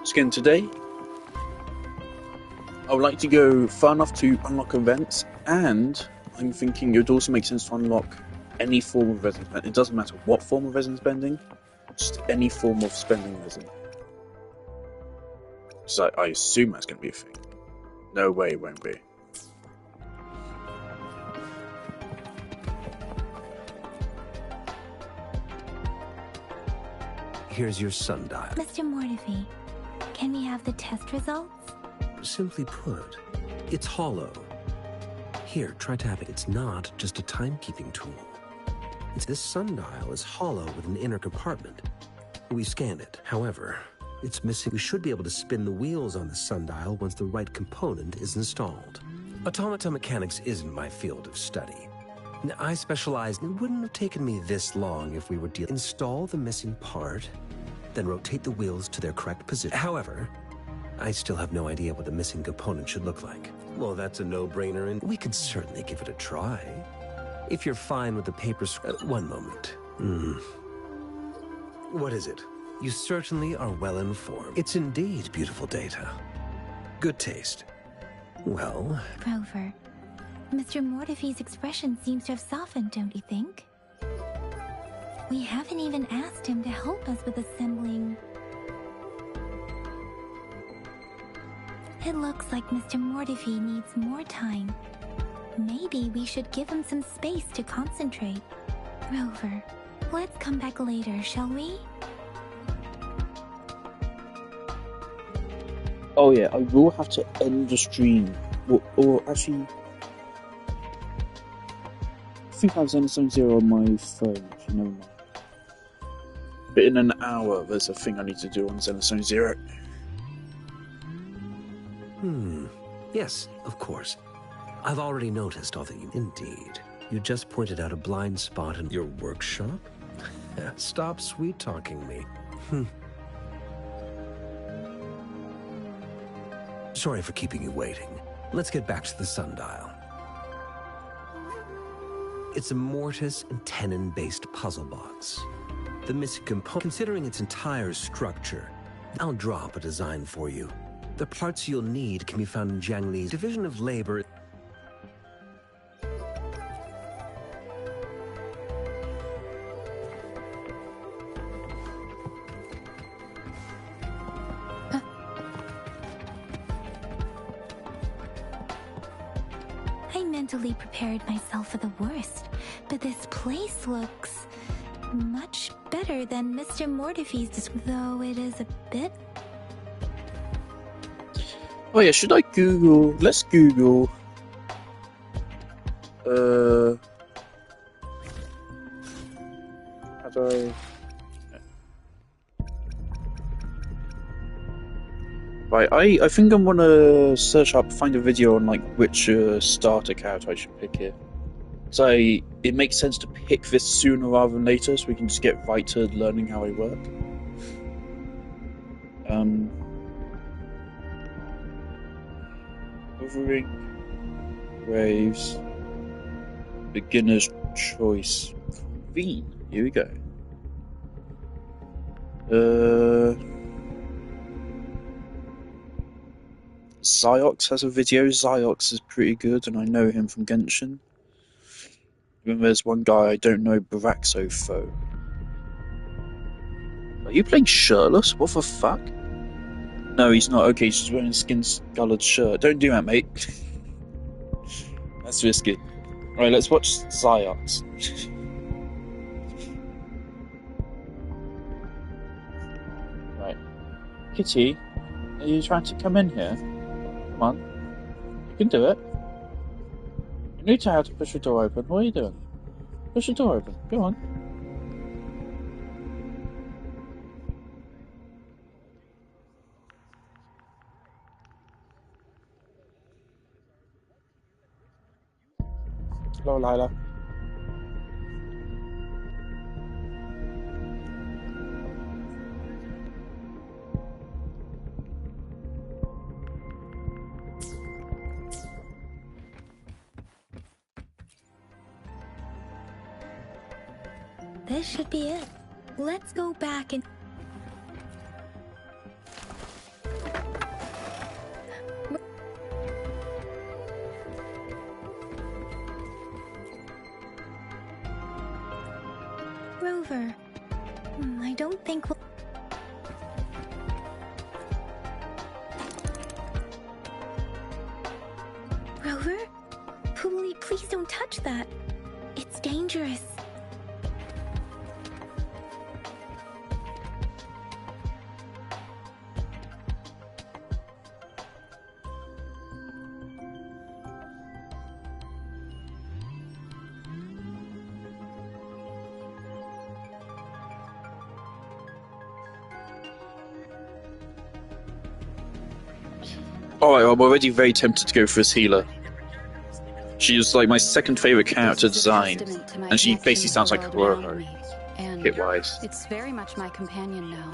Skin today, I would like to go far enough to unlock events, and I'm thinking it would also make sense to unlock any form of resin spending. It doesn't matter what form of resin spending, just any form of spending resin. So I assume that's going to be a thing. No way it won't be. Here's your sundial. Mr. Mortefi, can we have the test results? Simply put, it's hollow. Here, try tapping. It's not just a timekeeping tool. This sundial is hollow with an inner compartment. We scanned it. However, it's missing. We should be able to spin the wheels on the sundial once the right component is installed. Automata mechanics isn't my field of study. I specialize. It wouldn't have taken me this long if we were dealing. Install the missing part, then rotate the wheels to their correct position. However, I still have no idea what the missing component should look like. Well, that's a no-brainer, and we can certainly give it a try. If you're fine with the paper one moment. What is it? You certainly are well informed. It's indeed beautiful data. Good taste. Well... Rover, Mr. Mortefi's expression seems to have softened, don't you think? We haven't even asked him to help us with assembling... It looks like Mr. Mortefi needs more time. Maybe we should give him some space to concentrate. Rover, let's come back later, shall we? Oh yeah, I will have to end the stream. Or actually... I think I have Xenozone Zero on my phone, so never mind. But in an hour, there's a thing I need to do on Xenozone Zero. Yes, of course. I've already noticed all that you... Indeed. You just pointed out a blind spot in your workshop? Stop sweet-talking me. Sorry for keeping you waiting. Let's get back to the sundial. It's a mortise and tenon-based puzzle box. The missing component... Considering its entire structure, I'll drop a design for you. The parts you'll need can be found in Jiang Li's division of labor. I mentally prepared myself for the worst, but this place looks much better than Mr. Mortefi's, though it is a bit... Oh yeah, should I Google... Let's Google... How do I... Right, I think I'm gonna search up, find a video on like which starter character I should pick here. So it makes sense to pick this sooner rather than later, so we can just get right to learning how I work. Wuthering Waves, beginner's choice, Queen. Here we go. Ziox has a video. Ziox is pretty good, and I know him from Genshin. Then there's one guy I don't know, Baraxopho. Are you playing shirtless? What the fuck? No, he's not. Okay, he's just wearing a skin-colored shirt. Don't do that, mate. That's risky. Right, let's watch Ziox. Right. Kitty, are you trying to come in here? Come on. You can do it. You need to know how to push the door open. What are you doing? Push the door open. Go on. Hello, Lila. This should be it. Let's go back and... think we'll... Rover? Please don't touch that. It's dangerous. Alright, I'm already very tempted to go for this healer. She is like my second favourite character design, and she basically sounds like Roro, hit-wise. It's very much my companion now,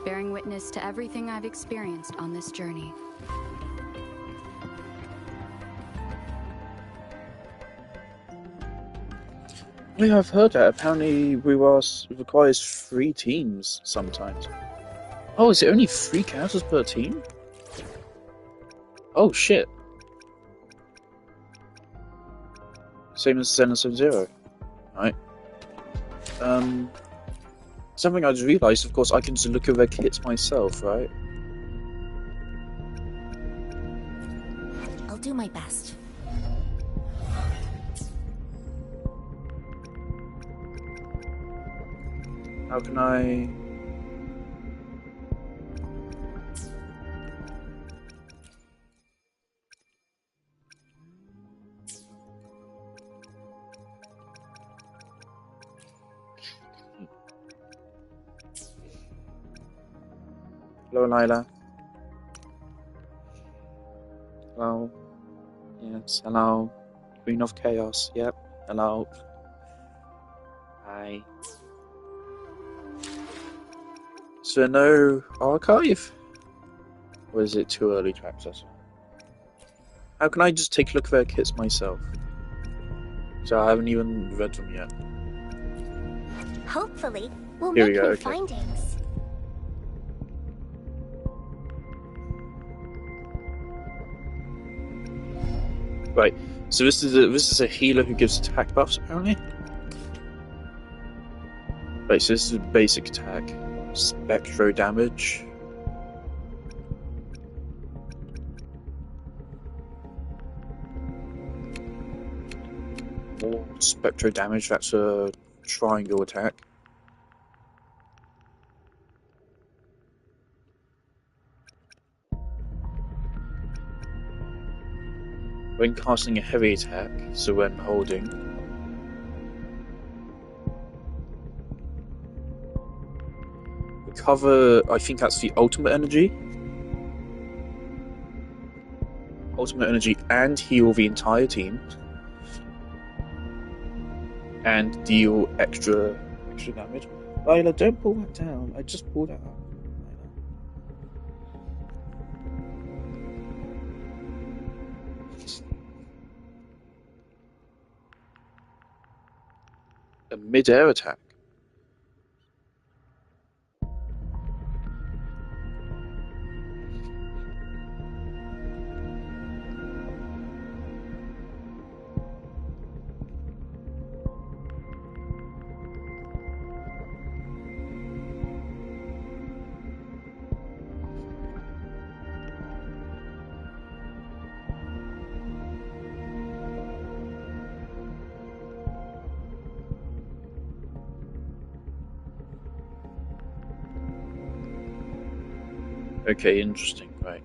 bearing witness to everything I've experienced on this journey. Yeah, I've heard that. Apparently, requires 3 teams sometimes. Oh, is it only 3 characters per team? Oh shit. Same as Zen and Sub-Zero. Right. Something I just realised, of course, I can just look at their kits myself, right? I'll do my best. How can I... Hello, Lila. Hello. Yes, hello. Queen of Chaos, yep. Hello. Hi. So no archive? Or is it too early to access? How can I just take a look at their kits myself? So I haven't even read them yet. Hopefully, we'll Here we make go, new okay. findings. Right, so this is a healer who gives attack buffs, apparently. Right, so this is a basic attack. Spectro damage. More spectro damage, that's a triangle attack. When casting a heavy attack, so when holding, recover, I think that's the ultimate energy. Ultimate energy and heal the entire team. And deal extra damage. Lila, don't pull that down. I just pulled that out. A mid-air attack. Okay, interesting, right.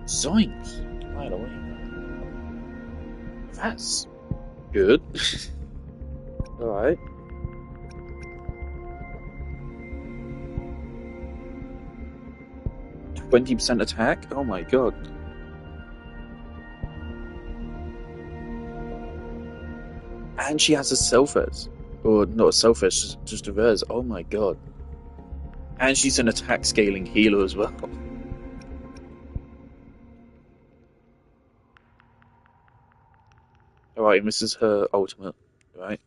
Zoinks! By the way. That's good. Alright. 20% attack? Oh my god. And she has a self-res. Or not a self-res, just a res. Oh my god. And she's an attack scaling healer as well. Alright, and this is her ultimate, right?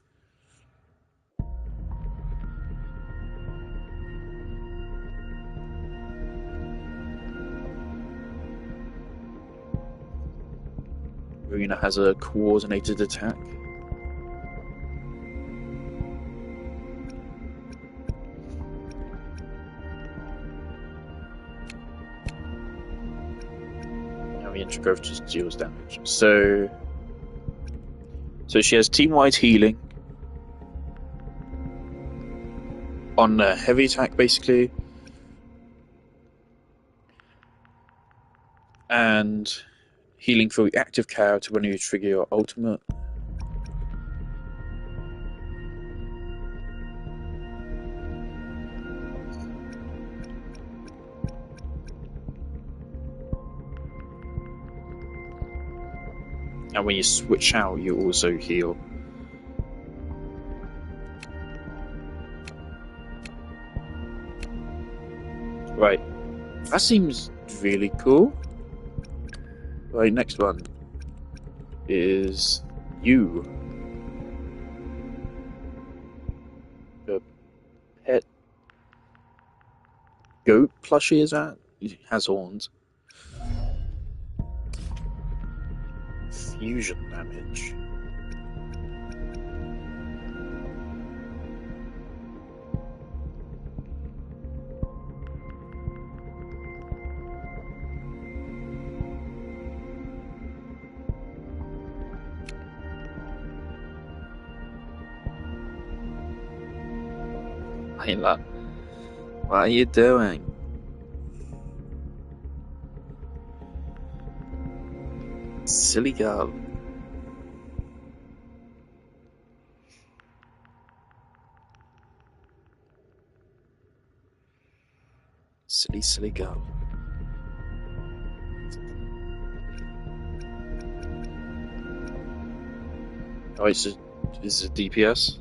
Marina has a coordinated attack. Now the Introgrowth just deals damage. So she has team-wide healing on a heavy attack, basically. And healing for the active character when you trigger your ultimate. And when you switch out, you also heal. Right. That seems really cool. Right, next one is you. The pet goat plushie, is that? It has horns. Fusion damage. Ayla, what are you doing? Silly girl. Silly girl. Oh, is it DPS?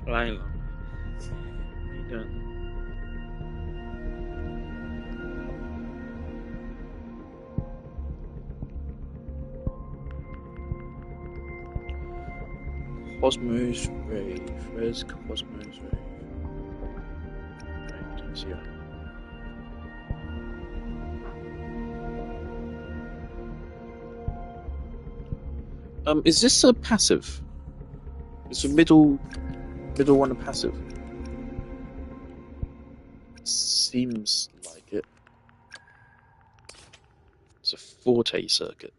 Ayla. What are you doing? Cosmos Rave. Where's Cosmos Rave? Right, let's see that. Is this a passive? Is the middle one a passive? Seems like it. It's a forte circuit.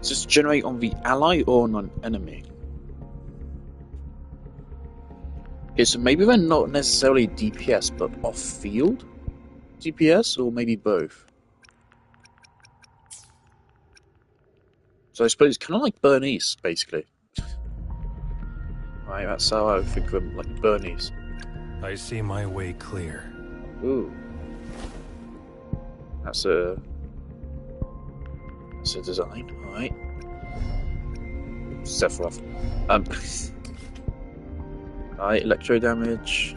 Does this generate on the ally or on an enemy? Okay, so maybe they're not necessarily DPS, but off-field DPS, or maybe both. So I suppose it's kind of like Bernice, basically. Right, that's how I would think of them, like Bernice. I see my way clear. Ooh. That's a design, alright. Sephiroth. Alright, electro damage.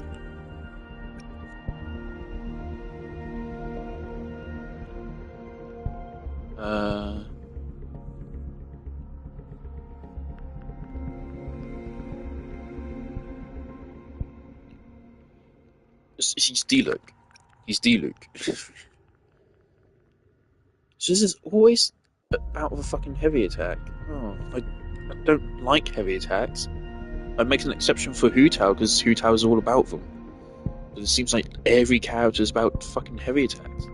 He's D-Luke. He's D-Luke. So this is always about the fucking heavy attack. Oh, I don't like heavy attacks. I'd make an exception for Hu Tao because Hu Tao is all about them. But it seems like every character is about fucking heavy attacks.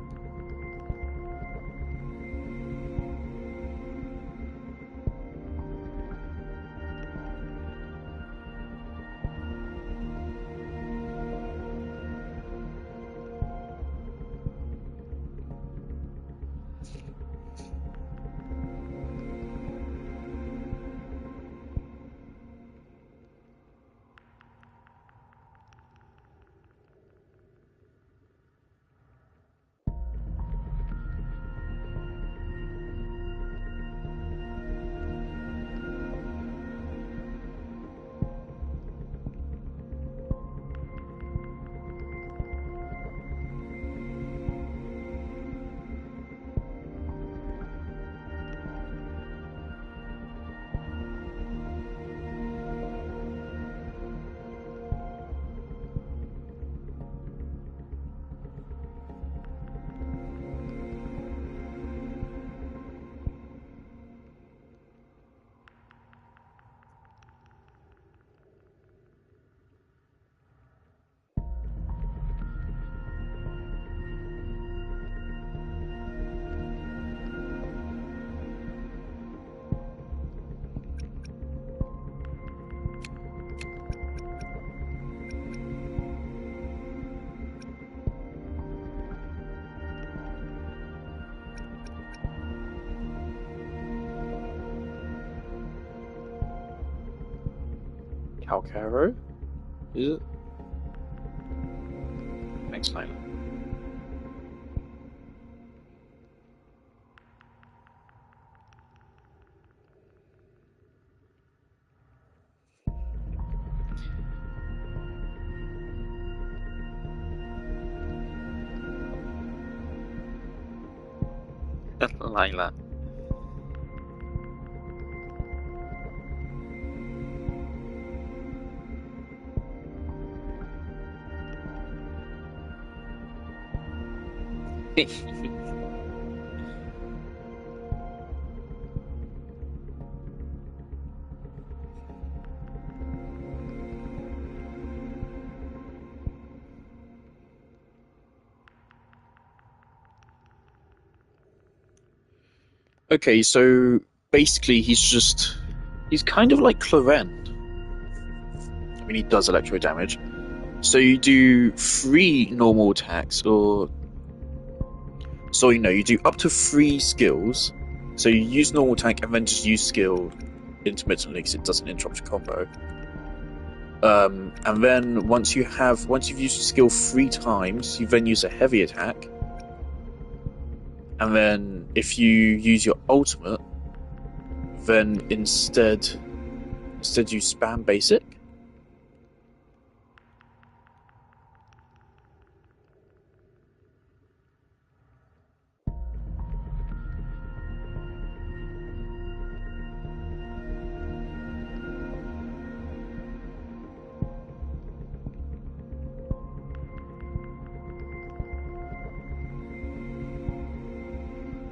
Calcaro? Is it? Thanks, Lila. Lila. Okay, so basically he's kind of like Clorend. I mean, he does electro damage. So you do 3 normal attacks, or so you do up to 3 skills. So you use normal attack and then just use skill intermittently because it doesn't interrupt your combo. And then once you've used the skill 3 times, you then use a heavy attack. And then if you use your ultimate, then instead you spam basic.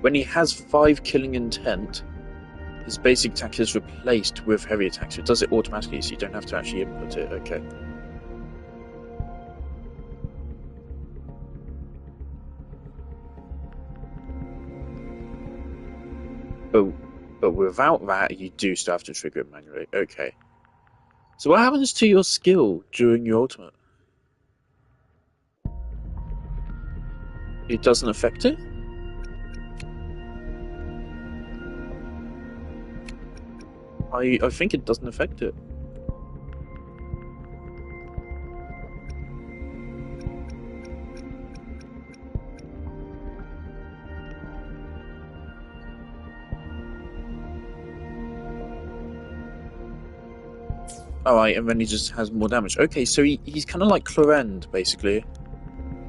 When he has 5 killing intent, his basic attack is replaced with heavy attack, so it does it automatically, so you don't have to actually input it. Okay. But without that, you do still have to trigger it manually. Okay. So what happens to your skill during your ultimate? It doesn't affect it? I think it doesn't affect it. Alright, and then he just has more damage. Okay, so he's kind of like Clorend, basically,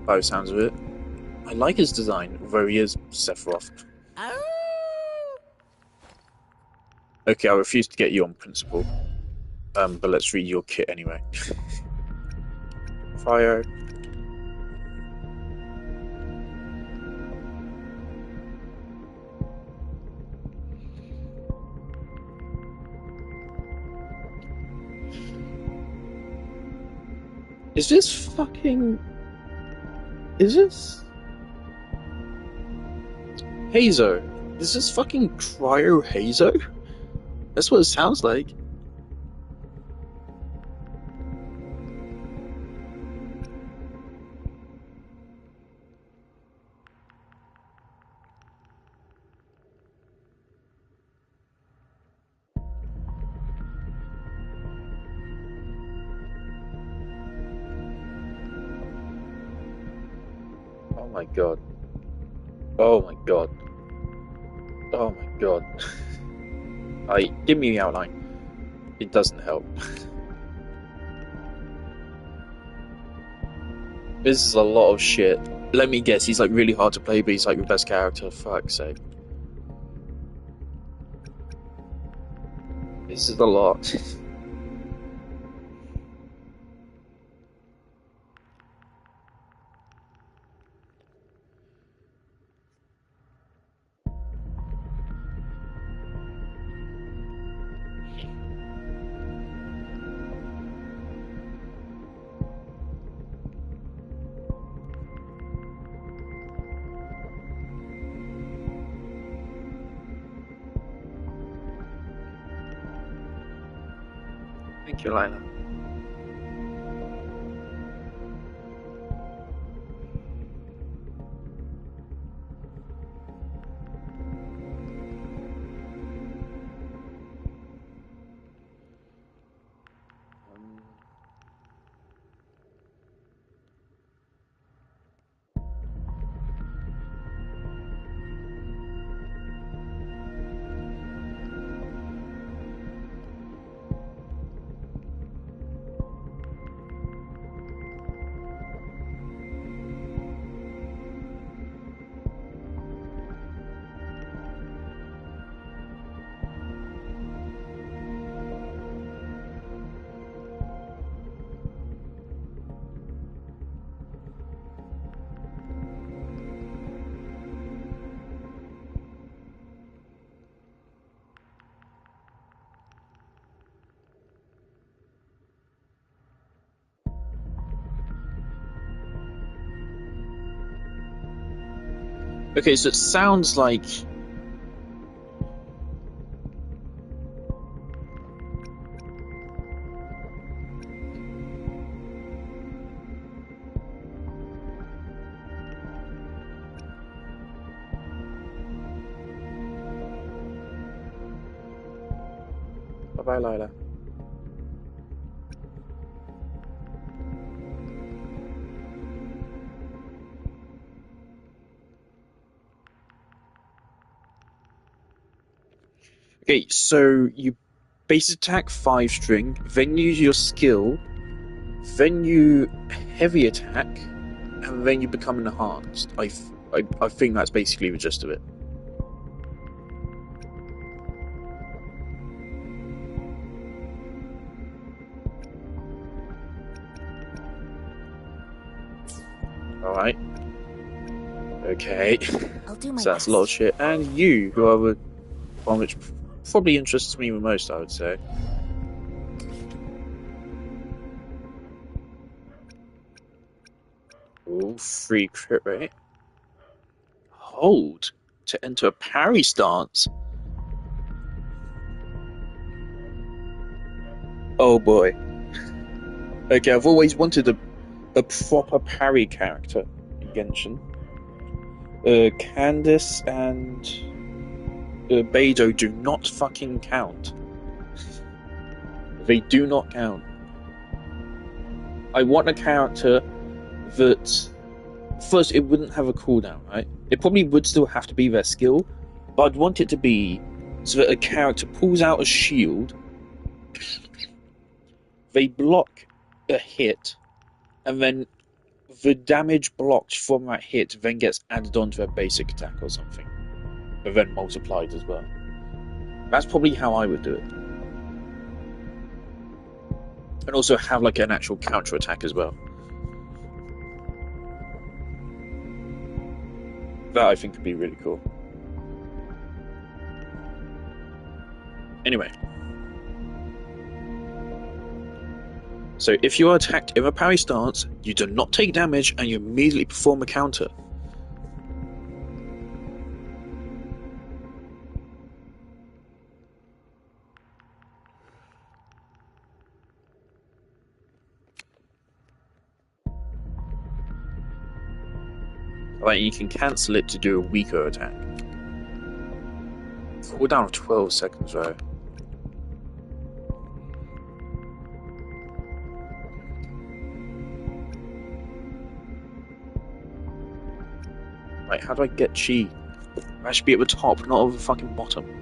by the sounds of it. I like his design, although he is Sephiroth. Okay, I refuse to get you on principle. But let's read your kit anyway. Fire. Is this fucking... Is this... Hazo? Is this fucking Cryo Hazo? That's what it sounds like. Oh my god. Oh my god. Oh my god. Give me the outline. It doesn't help. This is a lot of shit. Let me guess, he's like really hard to play, but he's like your best character. Fuck's sake. This is a lot. Thank you, Lila. Okay, so it sounds like... Bye-bye, Lila. Okay, so you base attack 5 string, then use your skill, then you heavy attack, and then you become enhanced. I think that's basically the gist of it. Alright. Okay. I'll do my So that's best. a lot of shit. And you, who are the one which probably interests me the most, I would say. Ooh, free crit rate. Hold to enter a parry stance. Oh boy. Okay, I've always wanted a proper parry character in Genshin. Candice and Beidou do not fucking count. They do not count. I want a character that... First, it wouldn't have a cooldown, right? It probably would still have to be their skill, but I'd want it to be so that a character pulls out a shield, they block a hit, and then the damage blocked from that hit then gets added onto their basic attack or something, but then multiplied as well. That's probably how I would do it. And also have like an actual counter attack as well. That I think would be really cool. Anyway. So if you are attacked in a parry stance, you do not take damage and you immediately perform a counter. Like, you can cancel it to do a weaker attack. Cooldown of 12 seconds, right? Right, how do I get chi? I should be at the top, not at the fucking bottom.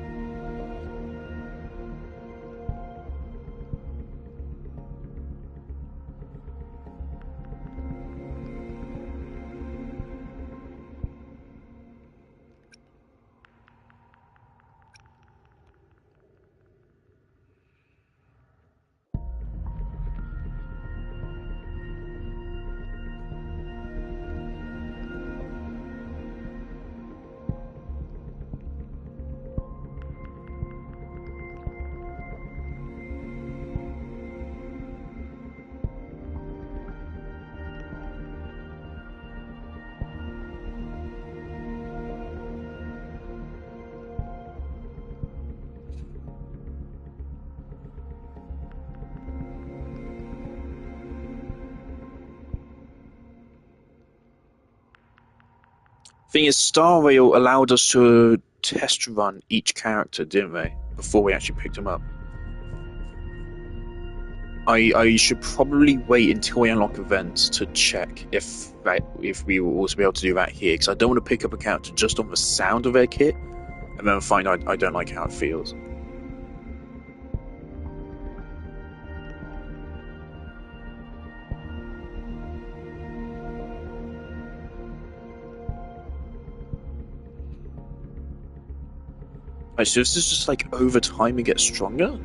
Thing is, Star Rail allowed us to test run each character, didn't they? Before we actually picked them up. I should probably wait until we unlock events to check if we will also be able to do that here, because I don't want to pick up a character just on the sound of their kit and then find I don't like how it feels. Right, so this is just like over time it gets stronger?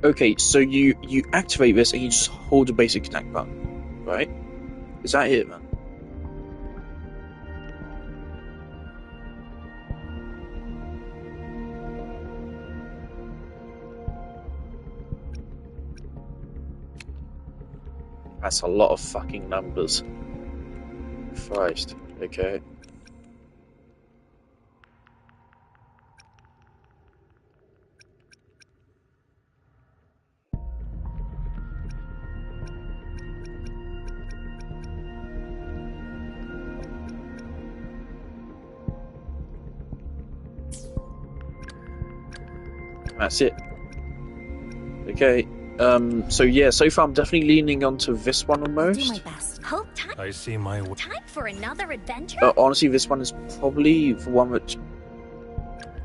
Okay, so you activate this and you just hold the basic attack button, right? Is that it, man? That's a lot of fucking numbers. Christ. Okay. That's it. Okay. So yeah, so far I'm definitely leaning onto this one almost. Do my best. Hope time. I see my way. Time for another adventure. Honestly, this one is probably the one that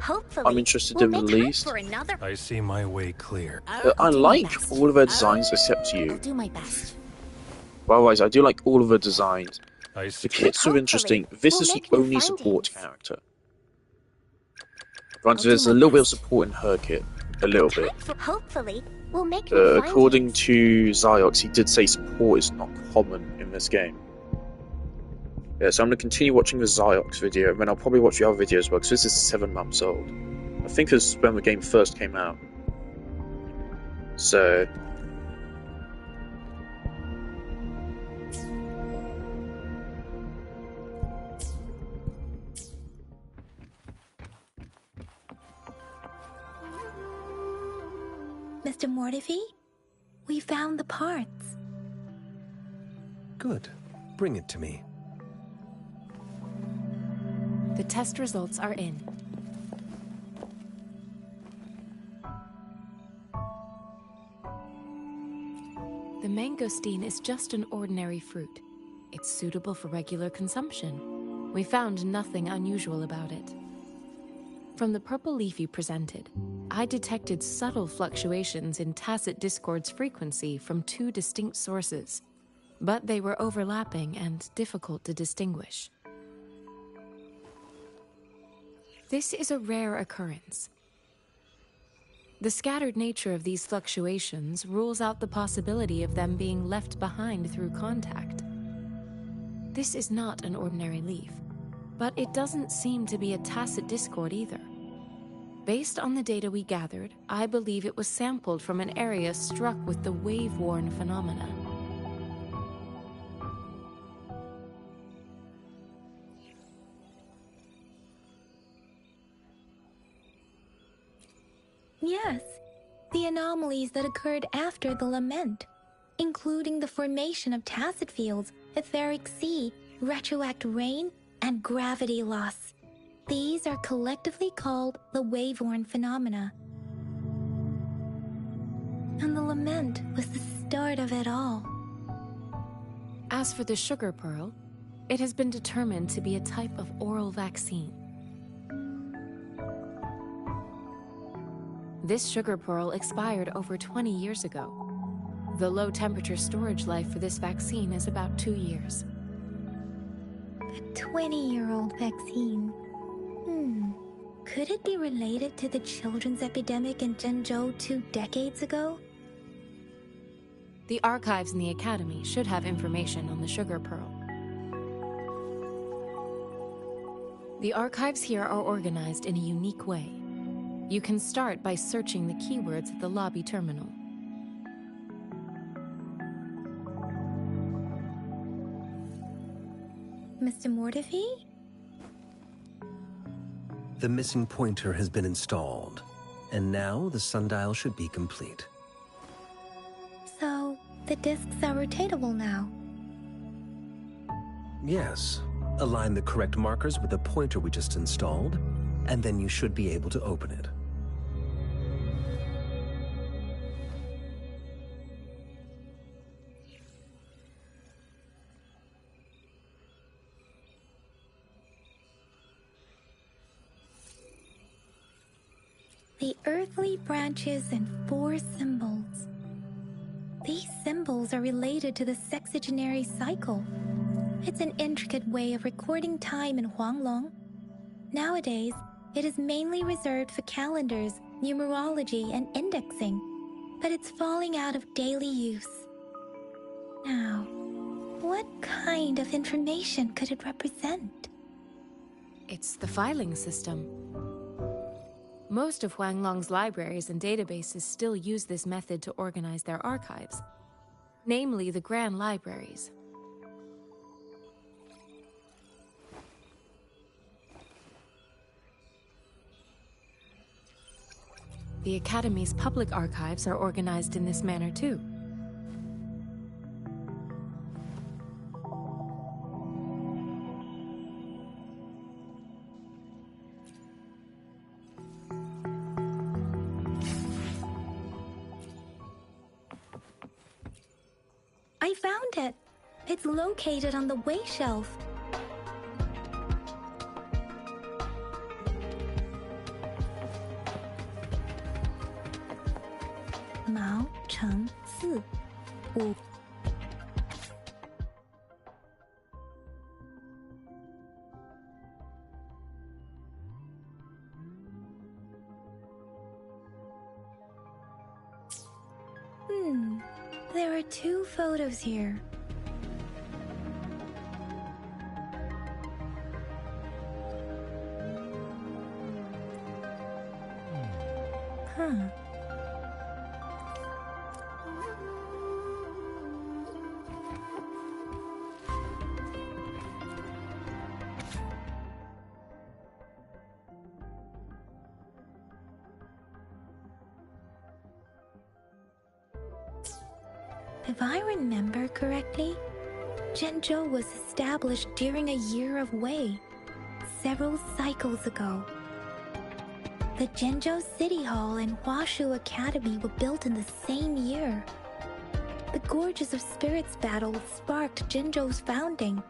Hopefully, I'm interested we'll in the make time least. for another. I see my way clear. I like all of their designs except I'll you. do my best. But otherwise, I do like all of the designs. I The see. kits are interesting. This we'll is the make new only support findings. character. Right, I'll so there's do a my little bit of best. support in her kit. A little bit. Hopefully, we'll make new According findings. to Ziox, he did say support is not common in this game. Yeah, so I'm going to continue watching the Ziox video, and then I'll probably watch the other video as well, because this is 7 months old. I think it's when the game first came out. So... Mr. Mortifi, we found the parts. Good. Bring it to me. The test results are in. The mangosteen is just an ordinary fruit. It's suitable for regular consumption. We found nothing unusual about it. From the purple leaf you presented, I detected subtle fluctuations in tacit discord's frequency from 2 distinct sources, but they were overlapping and difficult to distinguish. This is a rare occurrence. The scattered nature of these fluctuations rules out the possibility of them being left behind through contact. This is not an ordinary leaf, but it doesn't seem to be a tacit discord either. Based on the data we gathered, I believe it was sampled from an area struck with the wave-worn phenomena. Yes, the anomalies that occurred after the lament, including the formation of tacit fields, etheric sea, retroact rain, and gravity loss. These are collectively called the wave-worn phenomena. And the lament was the start of it all. As for the sugar pearl, it has been determined to be a type of oral vaccine. This sugar pearl expired over 20 years ago. The low-temperature storage life for this vaccine is about 2 years. A 20-year-old vaccine. Could it be related to the children's epidemic in Zhenzhou 2 decades ago? The archives in the Academy should have information on the sugar pearl. The archives here are organized in a unique way. You can start by searching the keywords at the lobby terminal. Mr. Mortefi? The missing pointer has been installed, and now the sundial should be complete. So, the discs are rotatable now. Yes. Align the correct markers with the pointer we just installed, and then you should be able to open it. The earthly branches and 4 symbols. These symbols are related to the sexagenary cycle. It's an intricate way of recording time in Huanglong. Nowadays, it is mainly reserved for calendars, numerology, and indexing, but it's falling out of daily use. Now, what kind of information could it represent? It's the filing system. Most of Huanglong's libraries and databases still use this method to organize their archives, namely the Grand Libraries. The Academy's public archives are organized in this manner too. I found it. It's located on the way shelf. Mao Cheng Si. Wu. There are 2 photos here. If I remember correctly, Zhenzhou was established during a year of Wei, several cycles ago. The Zhenzhou City Hall and Huashu Academy were built in the same year. The Gorges of Spirits battle sparked Zhenzhou's founding.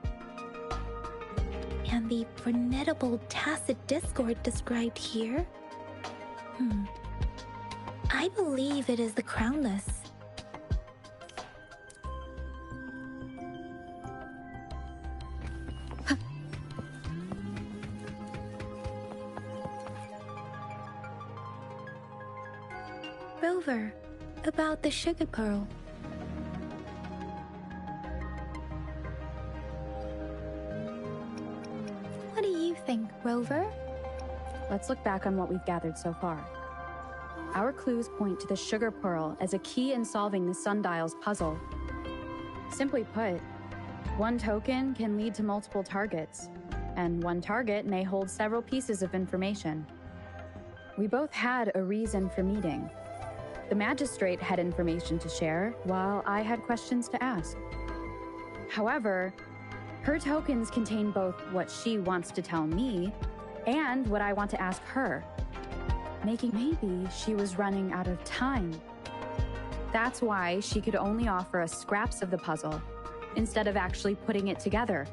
And the formidable tacit discord described here? I believe it is the Crownless. Rover, about the sugar pearl. What do you think, Rover? Let's look back on what we've gathered so far. Our clues point to the sugar pearl as a key in solving the sundial's puzzle. Simply put, one token can lead to multiple targets, and one target may hold several pieces of information. We both had a reason for meeting. The magistrate had information to share, while I had questions to ask. However, her tokens contain both what she wants to tell me and what I want to ask her, making maybe she was running out of time. That's why she could only offer us scraps of the puzzle, instead of actually putting it together.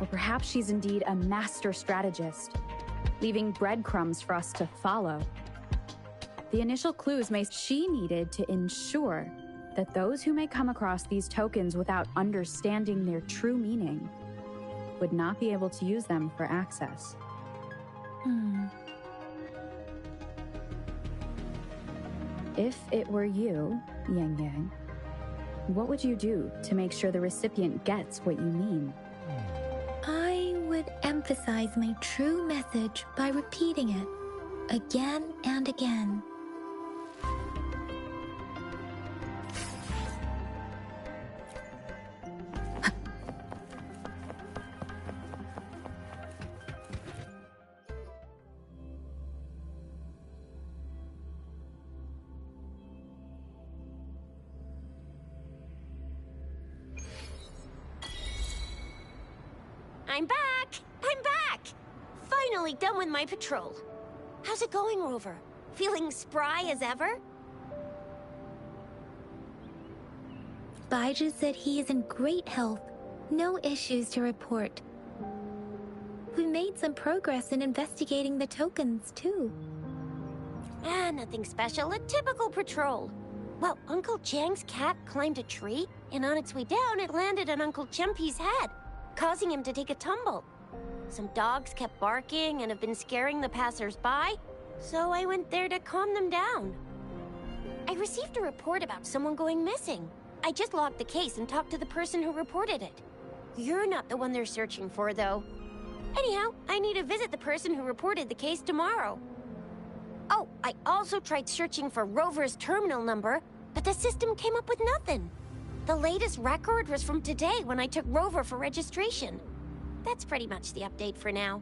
Or perhaps she's indeed a master strategist, leaving breadcrumbs for us to follow. The initial clues she needed to ensure that those who may come across these tokens without understanding their true meaning would not be able to use them for access. If it were you, Yang Yang, what would you do to make sure the recipient gets what you mean? I would emphasize my true message by repeating it again and again. I'm back! I'm back! Finally done with my patrol. How's it going, Rover? Feeling spry as ever? Baiju said he is in great health. No issues to report. We made some progress in investigating the tokens, too. Nothing special. A typical patrol. Well, Uncle Chang's cat climbed a tree, and on its way down, it landed on Uncle Chempi's head, causing him to take a tumble. Some dogs kept barking and have been scaring the passers-by, so I went there to calm them down. I received a report about someone going missing. I just logged the case and talked to the person who reported it. You're not the one they're searching for, though. Anyhow, I need to visit the person who reported the case tomorrow. Oh, I also tried searching for Rover's terminal number, but the system came up with nothing. The latest record was from today when I took Rover for registration. That's pretty much the update for now.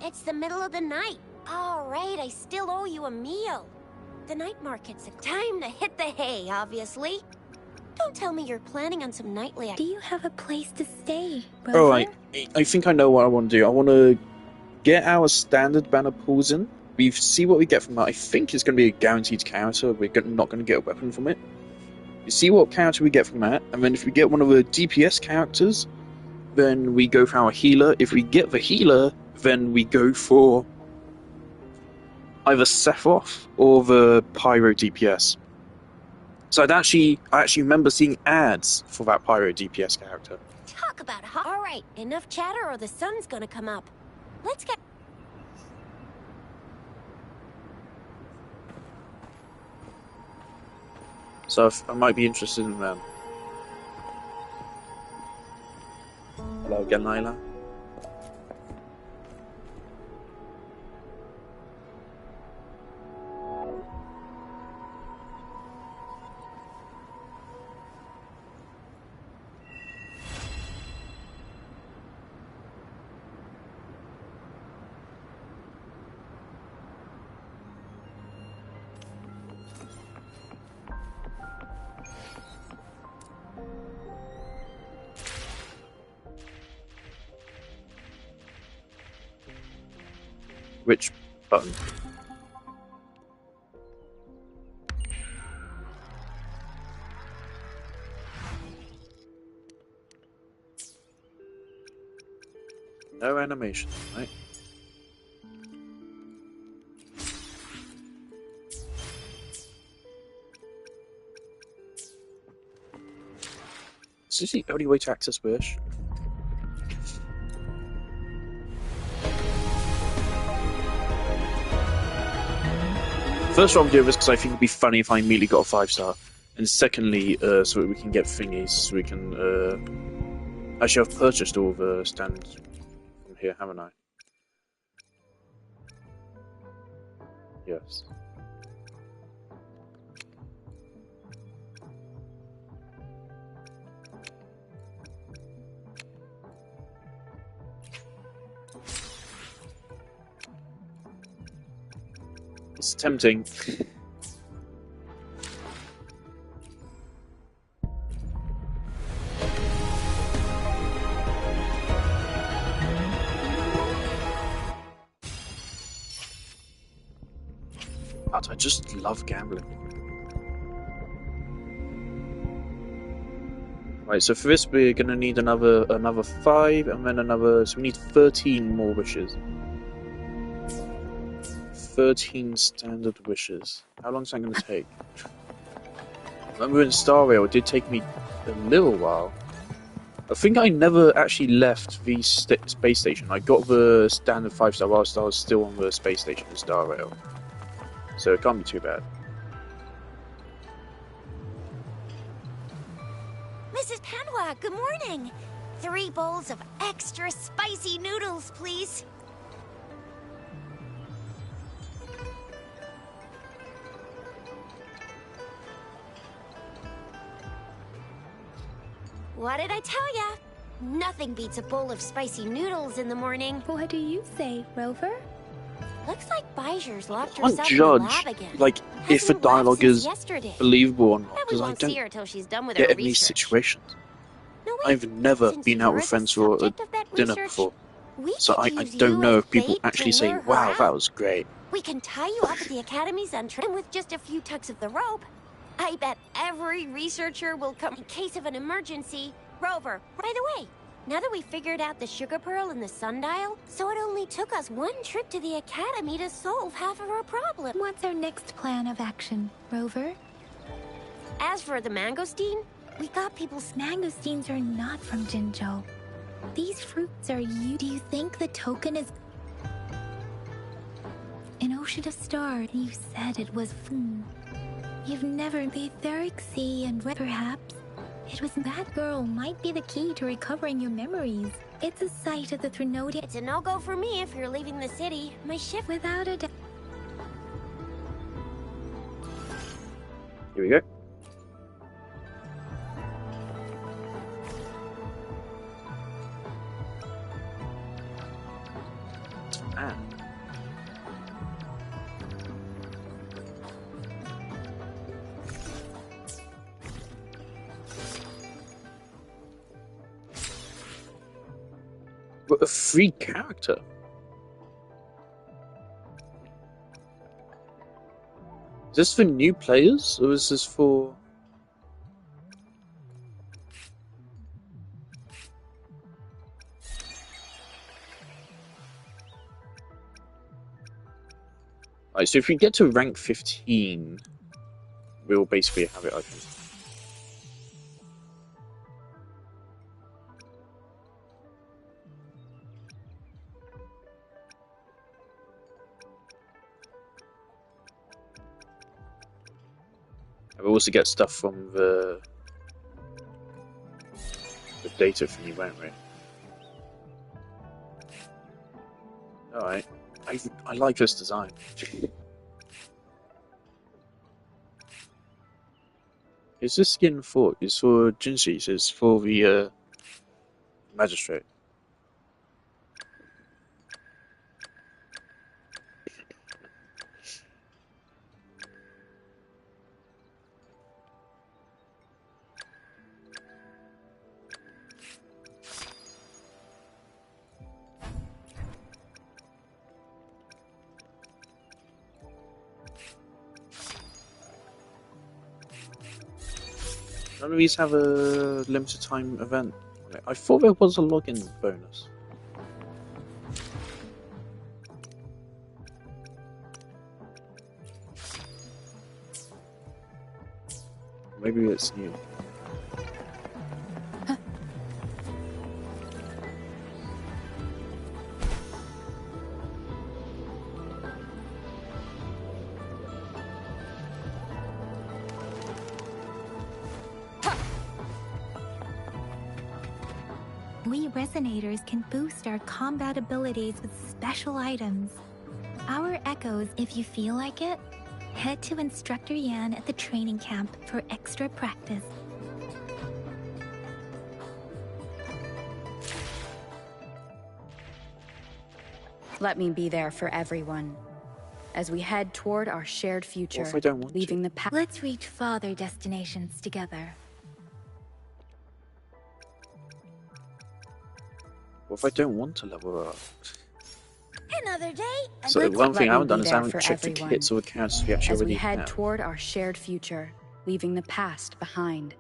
It's the middle of the night. All right, I still owe you a meal. The night market's time to hit the hay, obviously. Don't tell me you're planning on some nightly Do you have a place to stay, Rover? Alright, I think I know what I want to do. I want to get our standard banner pulls in. We see what we get from that. I think it's going to be a guaranteed counter. We're not going to get a weapon from it. We see what counter we get from that, and then if we get one of the DPS characters, then we go for our healer. If we get the healer, then we go for either Sephiroth or the Pyro DPS. So I actually remember seeing ads for that Pyro DPS character. Talk about it. All right, enough chatter or the sun's gonna come up. Let's get... So I might be interested in them. Hello again, Layla. Which button? No animation, right? Is this the only way to access Wish? First, I'm doing this because I think it'd be funny if I immediately got a 5-star, and secondly, so that we can get thingies, so we can. Actually, I've purchased all the stands from here, haven't I? Yes. It's tempting. But I just love gambling. Right, so for this we're gonna need another 5, and then another. So we need 13 more wishes. 13 standard wishes. How long is that gonna take? Remember in Star Rail, it did take me a little while. I think I never actually left the space station. I got the standard 5-star whilst I was still on the space station in Star Rail. So it can't be too bad. Mrs. Panwa, good morning. 3 bowls of extra spicy noodles, please. What did I tell ya? Nothing beats a bowl of spicy noodles in the morning. What do you say, Rover? Looks like Bijur's locked I can't herself in the judge, lab again. like, if the Hasn't left dialogue since is yesterday. believable or not, And we because I won't see her don't till she's done with get her in these research. situations. No, wait. I've never Since been out you're with the friends for a subject of that dinner research, before, we so could I use don't you know as if people bait to actually say, lure her wow, that out. was great. We can tie you up at the Academy's entrance, and with just a few tugs of the rope, I bet every researcher will come in case of an emergency. Rover, by the way, now that we figured out the sugar pearl and the sundial, so it only took us 1 trip to the Academy to solve half of our problem. What's our next plan of action, Rover? As for the mangosteen, we got people... Mangosteens are not from Jinzhou. These fruits are you. Do you think the token is an ocean of stars? You said it was You've never the etheric sea and perhaps it was that girl might be the key to recovering your memories. It's a site of the Trinodian. It's a no-go for me if you're leaving the city. My shift... Without a doubt. Here we go. Ah. But a free character. Is this for new players, or is this for... Alright, so if we get to rank 15, we'll basically have it, I think. And we'll also get stuff from the data from you, won't we? Alright. I like this design. Is this skin for? It's for Jinxi's, it's for the magistrate. None of these have a limited time event. I thought there was a login bonus. Maybe it's new. We resonators can boost our combat abilities with special items. Our echoes, if you feel like it. Head to Instructor Yan at the training camp for extra practice. Let me be there for everyone as we head toward our shared future, What if I don't want leaving to? the past. Let's reach farther destinations together. What if I don't want to level up? Another day. So one thing I haven't done is I haven't for checked the everyone kits or accounts we actually as we already head have. toward our shared future, leaving the past behind.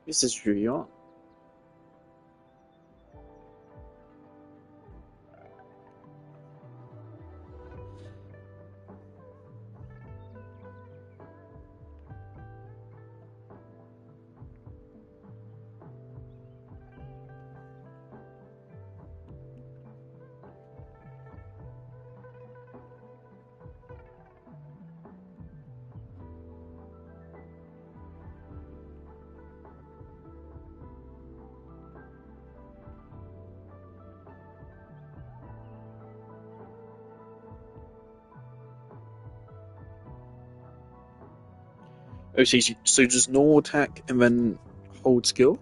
This is really on. Oh, so just normal attack and then hold skill?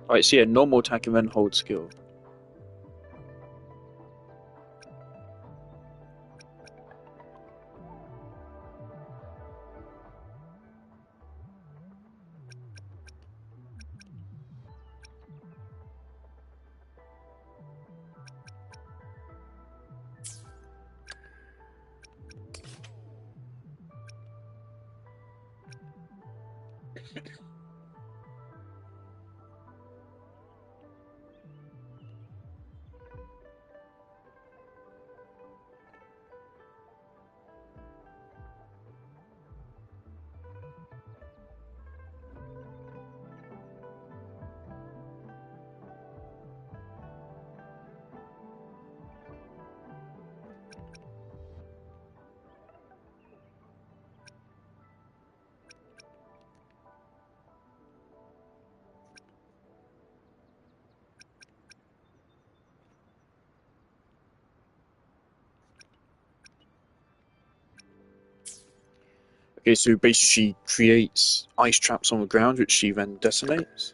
Alright, so yeah, normal attack and then hold skill. Okay, so basically she creates ice traps on the ground, which she then detonates.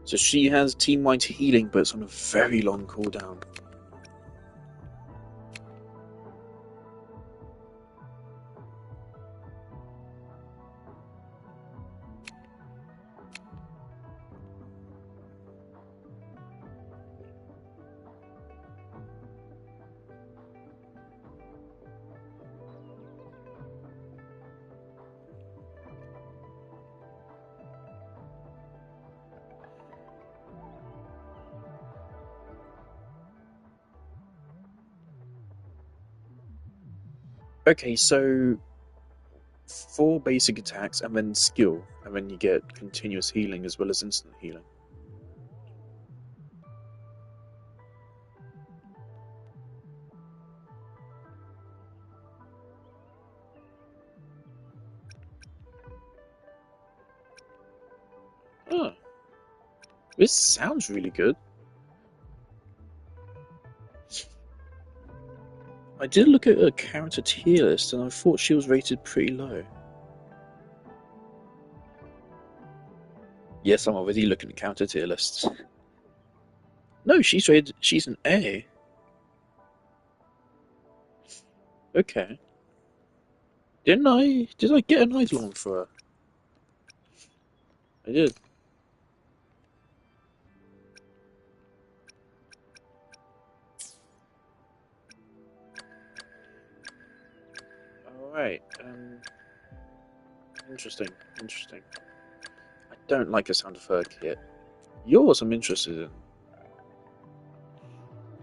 So she has team-wide healing, but it's on a very long cooldown. Okay, so 4 basic attacks and then skill, and then you get continuous healing as well as instant healing. Huh. This sounds really good. I did look at her character tier list and I thought she was rated pretty low. Yes, I'm already looking at character tier lists. No, she's an A. Okay. Did I get an Eidolon for her? I did. Alright, interesting. I don't like the sound of her kit. Yours I'm interested in.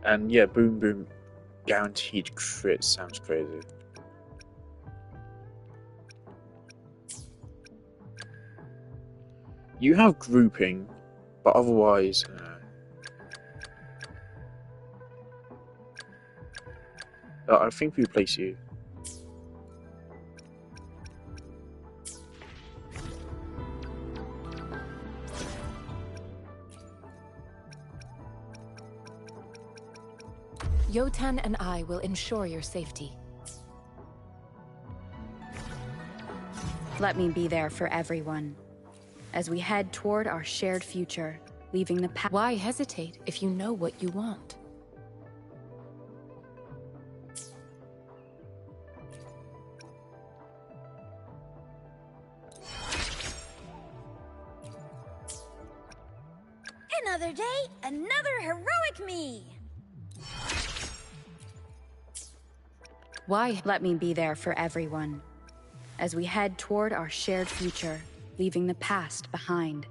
And yeah, boom boom guaranteed crit sounds crazy. You have grouping, but otherwise, I think we place you. Yotan and I will ensure your safety. Let me be there for everyone as we head toward our shared future, leaving the past. Why hesitate if you know what you want? Another day, another heroic me! Why? Let me be there for everyone as we head toward our shared future, leaving the past behind.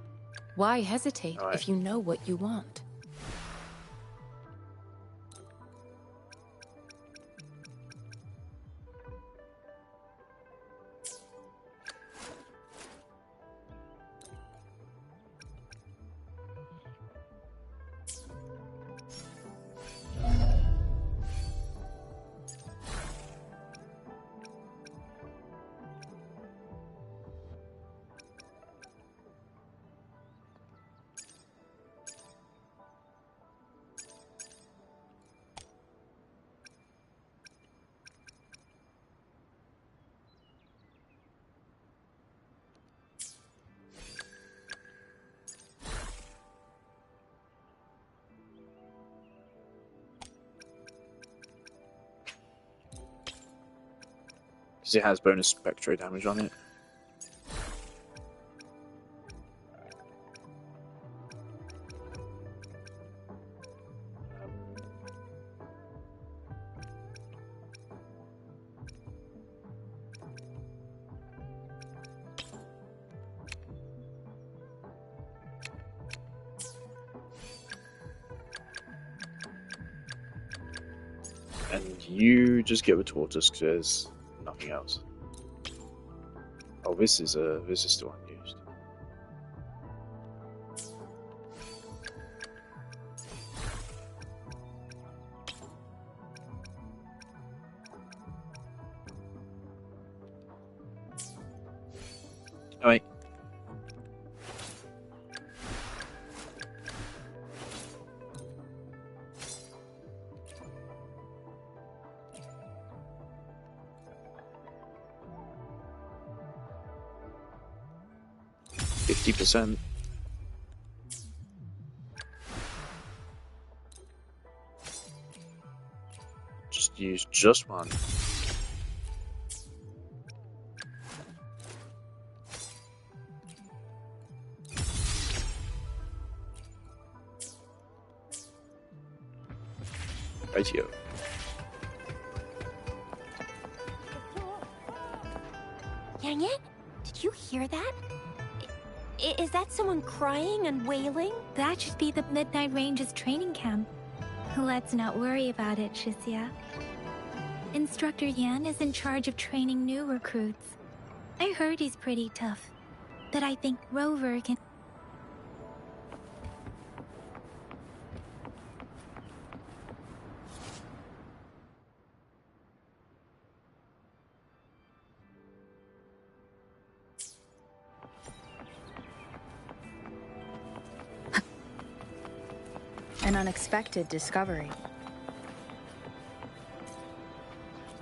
Why hesitate if you know what you want? Because it has bonus spectro damage on it. And you just get the tortoise because there's nothing else. Oh, this is still unused. Oh wait. %. Just use just one. Rightio. Yang Yang, did you hear that? Is that someone crying and wailing? That should be the Midnight Range's training camp. Let's not worry about it, Shisia. Instructor Yan is in charge of training new recruits. I heard he's pretty tough, but I think Rover can... An unexpected discovery.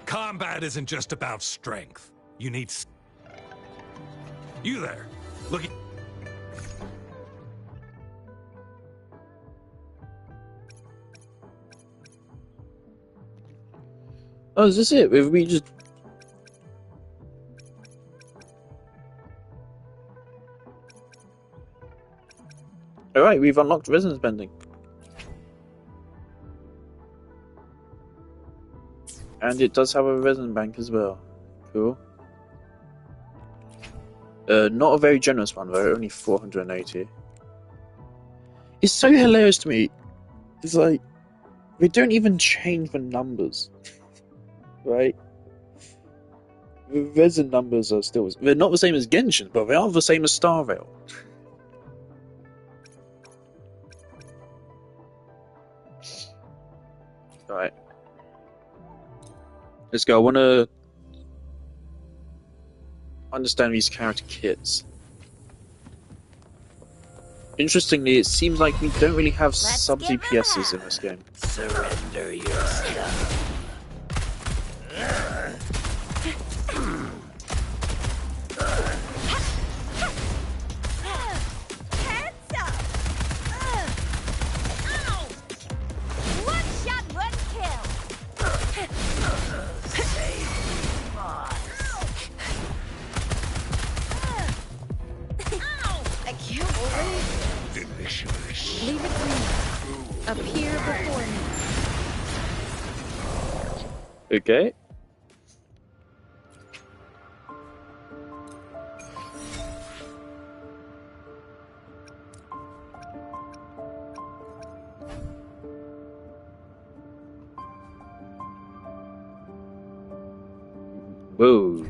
Combat isn't just about strength. You need... You there. Look at... Oh, is this it? Have we just... Alright, we've unlocked resonance bending. And it does have a resin bank as well. Cool. Not a very generous one though, only 480. It's so hilarious to me. It's like, they don't even change the numbers. Right? The resin numbers are still... They're not the same as Genshin, but they are the same as Star Rail. Alright. Let's go. I want to understand these character kits. Interestingly, it seems like we don't really have sub get DPSs in mad. this game. Surrender your stuff. Heads up! Ow! One shot, one kill! Ow! I can't believe Delicious. Leave it to me. Appear before me. Okay. Whoa.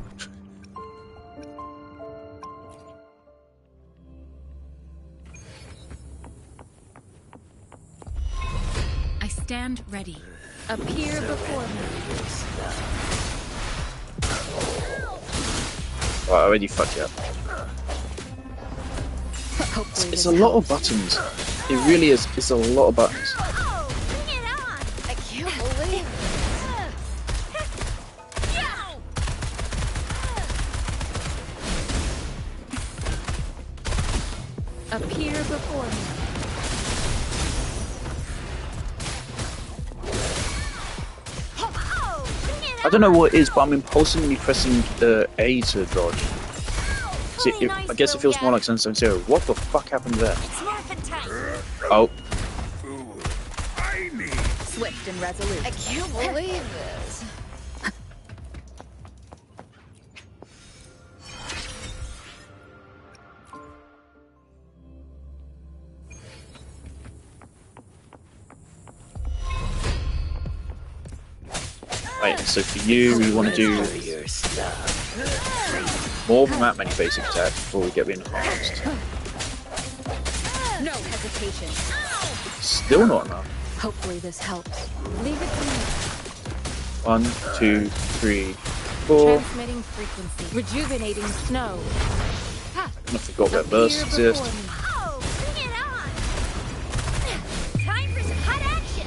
I stand ready. Appear before me. Right, I already fucked you up. Hopefully It's this a lot of helps. buttons. It really is. It's a lot of buttons. Oh, bring it on! I can't believe it. Appear before me. Oh, bring it I don't know what it is, but I'm impulsively pressing A to dodge. See, Play nice, I guess it feels more like Sunstone Zero. What the fuck happened there? It's morphin' time. Oh, I need Swift and resolute. I can't believe this. right. So for you, we want to do Your stuff. more than that many basic attacks before we get enhanced. No hesitation. Still not enough. Hopefully this helps. Leave it to me. 1, 2, 3, 4. Transmitting frequency. Rejuvenating snow. Ha! I forgot that bursts Appear exist. before me. Oh, bring it on! Time for some hot action!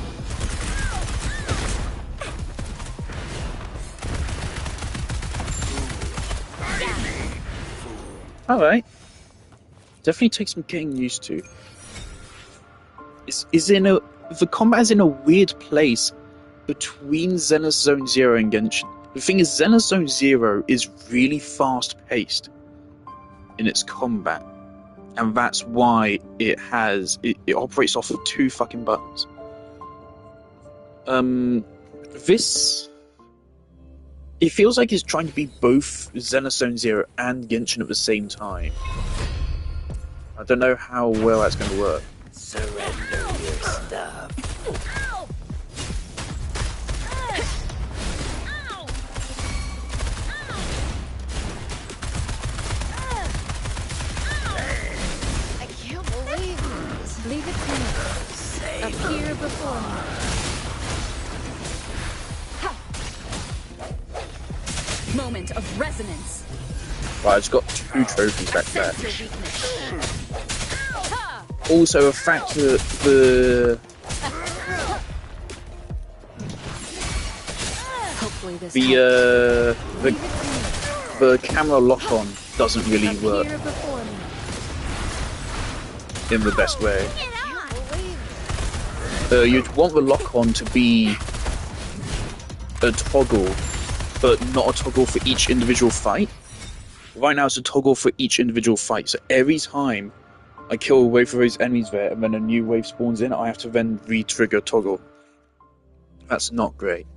Alright. Definitely takes some getting used to. The combat is in a weird place between Zenith Zone Zero and Genshin. The thing is, Zenith Zone Zero is really fast paced in its combat, and that's why it operates off of 2 fucking buttons. It feels like it's trying to be both Zenith Zone Zero and Genshin at the same time. I don't know how well that's going to work. Surrender your stuff. Ow! Ow! I can't believe this. Leave it to me. Appear before me. Moment of resonance. Right, I just got 2 trophies back to back. Sense your weakness. Also, a fact that Hopefully this the helps. the camera lock-on doesn't really work Appear before me. in the best way. Bring it on! You'd want the lock-on to be a toggle, but not a toggle for each individual fight. Right now, it's a toggle for each individual fight. So every time I kill a wave of those enemies there, and then a new wave spawns in, I have to then re-trigger toggle. That's not great.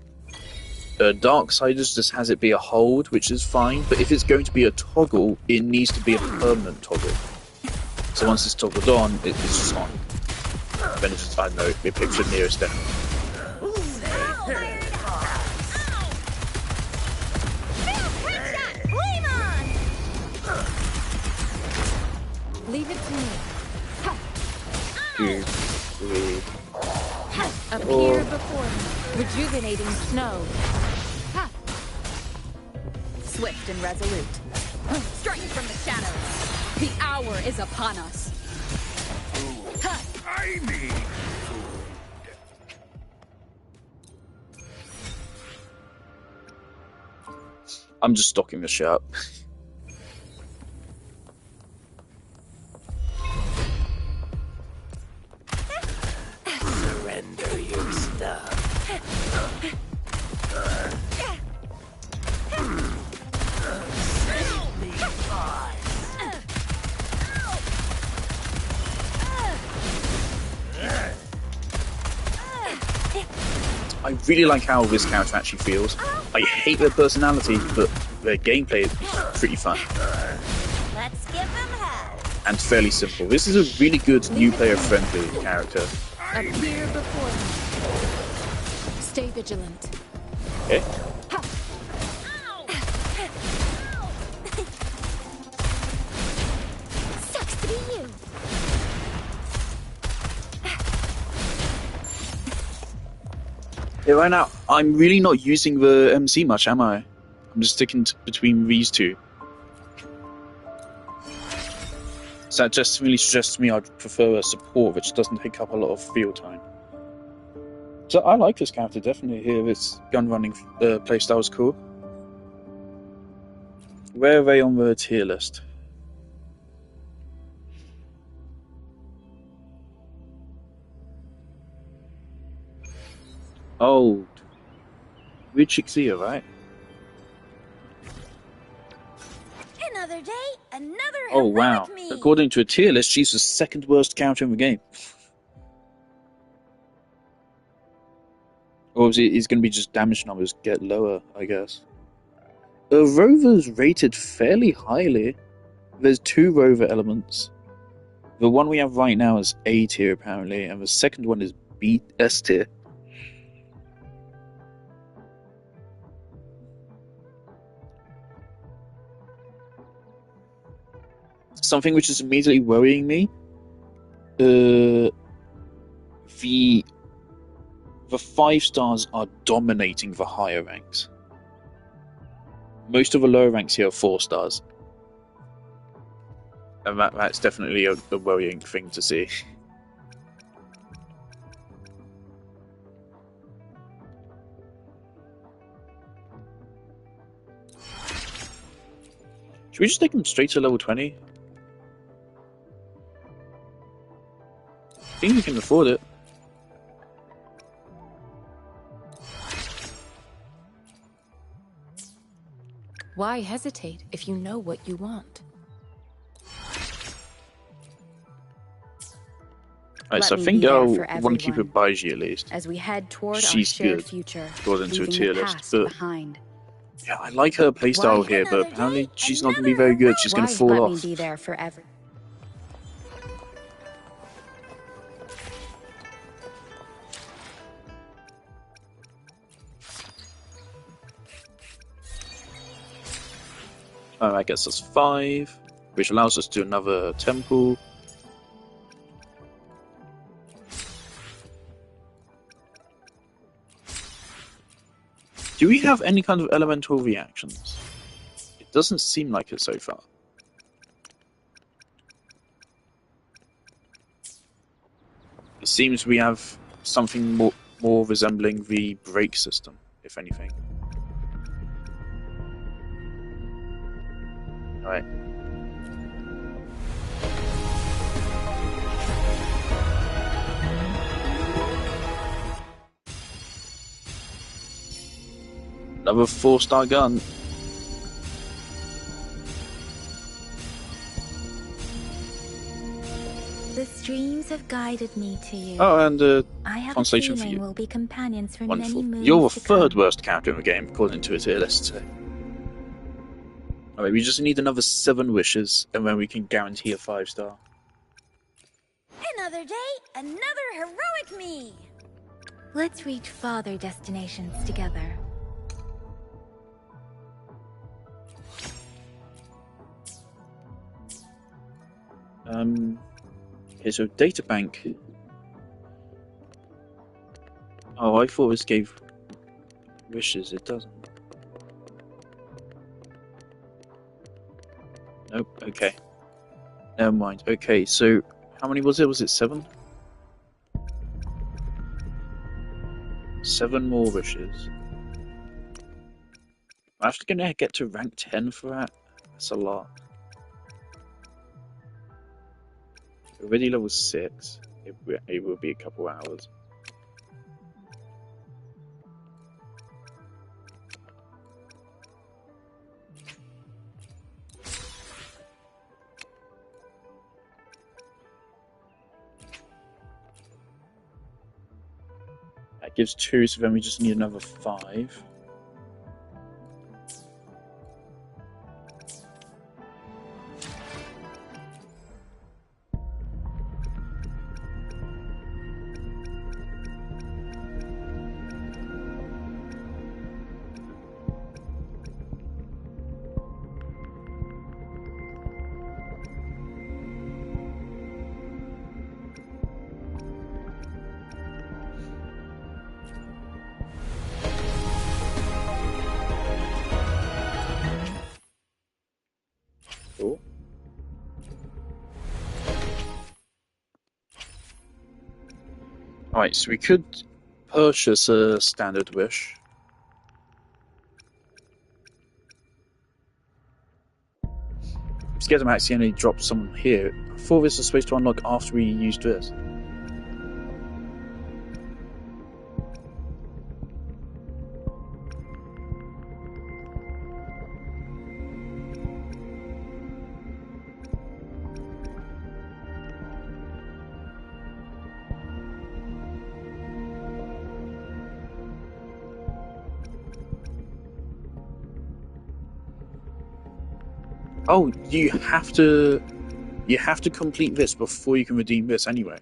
Darksiders just has it be a hold, which is fine, but if it's going to be a toggle, it needs to be a permanent toggle. So once it's toggled on, it's just on. Then it's just, I don't know, it picks the nearest enemy. Leave it to me. 2, 3. Appear before me. Rejuvenating snow. Ha! Swift and resolute. Strike from the shadows. The hour is upon us. I need food. I'm just stocking the shit up. Surrender your stuff. I really like how this character actually feels. I hate their personality, but their gameplay is pretty fun Let's give them hell. and fairly simple. This is a really good new player-friendly character. Appear before me. Stay vigilant. Okay. Sucks to be you. Yeah, right now, I'm really not using the MC much, am I? I'm just sticking between these two. So that just really suggests to me I'd prefer a support which doesn't take up a lot of field time. So I like this character, definitely here. This gun running playstyle is cool. Where are they on the tier list? Oh, weird chicks here, right? Another day, another Oh heroic wow! me. According to a tier list, she's the second worst character in the game. Or is going to be just damage numbers get lower, I guess. Rover's rated fairly highly. There's 2 Rover elements. The one we have right now is A tier apparently, and the second one is S tier. Something which is immediately worrying me. The 5 stars are dominating the higher ranks. Most of the lower ranks here are 4 stars. And that's definitely a worrying thing to see. Should we just take them straight to level 20? I think we can afford it. Why hesitate if you know what you want? Right, so I Let me think be there I'll for want to keep everyone. it Baiji at least. As we head toward our She's shared good, future, according to a leaving tier the list, past but behind. yeah, I like her playstyle Why? here, but Another apparently day, she's not going to be another very good. She's going to Why? fall Let off. me be there for every. I guess that's 5, which allows us to do another temple. Do we have any kind of elemental reactions? It doesn't seem like it so far. It seems we have something more resembling the brake system, if anything. Alright. Another 4-star gun. The streams have guided me to you. Oh, and I have a translation for feeling you. we'll be companions for Wonderful. many moons You're the to third come. worst character in the game, according to a tier list. So. Alright, we just need another 7 wishes, and then we can guarantee a 5-star. Another day, another heroic me. Let's reach farther destinations together. Okay, so data bank. Oh, I thought this gave wishes. It doesn't. Nope. Okay. Never mind. Okay, so how many was it? Was it 7? 7 more wishes. I'm actually gonna get to rank 10 for that. That's a lot. Already level 6. It will be a couple hours. That gives 2, so then we just need another 5. Cool. Alright, so we could purchase a standard wish. I'm scared I might accidentally drop someone here. I thought this was supposed to unlock after we used this. Oh, you have to complete this before you can redeem this anyway.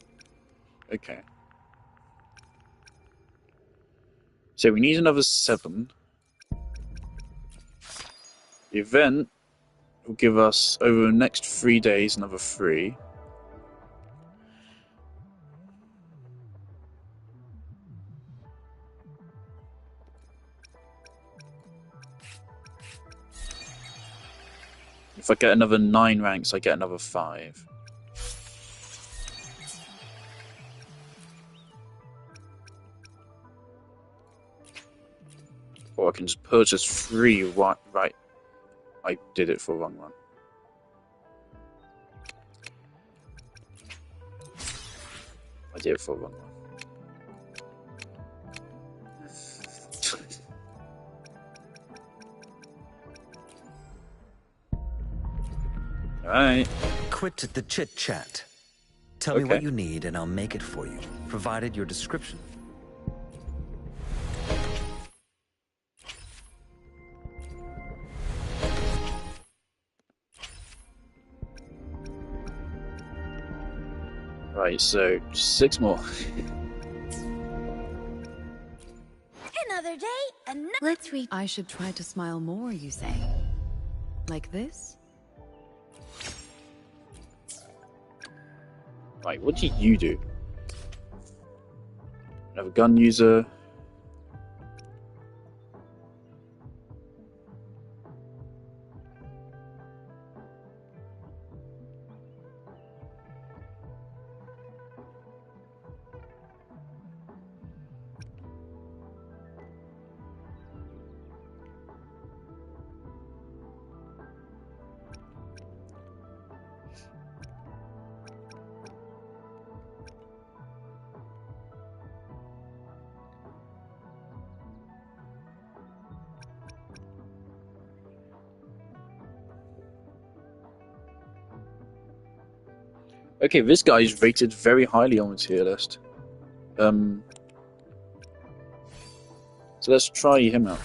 Okay. So we need another 7. The event will give us over the next 3 days another 3. If I get another 9 ranks, I get another 5. Or I can just purchase 3 right. I did it for the wrong one. I did it for the wrong one. Alright. Quit the chit-chat. Tell me what you need and I'll make it for you, provided your description. Right, so 6 more. Another day, Let's read. I should try to smile more, you say? Like this? Right, what do you do? Another gun user. Okay, this guy is rated very highly on the tier list. So let's try him out.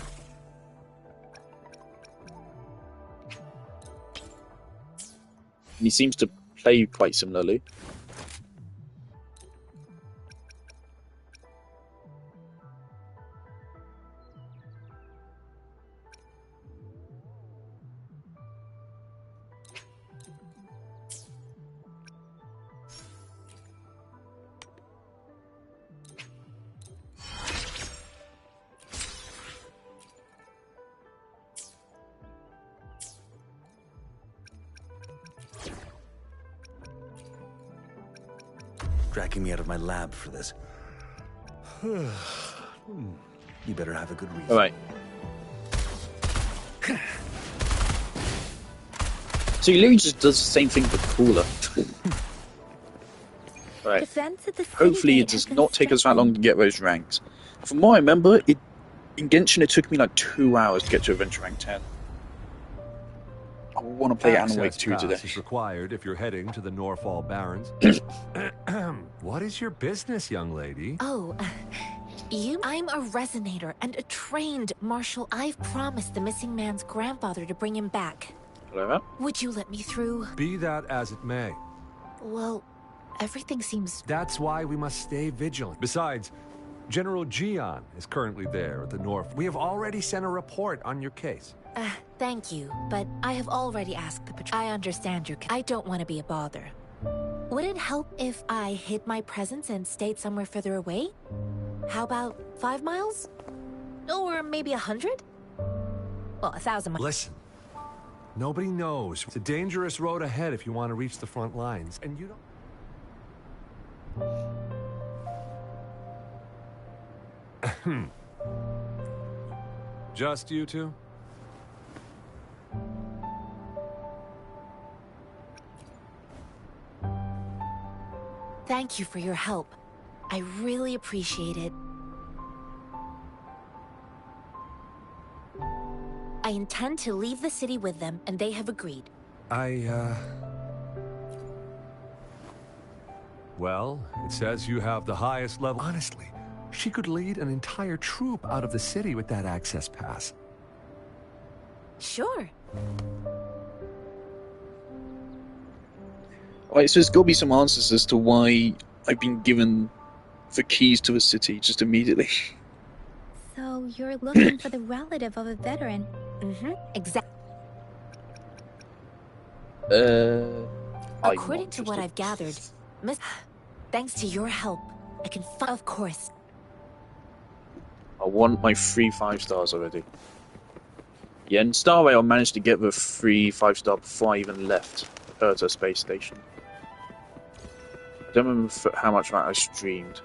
And he seems to play quite similarly. Dragging me out of my lab for this. You better have a good reason. Alright. So he literally just does the same thing but cooler. Right. Defense at the city Hopefully it gate does has been not take us that long to get those ranks. From what I remember, in Genshin it took me like 2 hours to get to Adventure Rank 10. I want to play Alan Wake 2 today. Is required if you're heading to the Norfall Barrens. What is your business, young lady? Oh, I'm a resonator and a trained martial. I've promised the missing man's grandfather to bring him back. Hello? Would you let me through? Be that as it may. Well, everything seems... That's why we must stay vigilant. Besides, General Gian is currently there at the North. We have already sent a report on your case. Thank you, but I have already asked the patrol. I understand I don't want to be a bother. Would it help if I hid my presence and stayed somewhere further away? How about 5 miles? Or maybe 100? Well, 1,000 miles. Listen, nobody knows. It's a dangerous road ahead if you want to reach the front lines, and you don't... Just you two? Thank you for your help. I really appreciate it. I intend to leave the city with them, and they have agreed. Well, it says you have the highest level. Honestly, she could lead an entire troop out of the city with that access pass. Sure. Alright, so there's got to be some answers as to why I've been given the keys to a city just immediately. So you're looking for the relative of a veteran? Mm-hmm. Exactly. According to what I've gathered, thanks to your help, I can of course. I want my 3 5-stars already. Yeah, in Star Rail I managed to get the 3 5-star before I even left Herta Space Station. I don't remember how much that I streamed.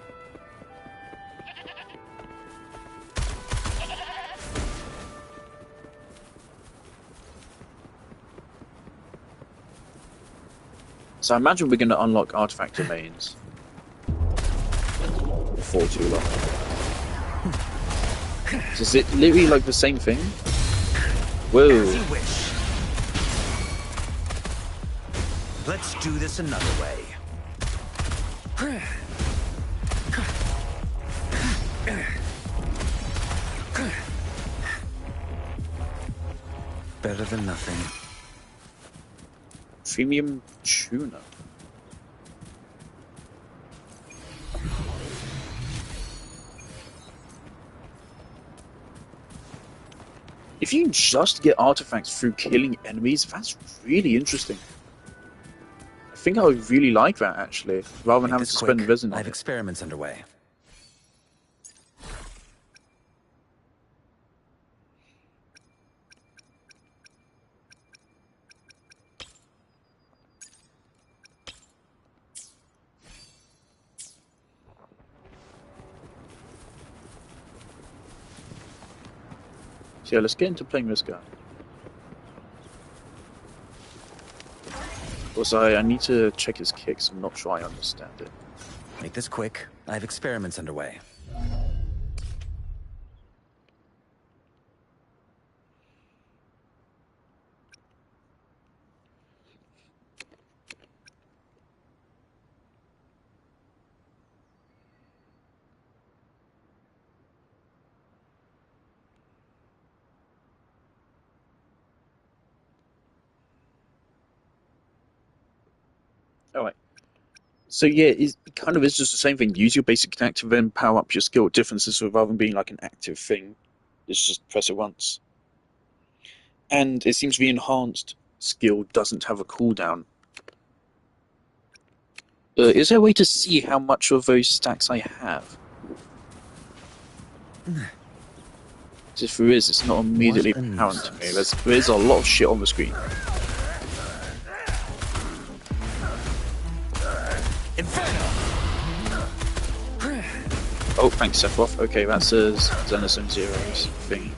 So I imagine we're going to unlock artifact domains before too long. So is it literally like the same thing? Whoa. As you wish. Let's do this another way. Better than nothing. Premium tuna. If you just get artifacts through killing enemies, that's really interesting. I think I would really like that, actually, rather than having to spend resin on I have it. experiments underway. So yeah, let's get into playing this guy. Also, I need to check his kicks. I'm not sure I understand it. Make this quick. I have experiments underway. Alright. So yeah, it kind of is just the same thing. Use your basic attack to then power up your skill. Differences, so rather than being like an active thing, it's just press it once. And it seems to be enhanced skill doesn't have a cooldown. Is there a way to see how much of those stacks I have? If there is, it's not immediately apparent to me. There is a lot of shit on the screen. Oh, thanks, Sephiroth. Okay, that's a Xenosun Zero's thing.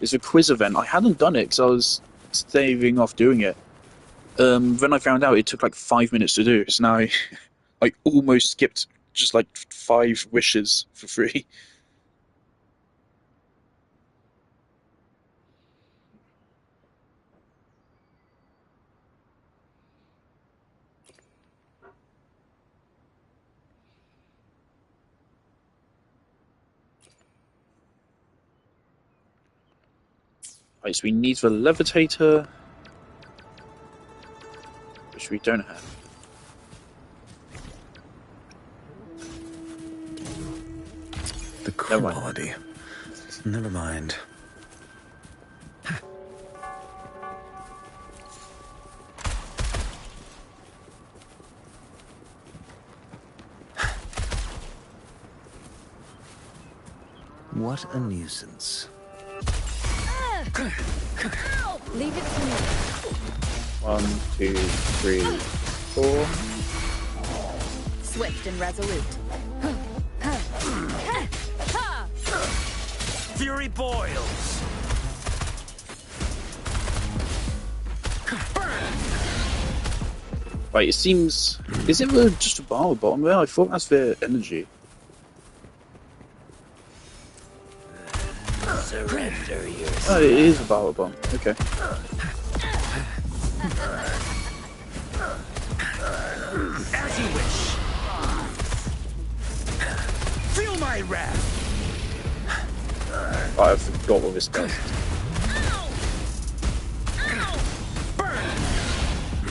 It's a quiz event. I hadn't done it because I was staving off doing it. Then I found out it took like 5 minutes to do, so now I almost skipped just like 5 wishes for free. Right, so we need the levitator, which we don't have. The quality. Never mind. What a nuisance. Leave it to me. 1, 2, 3, 4. Swift and resolute. Fury boils. Right, it seems... Is it just a bar at the bottom there? I thought that's their energy. Surrender yourself. Oh, it is a bar at the bottom. Okay. As you wish. Feel my wrath. I forgot what this does.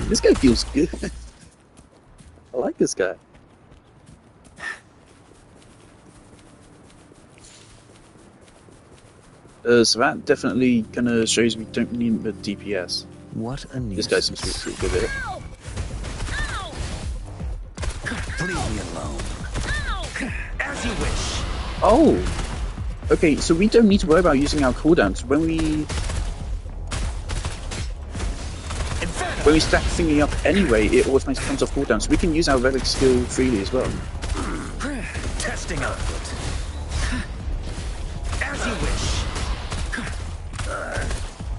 This guy feels good. I like this guy. So that definitely kind of shows we don't need the DPS. What a nuisance. This guy seems to be pretty good at it. Leave me alone. As you wish. Oh! Okay, so we don't need to worry about using our cooldowns. When we stack thingy up anyway, it automatically comes off cooldown, so we can use our relic skill freely as well. Testing output. As you wish.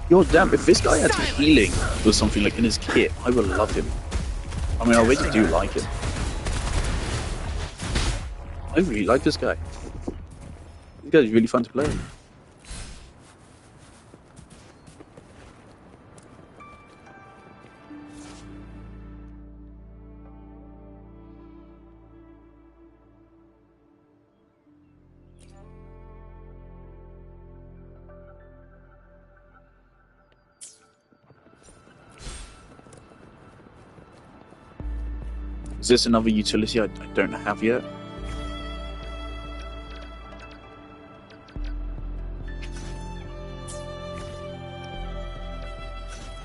God damn, if this guy had healing or something like in his kit, I would love him. I mean, I already do like him. I really like this guy. This guy's really fun to play. Is this another utility I don't have yet?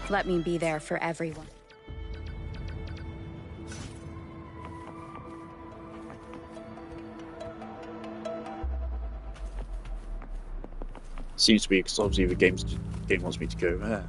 Let me be there for everyone. Seems to be because obviously the game wants me to go there.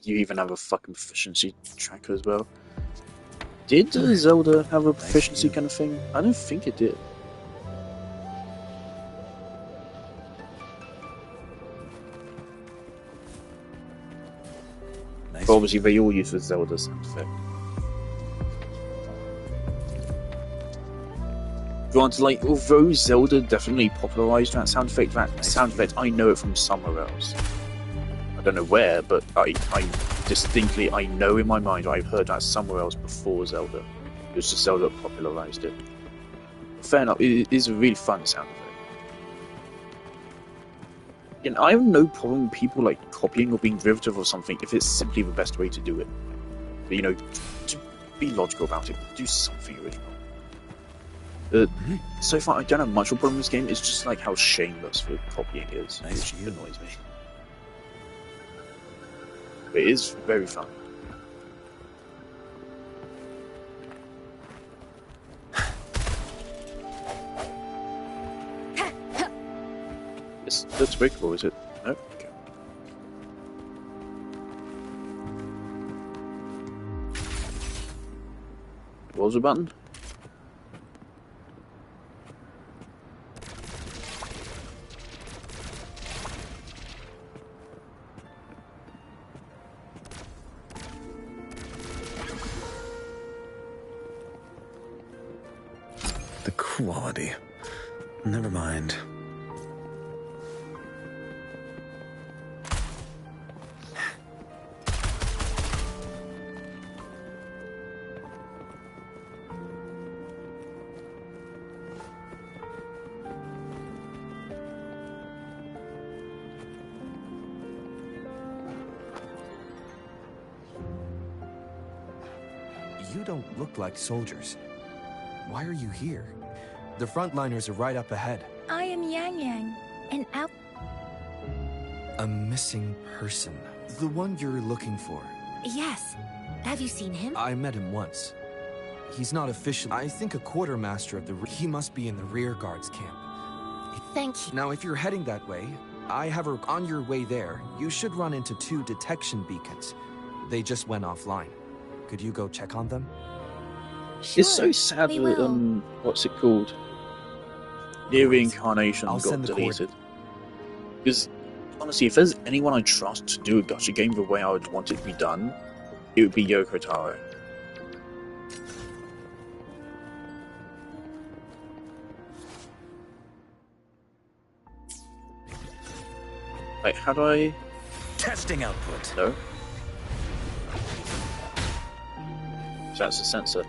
You even have a fucking proficiency tracker as well. Did Zelda have a proficiency kind of thing? I don't think it did. Nice. But obviously they all use the Zelda sound effect. Granted, like, although Zelda definitely popularized that sound effect, I know it from somewhere else. I don't know where, but I distinctly, I know in my mind I've heard that somewhere else before Zelda. It was just Zelda that popularized it. Fair enough, it is a really fun sound effect. And I have no problem with people like copying or being derivative of something if it's simply the best way to do it. But, you know, to be logical about it, do something original. So far, I don't have much of a problem with this game. It's just like how shameless the copying is, Nice which view. annoys me. But it is very fun. That's breakable, is it? No? Okay. What was the button? The quality. Never mind. You don't look like soldiers. Why are you here? The frontliners are right up ahead. I am Yang Yang, an out. A missing person. The one you're looking for. Yes. Have you seen him? I met him once. He's not official. I think a quartermaster of the... He must be in the rear guards camp. Thank you. Now, if you're heading that way, I have a... On your way there, you should run into 2 detection beacons. They just went offline. Could you go check on them? Sure, It's so sad we that, will. what's it called? The reincarnation I'll got send the deleted. Because, honestly, if there's anyone I trust to do a gacha game the way I would want it to be done, it would be Yoko Taro. Wait, how do I... Testing output. No? So that's a sensor.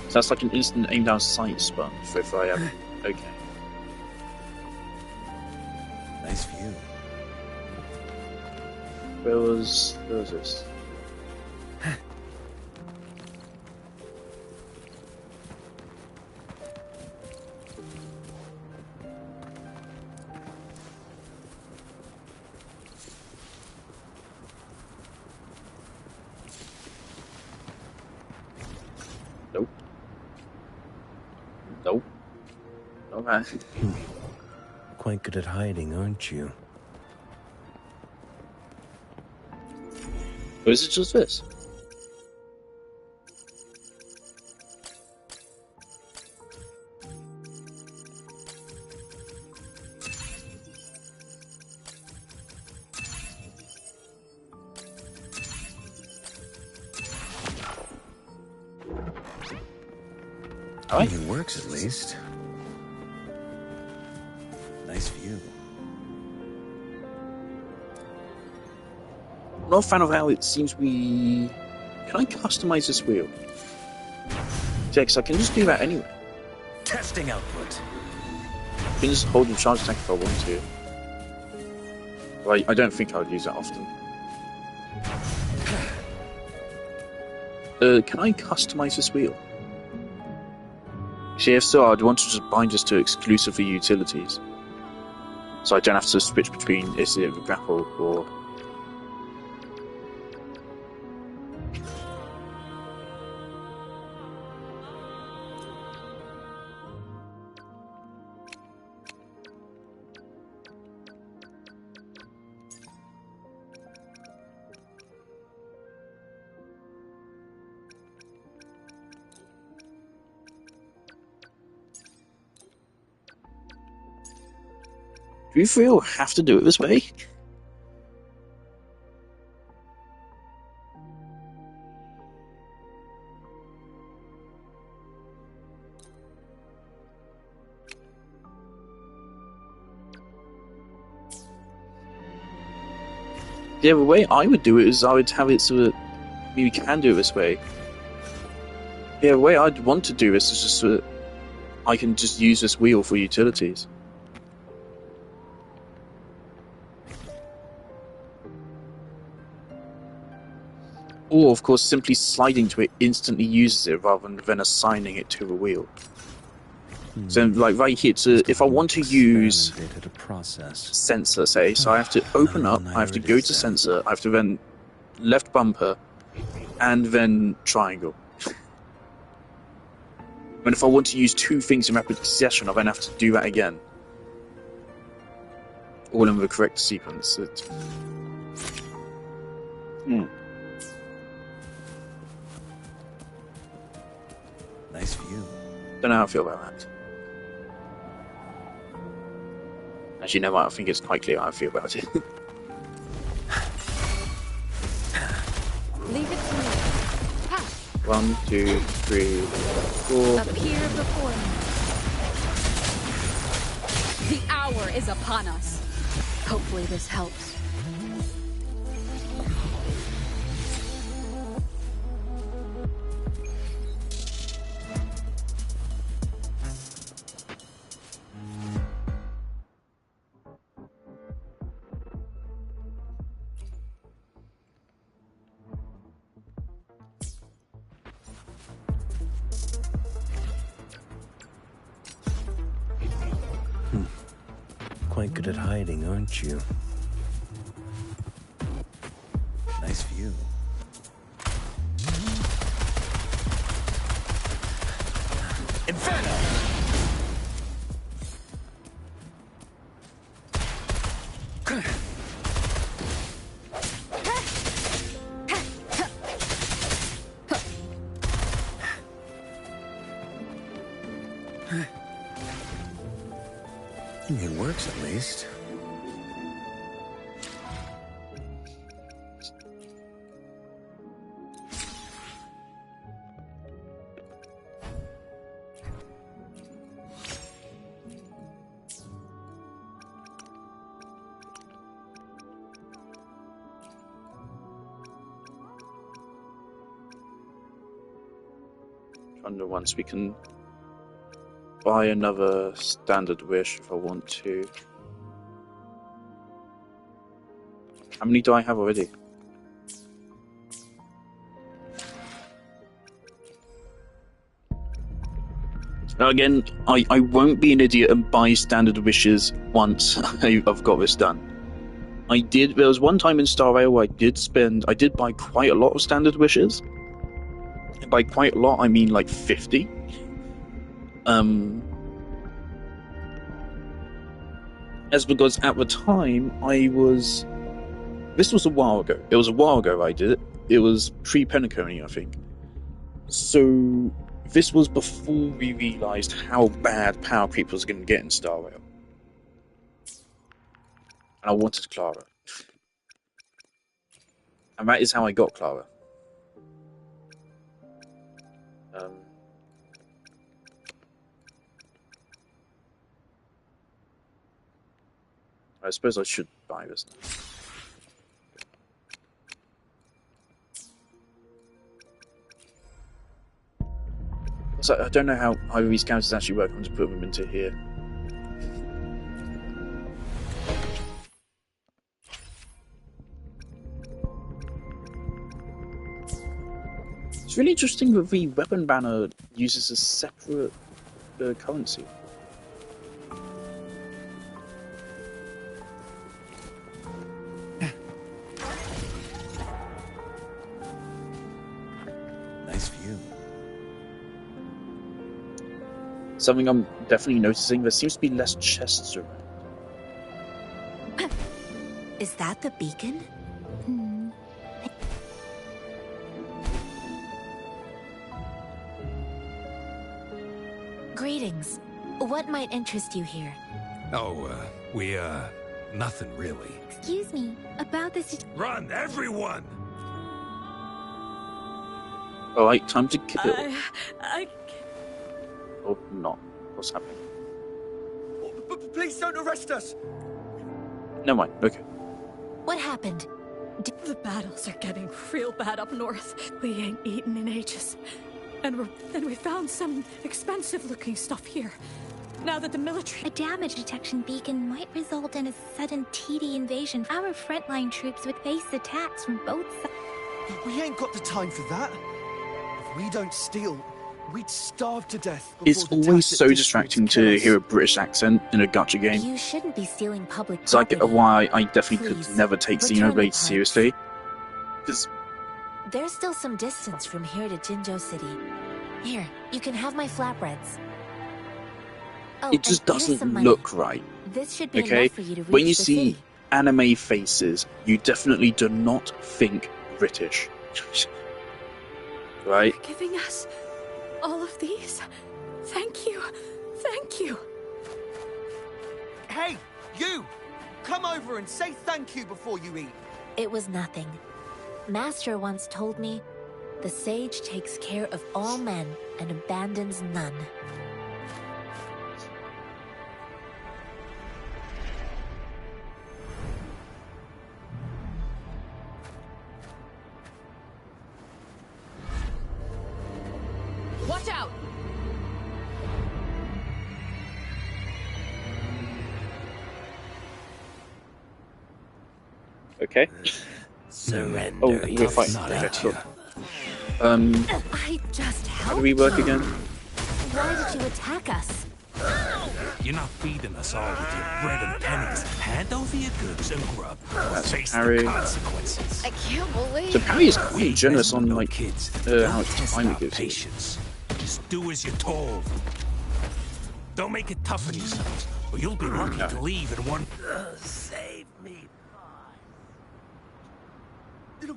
So that's like an instant aim down sight button for if I have... Okay. Nice view. Where was this? Nope. Nope. Okay. Quite good at hiding, aren't you? Or is it just this? Alright. It works at least. Nice view. I'm not a fan of how it seems we... Can I customize this wheel? Yeah, because I can just do that anyway. Testing output. I can just hold and charge attack if I want to. Well, I don't think I would use that often. Can I customize this wheel? See, if so, I'd want to just bind this to exclusively utilities. So I don't have to switch between is it the grapple or... Do you feel have to do it this way? Yeah, the way I would do it is I would have it so that we can do it this way. Yeah, the way I'd want to do this is just so that I can just use this wheel for utilities. Or, of course, simply sliding to it instantly uses it rather than assigning it to a wheel. So, like right here, if I want to use sensor, say, so I have to open up, I have to go to sensor, I have to then left bumper, and then triangle. And if I want to use two things in rapid succession, I then have to do that again. All in the correct sequence. Nice view. Don't know how I feel about that. As you know what, I think it's quite clear how I feel about it. Leave it to me. Ha! 1, 2, 3, 4. Appear before me. The hour is upon us. Hopefully this helps. Quite good at hiding, aren't you? Nice view. Inferno! It works at least. Under once we can buy another standard wish if I want to. How many do I have already? Now again, I won't be an idiot and buy standard wishes once I've got this done. There was one time in Star Rail where I did buy quite a lot of standard wishes. And by quite a lot, I mean like 50. As because at the time this was a while ago. It was a while ago I did it. It was pre-Penacony, I think. So this was before we realised how bad power creep was going to get in Star Rail. And I wanted Clara. And that is how I got Clara. I suppose I should buy this now. So I don't know how these counters actually work. I'm just putting them into here. It's really interesting that the weapon banner uses a separate currency. Something I'm definitely noticing, there seems to be less chests around. Is that the beacon? Greetings. What might interest you here? Oh, nothing really. Excuse me, about this... Run, everyone! Alright, time to kill. I... Or not. What's happening? Please don't arrest us! Never mind, okay. What happened? The battles are getting real bad up north. We ain't eaten in ages. And we found some expensive-looking stuff here. Now that the military... A damage detection beacon might result in a sudden TD invasion. Our frontline troops would face attacks from both sides. We ain't got the time for that. If we don't steal, we'd starve to death. It's always so distracting to hear a British accent in a gacha game. You shouldn't be stealing public It's like property. why I definitely Please, could never take return the Xenoblade parts. seriously. Because There's still some distance from here to Jinzhou City. Here, you can have my flatbreads. Oh, it just and here's some doesn't money. look right. This should be Okay? enough for you to reach When you the see city. anime faces, you definitely do not think British. Right? For giving us all of these. Thank you. Thank you. Hey, you! Come over and say thank you before you eat. It was nothing. Master once told me, the sage takes care of all men and abandons none. Watch out! Okay. Surrender. Oh, we're fighting. Okay, cool. I just How helped do we work you. again? Why did you attack us? You're not feeding us all with your bread and pennies. Hand over your goods and grub. That's Face Harry. the consequences. I can't believe. So Parry is quite generous on like kids. how much Test time he our gives you. patience. Just do as you're told. Don't make it tough on yourselves, or you'll be lucky to leave in one. Save me.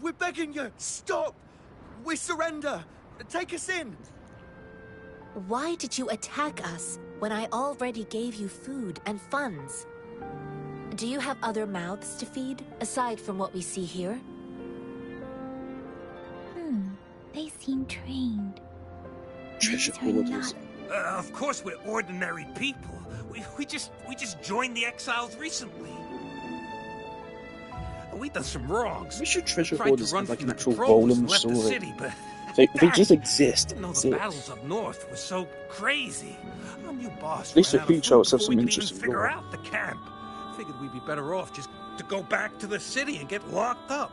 We're begging you, stop! We surrender! Take us in! Why did you attack us when I already gave you food and funds? Do you have other mouths to feed, aside from what we see here? They seem trained. Treasure These are hoarders. not- Of course, we're ordinary people. We just joined the exiles recently. We done some wrongs. We should treasure Tried to hoarders run have like from an the actual patrols role and in the left the story. city, but They dang, just exist. Didn't know That's the it. battles up north were so crazy. Our new boss At least ran the out of huge food shots have before some we could interesting even figure lore. out the camp. Figured we'd be better off just to go back to the city and get locked up.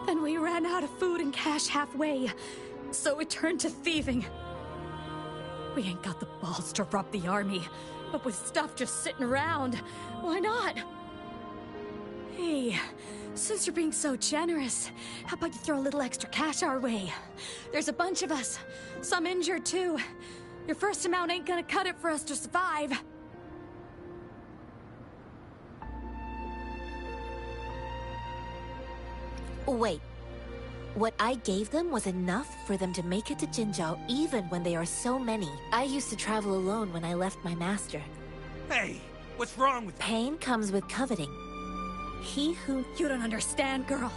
Then we ran out of food and cash halfway, so it turned to thieving. We ain't got the balls to rob the army, but with stuff just sitting around, why not? Hey, since you're being so generous, how about you throw a little extra cash our way? There's a bunch of us, some injured too. Your first amount ain't gonna cut it for us to survive. Wait. What I gave them was enough for them to make it to Jinzhou even when they are so many. I used to travel alone when I left my master. Hey, what's wrong with Pain comes with coveting. He who... You don't understand, girl.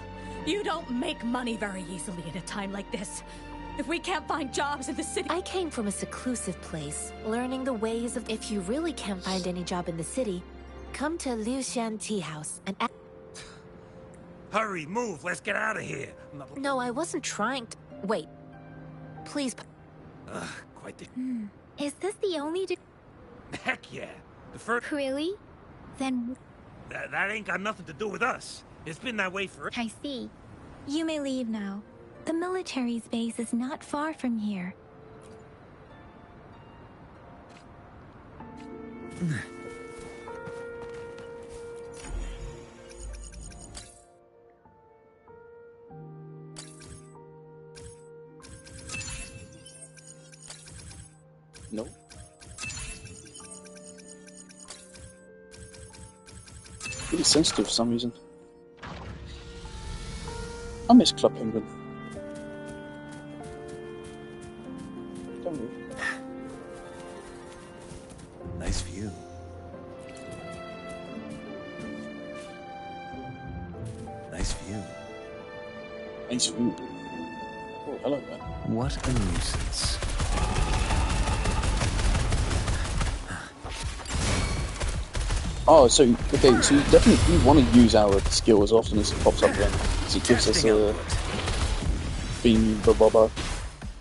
You don't make money very easily at a time like this. If we can't find jobs in the city... I came from a seclusive place, learning the ways of... If you really can't find any job in the city, come to Liu Xian Tea House and... Hurry, move, let's get out of here. No, I wasn't trying to... Wait. Please... Quite the... Is this the only... Heck yeah. The first... Really? Then That ain't got nothing to do with us. It's been that way for... I see. You may leave now. The military's base is not far from here. No. Really sensitive for some reason. I miss Club Penguin. Don't we? Nice view. Nice view. Nice view. Oh, hello there. What a nuisance. Oh, so okay, so you definitely want to use our skill as often as it pops up again, because it gives us a beam blah. If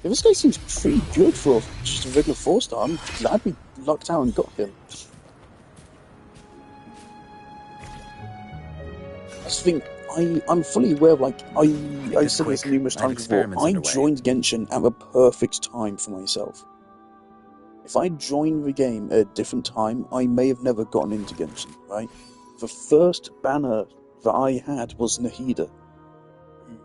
this guy seems pretty good for just a regular 4-star, I'm glad we lucked out and got him. I just think I'm fully aware of, like, I said this numerous times before, experiments I underway. joined Genshin at the perfect time for myself. If I joined the game at a different time, I may have never gotten into Genshin, right? The first banner that I had was Nahida, who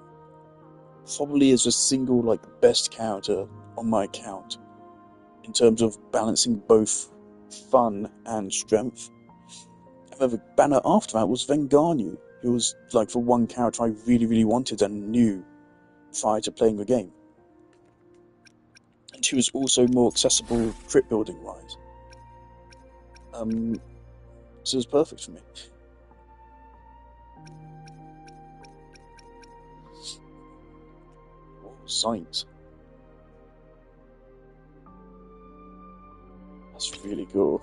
probably is the single, like, best character on my account in terms of balancing both fun and strength. And then the banner after that was Vengarnu, who was, like, the one character I really, really wanted and knew prior to playing the game. And she was also more accessible crit building wise. So it was perfect for me. Oh, science. That's really cool.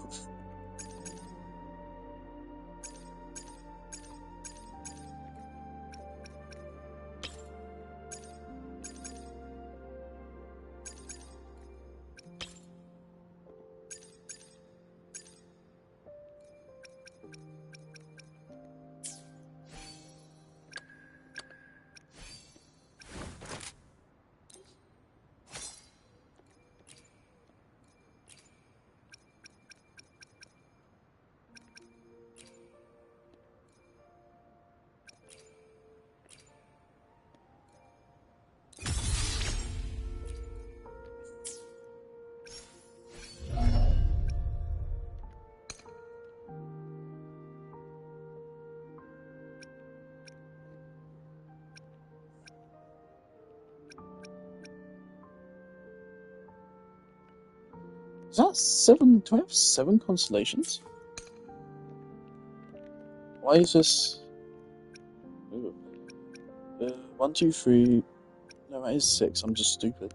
Is that 7? Do I have 7 constellations? Why is this? Ooh. 1, 2, 3. No, that is 6. I'm just stupid.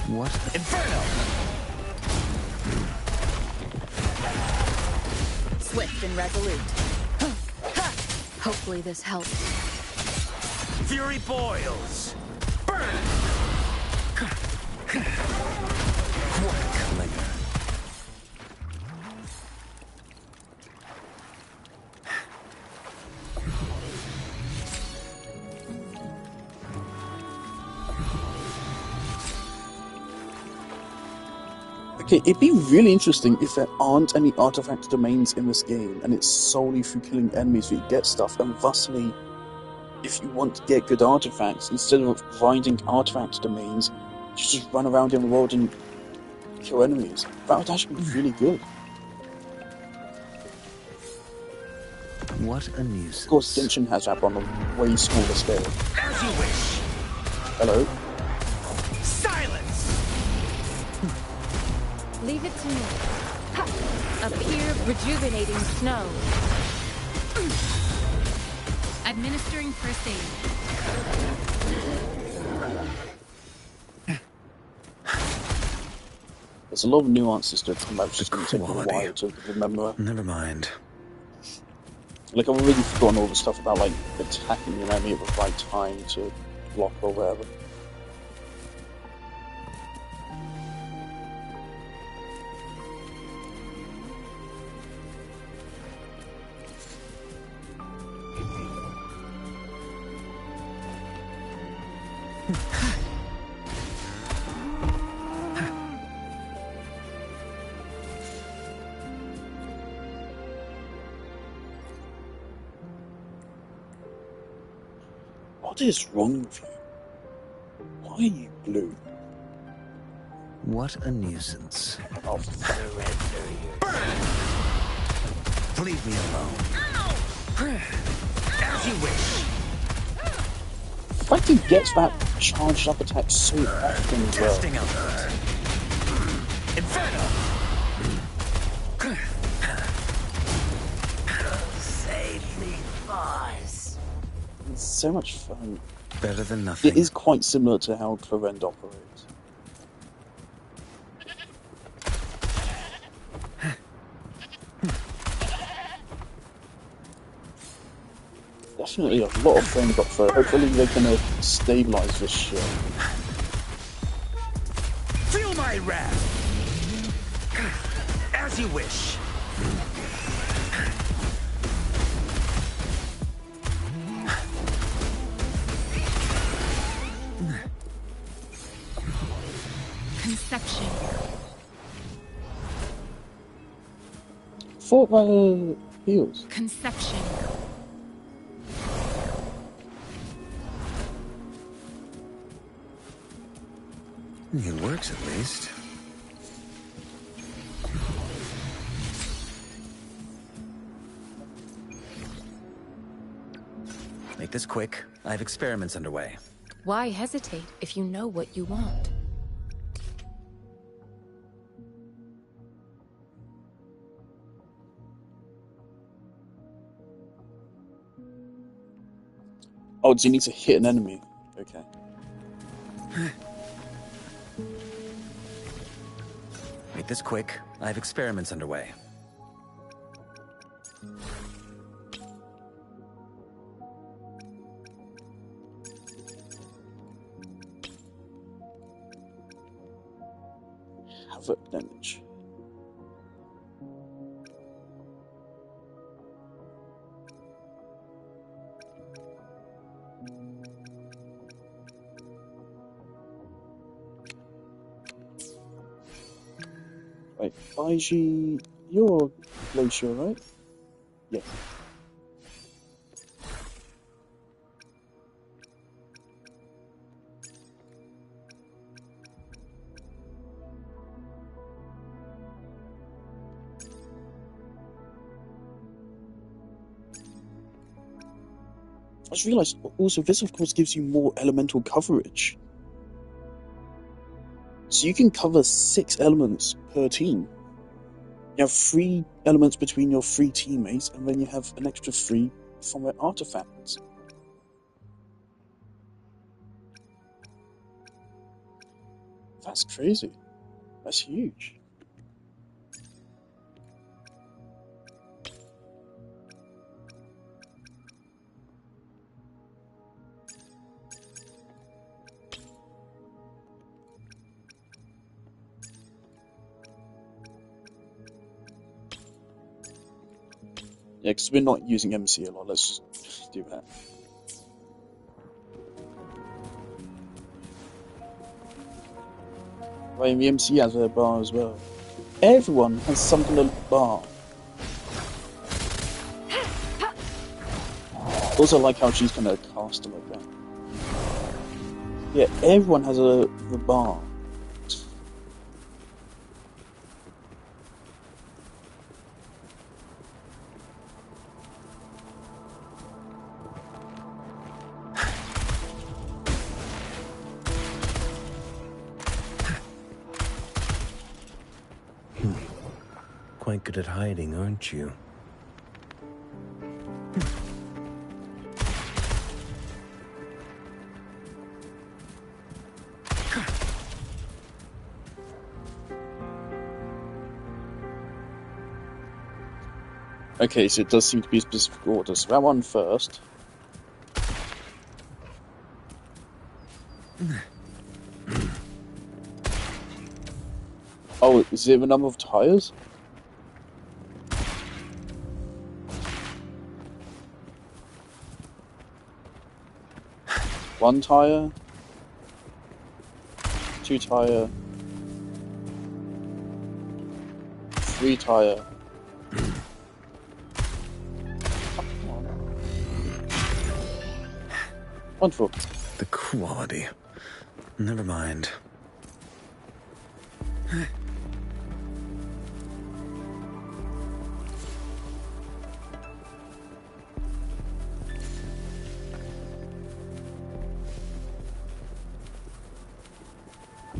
What? Inferno! Swift and resolute. Hopefully this helps. Fury boils. Burn! What a clinger. Okay, it'd be really interesting if there aren't any artifact domains in this game, and it's solely through killing enemies that you get stuff, and thusly, if you want to get good artifacts, instead of finding artifact domains, you just run around in the world and kill enemies. That would actually be really good. What a nuisance. Of course, Genshin has that on a way smaller scale. As you wish. Hello? Silence! Leave it to me. Ha! A pure, rejuvenating snow. Administering first aid. There's a lot of nuances to it, and that's just going to take me a while to remember. Never mind. Like, I've already forgotten all the stuff about, like, attacking an enemy at the right time to block or whatever. What is wrong with you? Why are you blue? What a nuisance. Oh, Leave me alone. As you wish. the fact he gets that charged up attack so often as well. Testing output. Inferno! Save me, boss. It's so much fun. Better than nothing. It is quite similar to how Clorend operates. definitely a lot of frame drop for it. Hopefully they're gonna stabilize this shit. Feel my wrath! As you wish. Conception. Thought by heals. Conception. It works at least. Make this quick. I have experiments underway. Why hesitate if you know what you want? Oh, do you need to hit an enemy? Okay. Make this quick. I have experiments underway. Havoc damage. Right, Baiji, you're Glacier, right? Yeah. I just realised also this of course gives you more elemental coverage. So you can cover 6 elements per team. You have 3 elements between your 3 teammates, and then you have an extra 3 from their artifacts. That's crazy. That's huge. Yeah, because we're not using MC a lot. Let's just do that. Right, the MC has a bar as well. Everyone has some kind of bar. Also, I like how she's kind of cast like that. Yeah, everyone has the bar. Quite good at hiding, aren't you? Okay, so it does seem to be a specific order. So that one first. Oh, is there a number of tires? One tire, 2 tire, 3 tire. Wonderful. The quality. Never mind.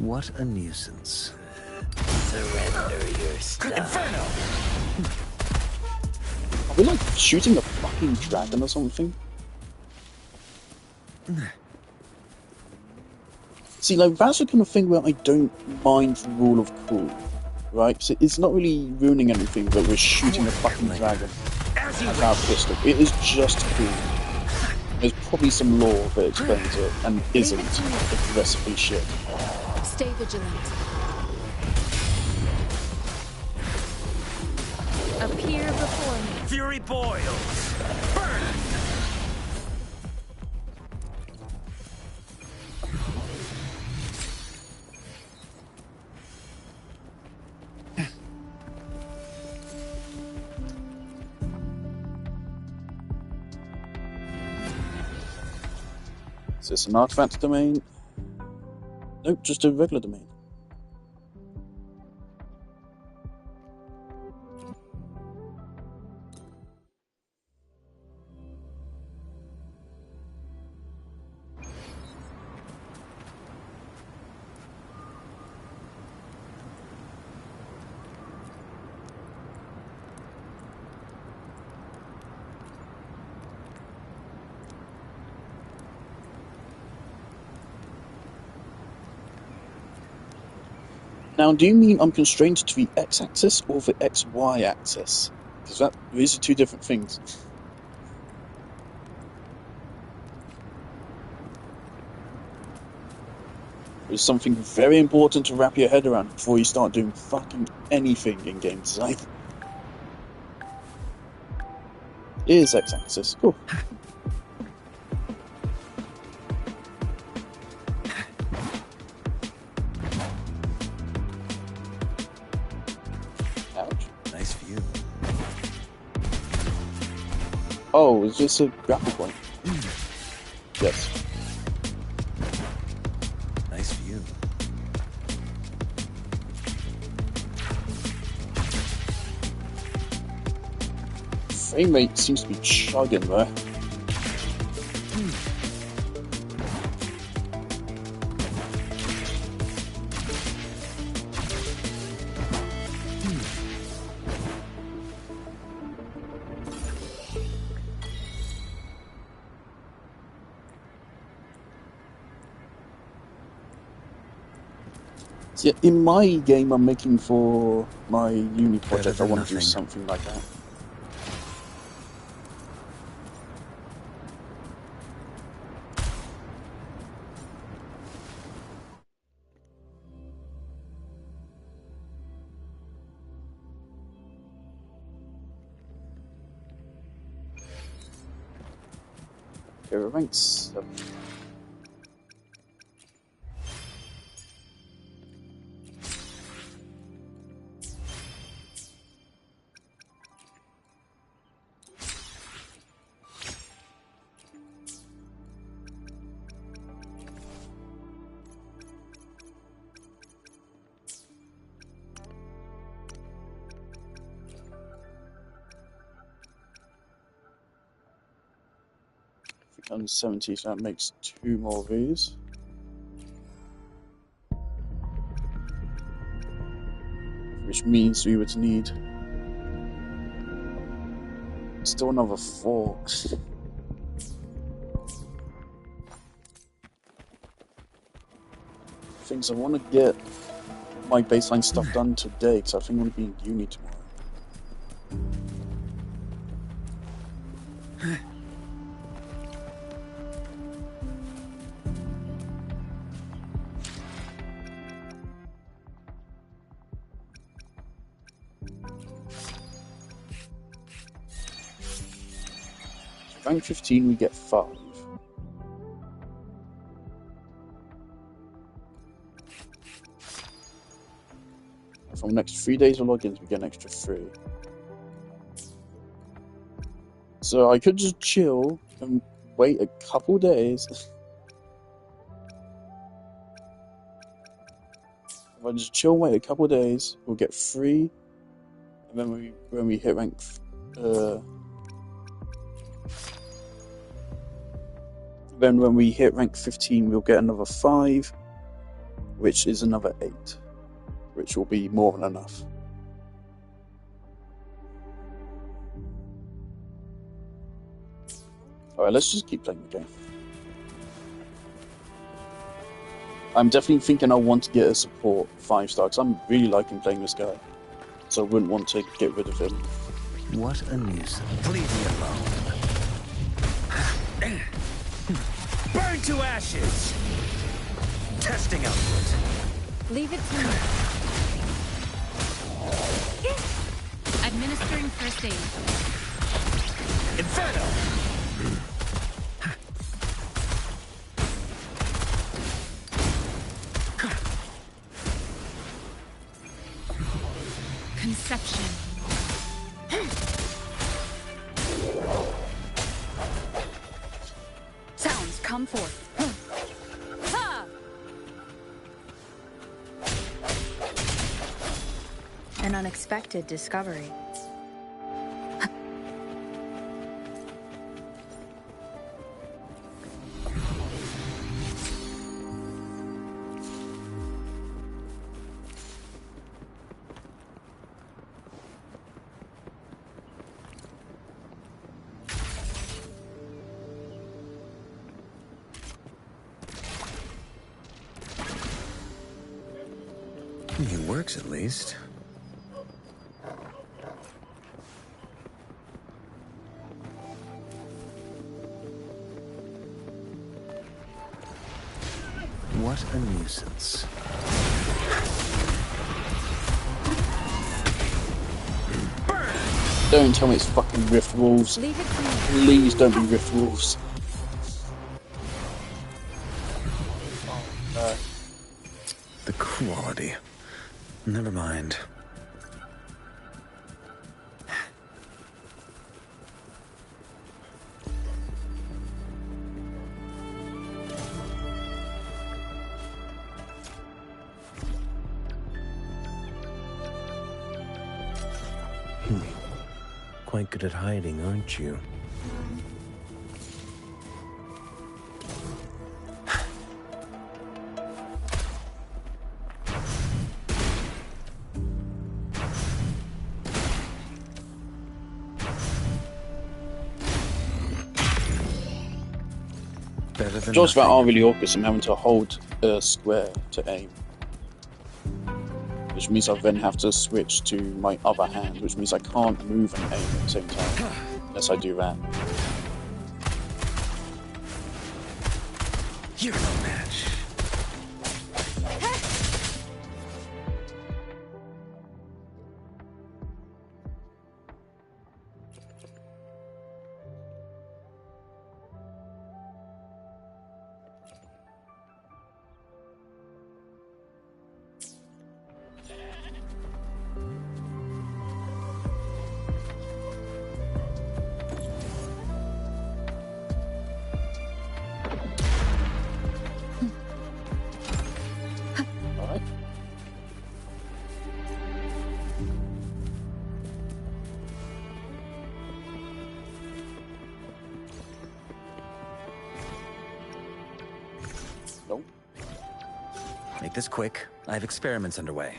What a nuisance. Surrender your stuff. Inferno! Are we like shooting a fucking dragon or something? See, like, that's the kind of thing where I don't mind the rule of cool, right? So it's not really ruining anything that we're shooting a fucking dragon with our pistol. It is just cool. There's probably some lore that explains it and isn't if the recipe shit. Stay vigilant. Appear before me. Fury boils. Burn! Is this an artifact domain? Nope, just a regular domain. Now, do you mean I'm constrained to the x-axis or the xy axis? Because these are two different things. It's something very important to wrap your head around before you start doing fucking anything in game design. It is x-axis. Cool. Nice view. Oh, is this a grapple point? Yes. Nice view. Frame rate seems to be chugging there. Yeah, in my game I'm making for my uni project, I want to do something like that. Okay, we're ranked 7. On 70, so that makes 2 more of these. Which means we would need still another 4. Things I want to get my baseline stuff done today, because I think I'm going to be in uni tomorrow. Rank 15, we get 5. From the next 3 days of logins, we get an extra 3. So I could just chill and wait a couple days. If I just chill and wait a couple days, we'll get 3. And then when we hit rank... Then when we hit rank 15, we'll get another 5, which is another 8, which will be more than enough. Alright, let's just keep playing the game. I'm definitely thinking I want to get a support 5-star, because I'm really liking playing this guy. So I wouldn't want to get rid of him. What a nuisance. Leave me alone. Burn to ashes! Testing output. Leave it to me. Administering first aid. Inferno! Conception. Sounds, come forth. Ha! An unexpected discovery. He works, at least. What a nuisance. Don't tell me it's fucking Rift Wolves. Please don't be Rift Wolves. Oh, no. The quality. Never mind. Quite good at hiding, aren't you? Jobs that aren't really awkward, I'm having to hold square to aim. Which means I then have to switch to my other hand, which means I can't move and aim at the same time, unless I do that. You're no match. Make this quick. I have experiments underway.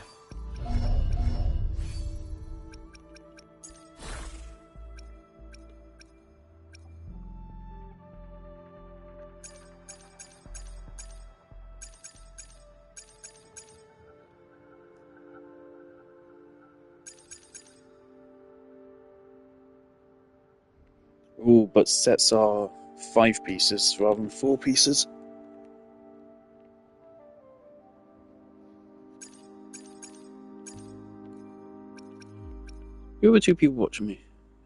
Ooh, but sets are 5 pieces rather than 4 pieces. Who are the 2 people watching me?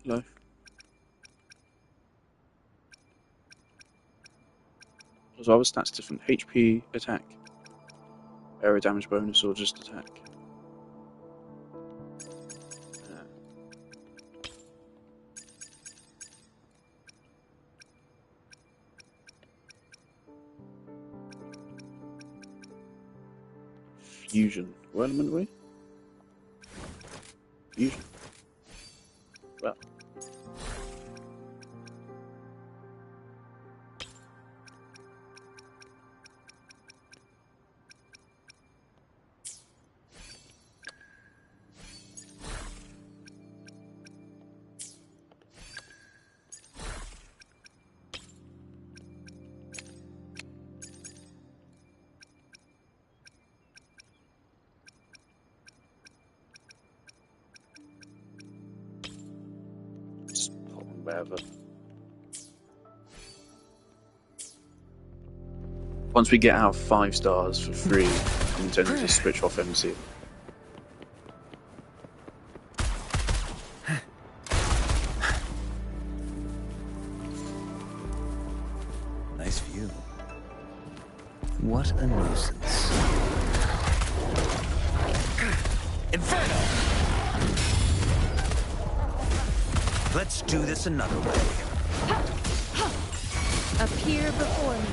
Hello? Was other stats different? HP, attack, area damage bonus, or just attack? Fusion. What element are we? Fusion. Well. Wherever. Once we get our 5 stars for free, I'm intending to switch off MC. Nice view. What a nuisance. Inferno! Let's do this another way. Appear before me.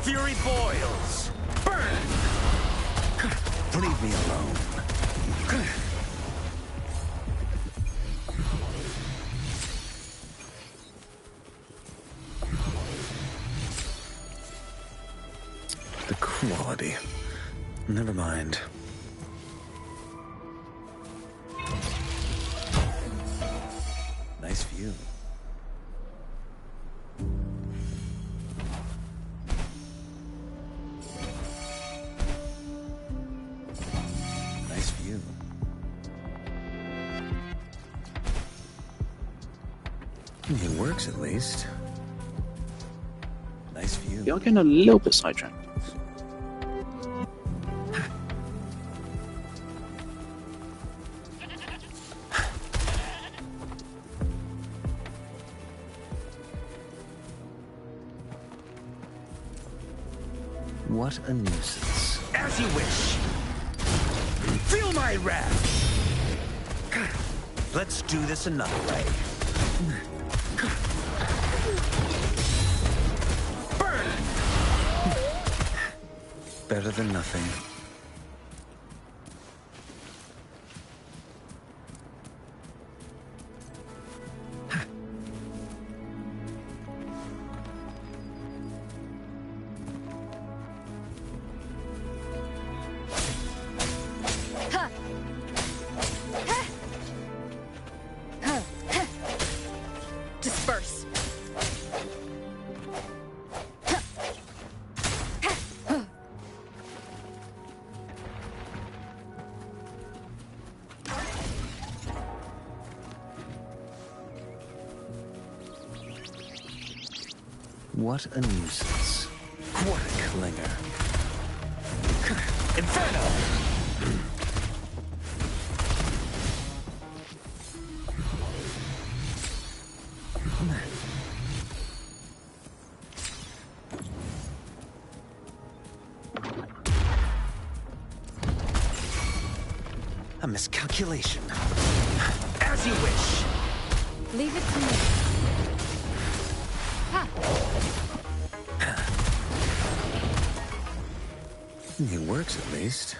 Fury boils! Burn! Leave me alone. The quality. Never mind. Nice view. Nice view. It works at least. Nice view. You're getting a little bit sidetracked. What a nuisance. As you wish. Feel my wrath. Let's do this another way. Burn! Better than nothing. Disperse. What a nuisance. What a clinger. Inferno! A miscalculation. As you wish. Leave it to me. Ha! It works at least.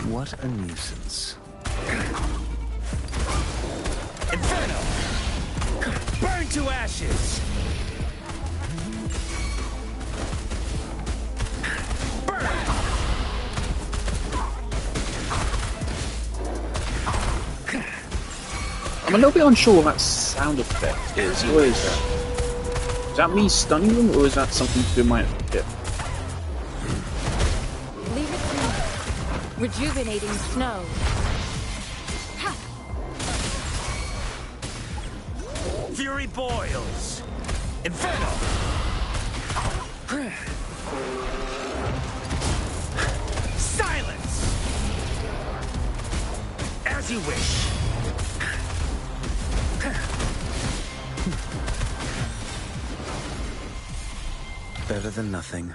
What a nuisance. Inferno! Burn to ashes! Burn! I'm a little bit unsure what that sound effect is. What is that? Is that me stunning them, or is that something to do with my hip? Leave it to me. Rejuvenating snow. Fury boils! Inferno! Silence! As you wish. Better than nothing.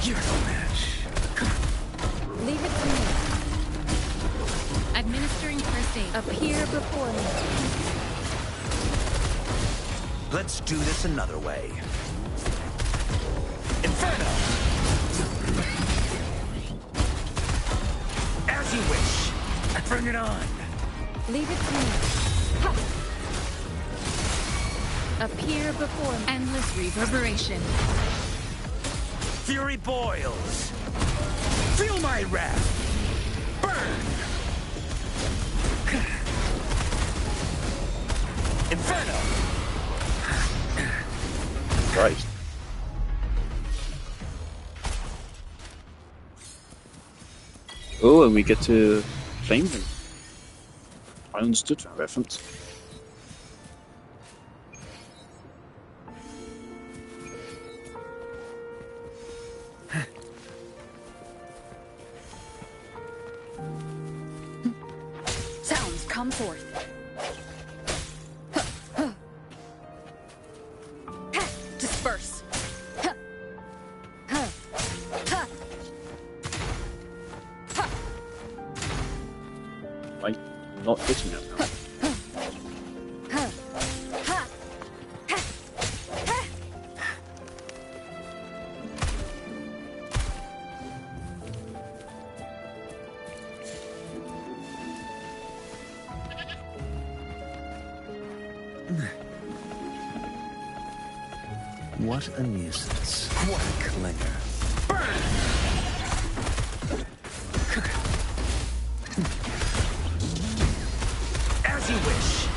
You're no match. Leave it to me. Administering first aid. Appear before me. Let's do this another way. Inferno! As you wish. Bring it on. Leave it to me. Ha! Appear before me. Endless reverberation. Fury boils. Feel my wrath. Burn! Inferno! Christ. Oh, and we get to claim them. I understood that reference. Sounds come forth. Disperse. I'm not hitting that now. What a nuisance. What a clinger. As you wish.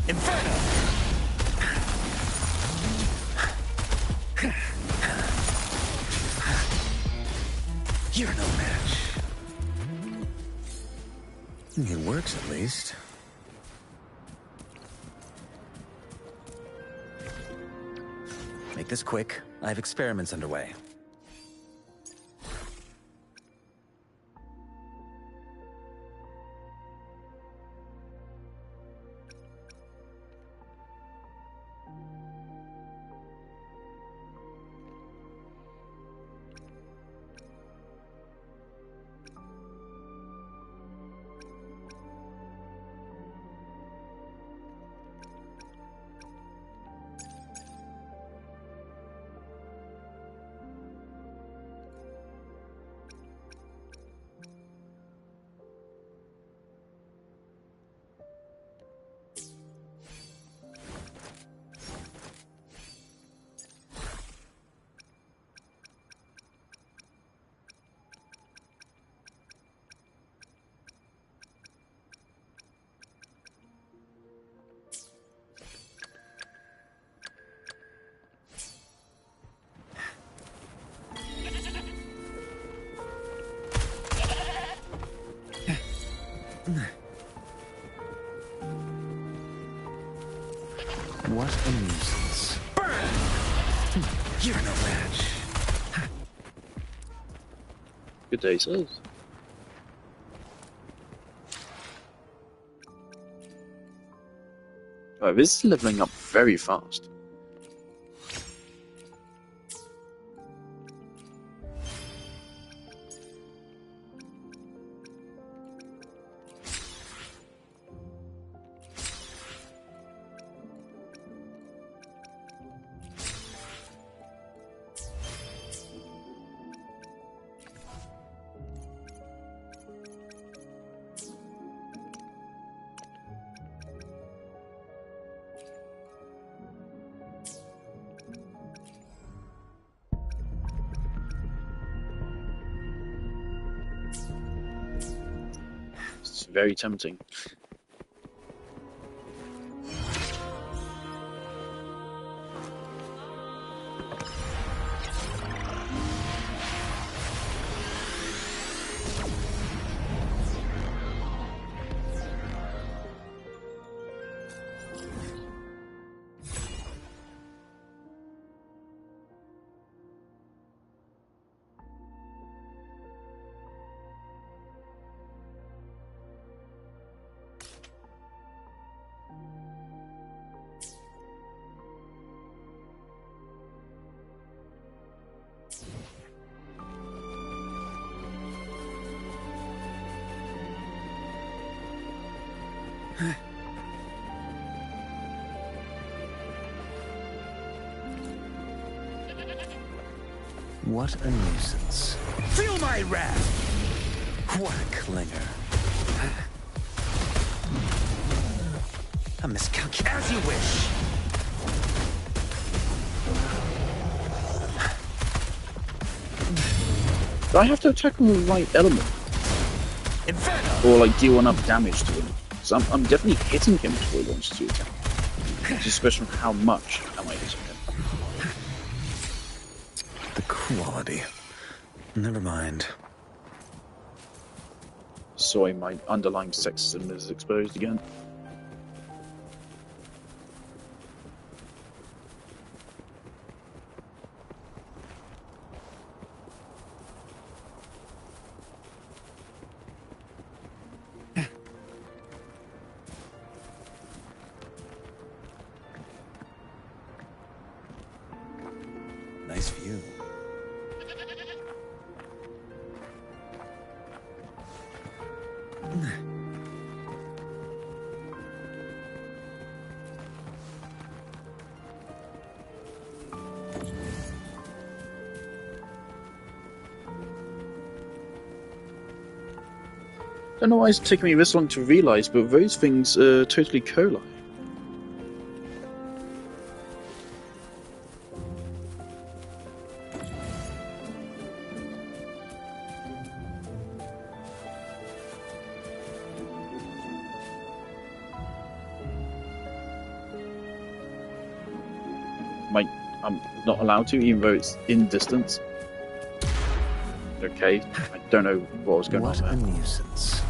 Inferno! You're no match. It works, at least. Make this quick. I have experiments underway. What a nuisance. Burn! You're no match. Good day, sirs. Oh, this is leveling up very fast. It's very tempting. What a nuisance. Feel my wrath! What a clinger. A miscalculation. As you wish. Do I have to attack him with the right element? Inferno! Or like deal enough damage to him? So I'm definitely hitting him before he launches the attack. It's just a question of how much am I hitting him. The quality. Never mind. Sorry, my underlying sexism is exposed again. Nice view. Don't know why it's taking me this long to realise, but those things are totally coli. I'm not allowed to, even though it's in distance. Okay, I don't know what was going on there. What a nuisance.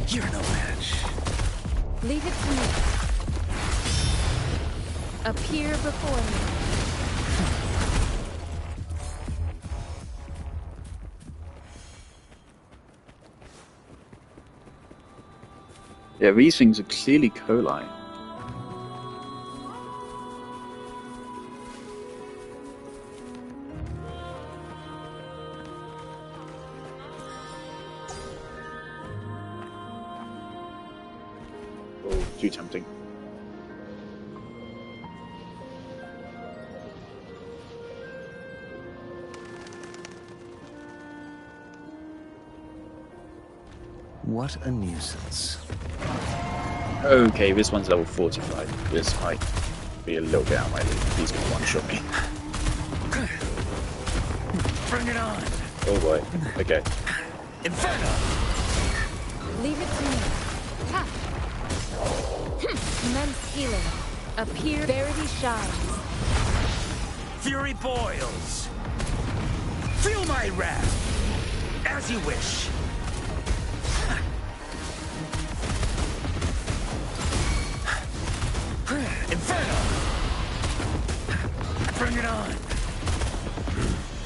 You're no match. Leave it to me. Appear before me. Yeah, these things are clearly coli. Oh, too tempting. What a nuisance. Okay, this one's level 45. This might be a little bit out of my league. He's gonna one-shot me. Bring it on! Oh boy. Okay. Inferno! Leave it to me. Ha! Immense healing. Appear. Verity shines. Fury boils! Feel my wrath! As you wish! Inferno! Bring it on!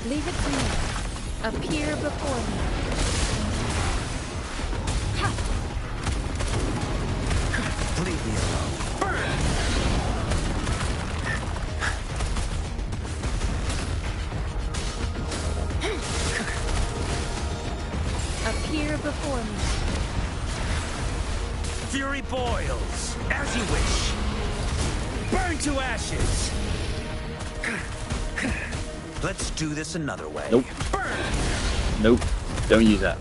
Leave it to me. Appear before me. Ha! Leave me alone. Appear before me. Fury boils! As you wish! Burn to ashes! Let's do this another way. Nope. Burn! Nope. Don't use that.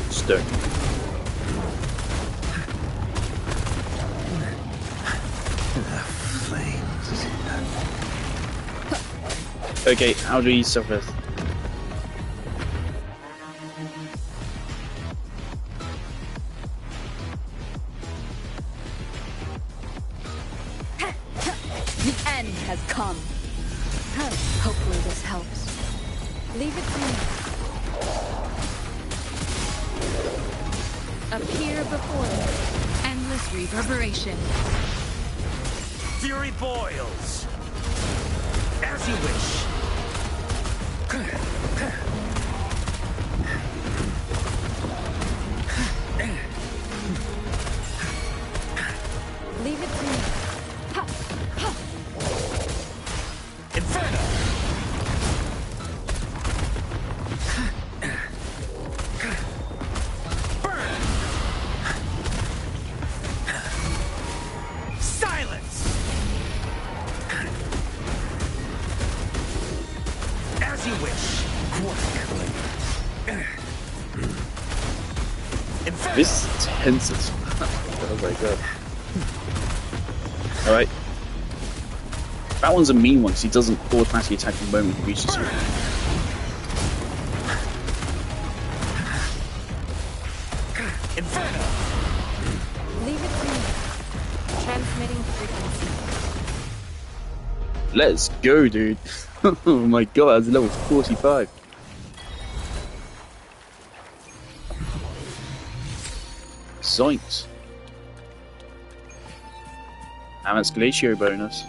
Just don't. Flames. Okay, how do you suffer? The end has come. Hopefully this helps. Leave it to me. Appear before me. Endless reverberation. Fury boils! As you wish! Leave it to me. Ha! Ha! Inferno! Burn! Silence! This is tense as fuck. Oh my god. Alright. That one's a mean one because he doesn't automatically attack the moment he reaches you. Inferno! Leave it to me. Transmitting frequency. Let's go, dude. Oh my god, that's level 45. Zoinks. And that's Glacio bonus.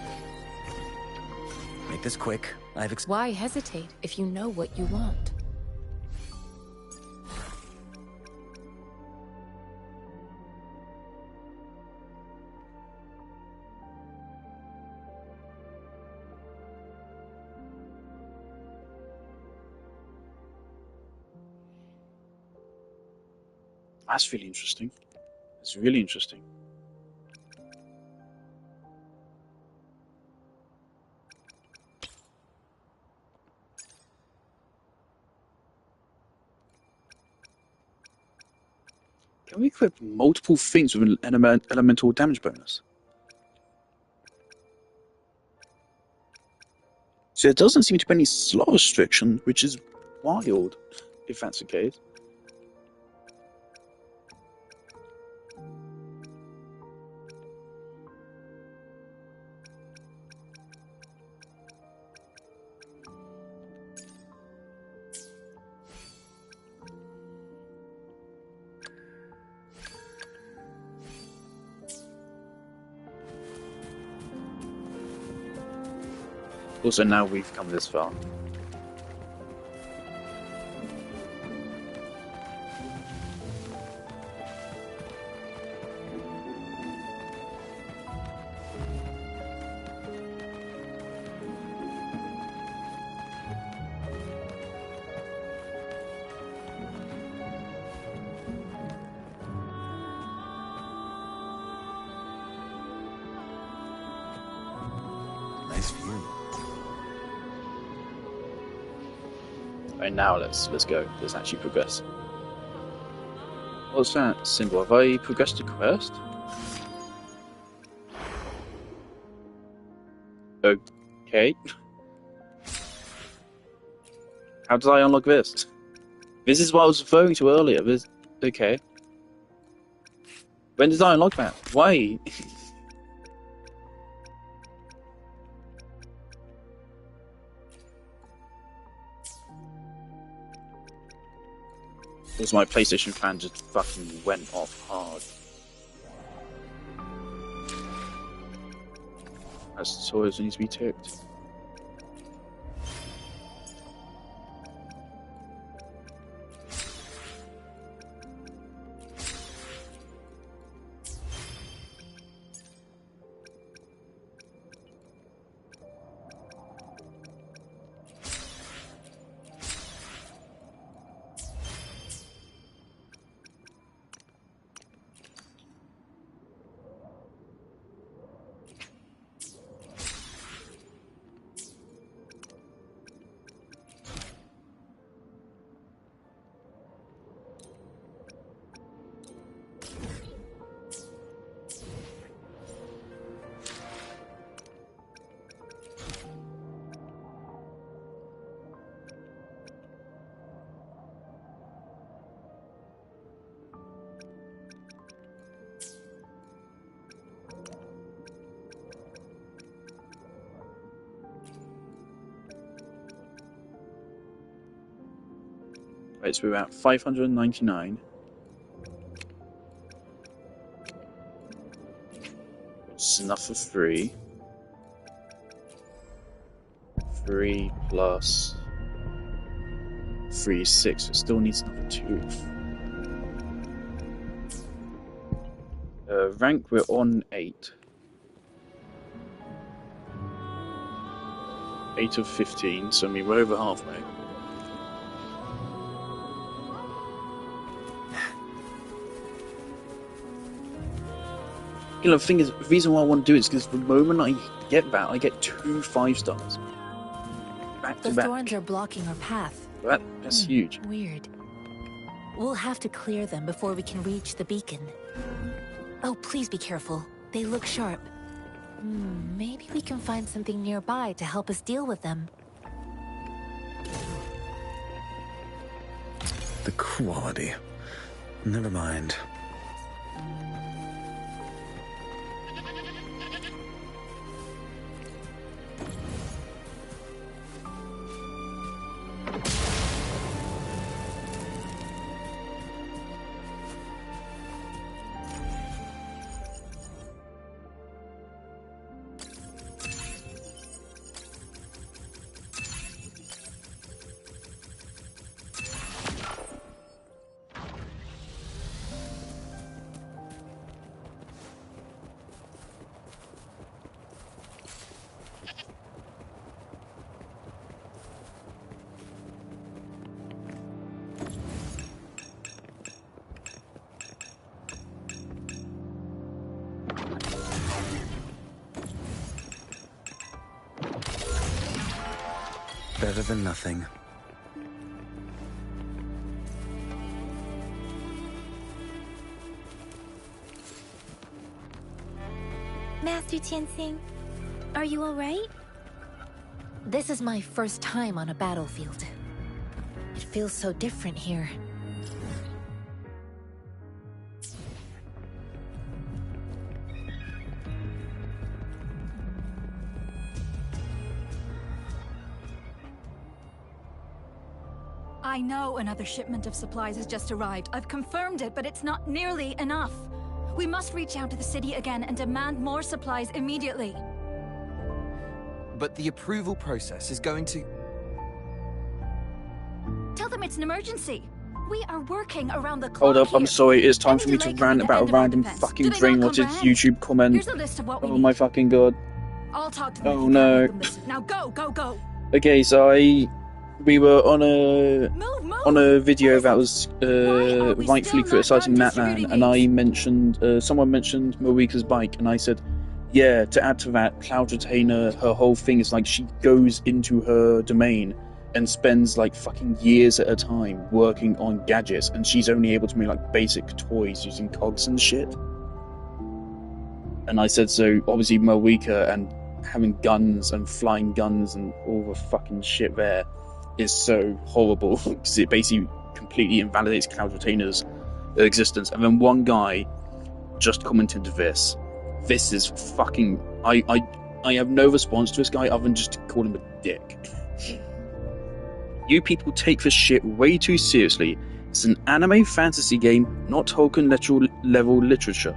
Make this quick. Why hesitate if you know what you want? That's really interesting. It's really interesting. Can we equip multiple things with an elemental damage bonus? So there doesn't seem to be any slot restriction, which is wild, if that's the case. Also, now we've come this far. Nice view. Right, now let's go. Let's actually progress. What's that symbol? Have I progressed a quest? Okay. How did I unlock this? This is what I was referring to earlier. This, okay. When did I unlock that? Why? Because my PlayStation fan just fucking went off hard. As tutorials needs to be ticked. Right, so we're at 599. Which is enough for 3. 3 plus 3 is 6. It still needs another 2. Rank, we're on 8. 8 of 15, so I mean we're over halfway. You know, the thing is, the reason why I want to do it is because the moment I get that, I get 2 5-stars. Back to The back. thorns are blocking our path. That's huge. Weird. We'll have to clear them before we can reach the beacon. Oh, please be careful. They look sharp. Maybe we can find something nearby to help us deal with them. The quality. Never mind. Better than nothing. Master Tianxing, are you alright? This is my first time on a battlefield. It feels so different here. I know another shipment of supplies has just arrived. I've confirmed it, but it's not nearly enough. We must reach out to the city again and demand more supplies immediately. But the approval process is going to... Tell them it's an emergency. We are working around the clock. Hold up, here. I'm sorry, it's time for me to Any rant delay about a could be the end random of our defense. fucking Do they not brain-rotted comprehend? YouTube comment. Here's a list of what we Oh need. my fucking god. I'll talk to them. Oh if you can't no. make them listen. Now go, go, go. Okay, so we were on a video that was rightfully criticising Natlan, and I mentioned someone mentioned Marika's bike, and I said, yeah, to add to that, Cloud Retainer, her whole thing is like she goes into her domain and spends like fucking years at a time working on gadgets, and she's only able to make like basic toys using cogs and shit. And I said, so obviously Marika and having guns and flying guns and all the fucking shit there is so horrible because it basically completely invalidates Cloud Retainer's existence. And then one guy just commented this. This is fucking... I have no response to this guy other than just to call him a dick. You people take this shit way too seriously. It's an anime fantasy game, not Tolkien level literature.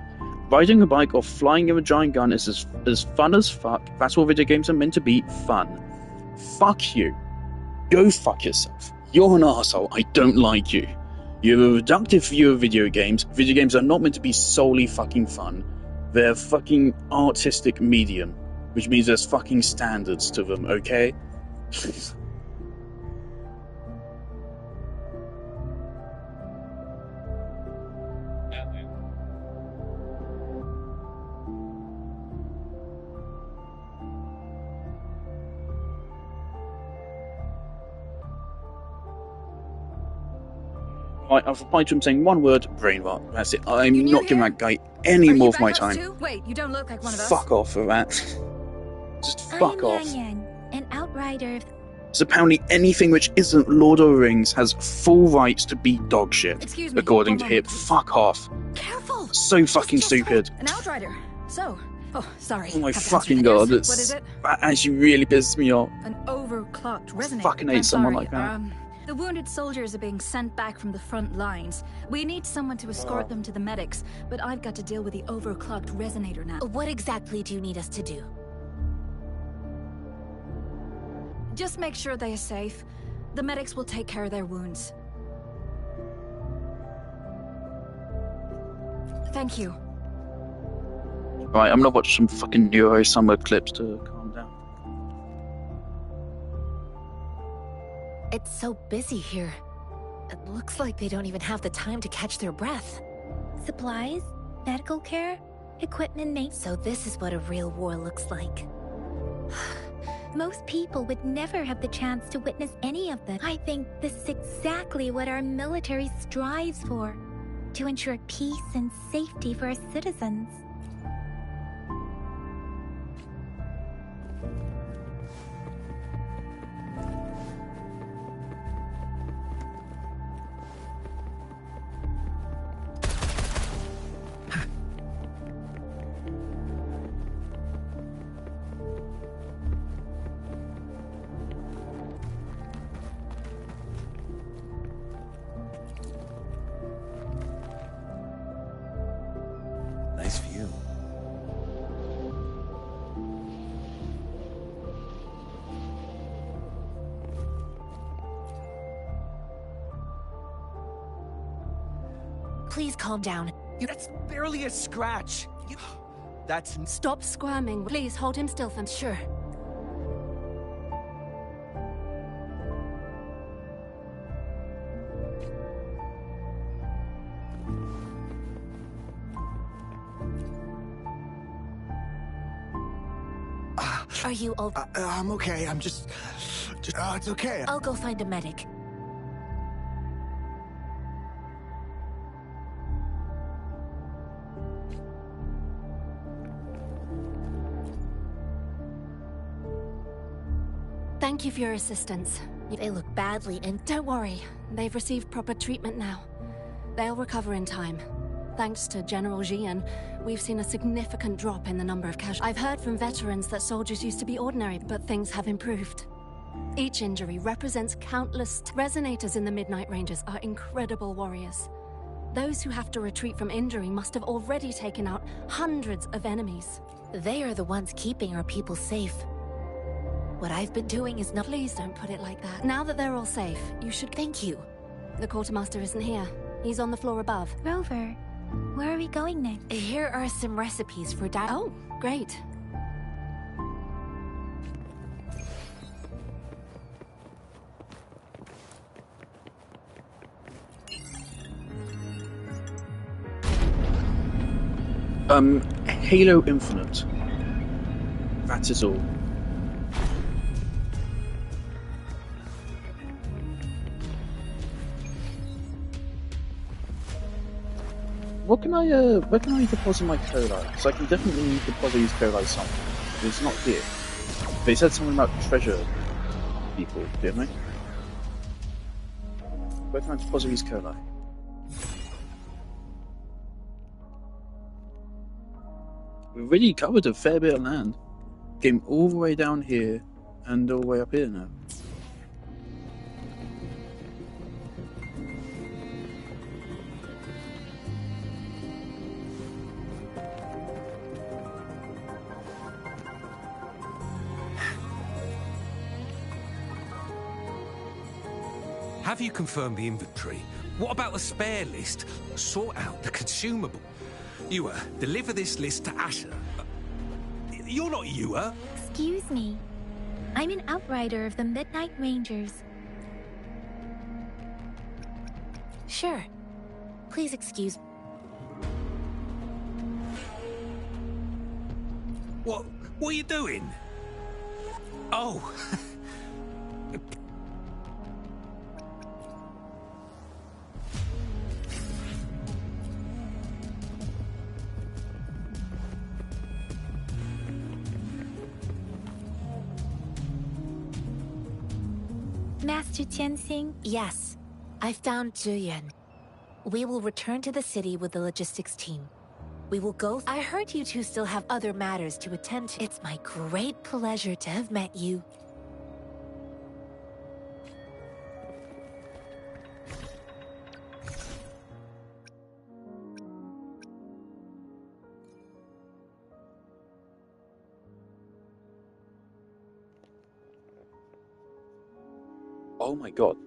Riding a bike or flying in a giant gun is as fun as fuck. That's what video games are meant to be, fun. Fuck you. Go fuck yourself. You're an arsehole. I don't like you. You have a reductive view of video games. Video games are not meant to be solely fucking fun. They're fucking artistic medium, which means there's fucking standards to them, okay? I've replied to him saying one word, brain rot. That's it. I'm not giving that guy any more of my time. Too? Wait, you don't look like one of us. Fuck off for that. Just fuck off. Yan Yan, an outrider. So apparently anything which isn't Lord of the Rings has full rights to be dog shit. Excuse me, according to one him. moment. Fuck off. Careful. So fucking stupid. An outrider. So, sorry. Oh my Have to fucking answer god, this. What is it? that actually really pisses me off. An overclocked resonator. Fucking hate I'm someone sorry. like that. The wounded soldiers are being sent back from the front lines. We need someone to escort them to the medics, but I've got to deal with the overclocked resonator now. What exactly do you need us to do? Just make sure they are safe. The medics will take care of their wounds. Thank you. Right, I'm gonna watch some fucking Neuro Summer clips to calm down. It's so busy here. It looks like they don't even have the time to catch their breath. Supplies, medical care, equipment maintenance. So this is what a real war looks like. Most people would never have the chance to witness any of them. I think this is exactly what our military strives for, to ensure peace and safety for our citizens. Nice view. Please calm down. That's barely a scratch. That's... Stop squirming. Please hold him still for... Sure. Are you all... I'm okay. I'm just it's okay. I'll go find a medic. Thank you for your assistance. They look badly and... Don't worry. They've received proper treatment now. They'll recover in time. Thanks to General Jian, we've seen a significant drop in the number of casualties. I've heard from veterans that soldiers used to be ordinary, but things have improved. Each injury represents countless... Resonators in the Midnight Rangers are incredible warriors. Those who have to retreat from injury must have already taken out hundreds of enemies. They are the ones keeping our people safe. What I've been doing is not... Please don't put it like that. Now that they're all safe, you should... Thank you. The quartermaster isn't here. He's on the floor above. Rover, where are we going next? Here are some recipes for diet. Oh, great. Halo Infinite. That is all. Where can I deposit my cola? So I can definitely deposit these cola somewhere. It's not here. They said something about treasure people, didn't they? Where can I deposit these cola? We've really covered a fair bit of land. Came all the way down here and all the way up here now. Have you confirmed the inventory? What about the spare list? Sort out the consumable. Yua, deliver this list to Asher. You're not Yua. Excuse me. I'm an outrider of the Midnight Rangers. Sure. Please excuse... What are you doing? Oh. Master Tianxing? Yes. I found Zhuyan. We will return to the city with the logistics team. We will go... I heard you two still have other matters to attend to. It's my great pleasure to have met you. Oh my god.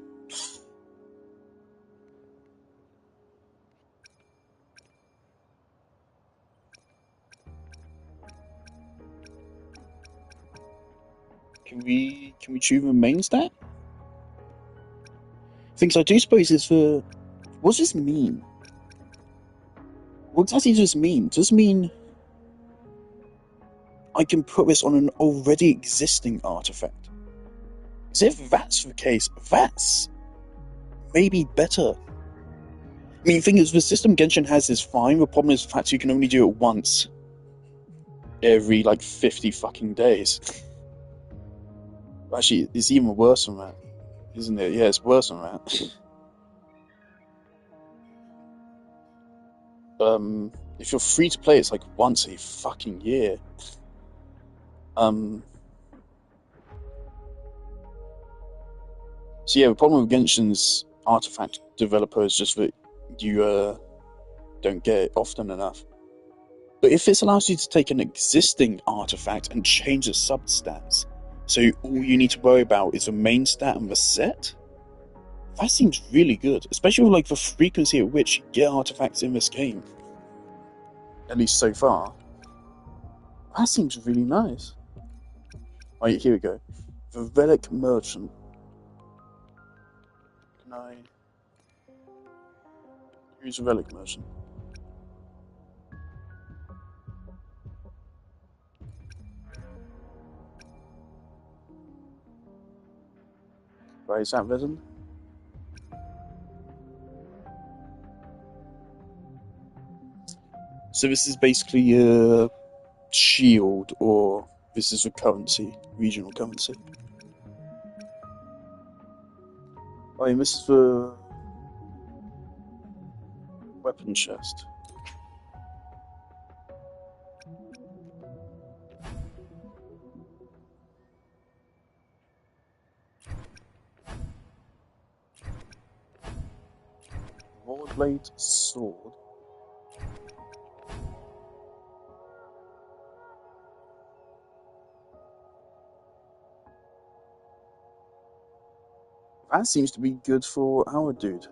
Can we choose a main stat? Things I do suppose is for... What does this mean? What exactly does this mean? Does this mean... I can put this on an already existing artifact. Because if that's the case, that's maybe better. I mean, the thing is, the system Genshin has is fine. The problem is the fact you can only do it once every, like, 50 fucking days. Actually, it's even worse than that, isn't it? Yeah, it's worse than that. If you're free to play, it's like once a fucking year. So yeah, the problem with Genshin's artifact developer is just that you don't get it often enough. But if this allows you to take an existing artifact and change the substats, so all you need to worry about is the main stat and the set, that seems really good, especially with like the frequency at which you get artifacts in this game. At least so far. That seems really nice. Alright, here we go. The Relic Merchant. Can I... Who's the Relic Merchant? Right, is that resin? So this is basically a shield, or this is a currency, regional currency. Oh, and this is the weapon chest. Warblade sword. That seems to be good for our dude.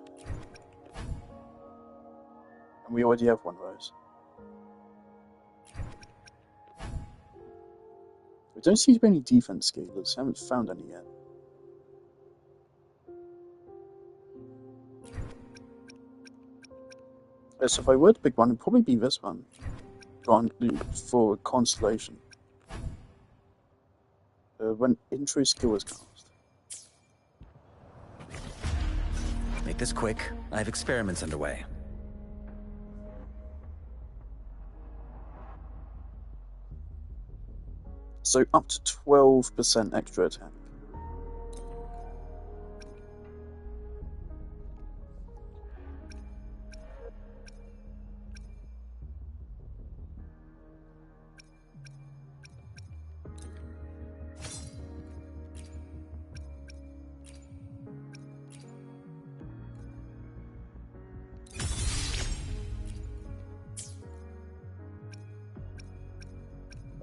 And we already have one of those. There don't seem to be any defense scalers. I haven't found any yet. So if I were to pick one, it'd probably be this one. For Constellation. When intro skill is cast. Make this quick. I have experiments underway. So up to 12% extra attack.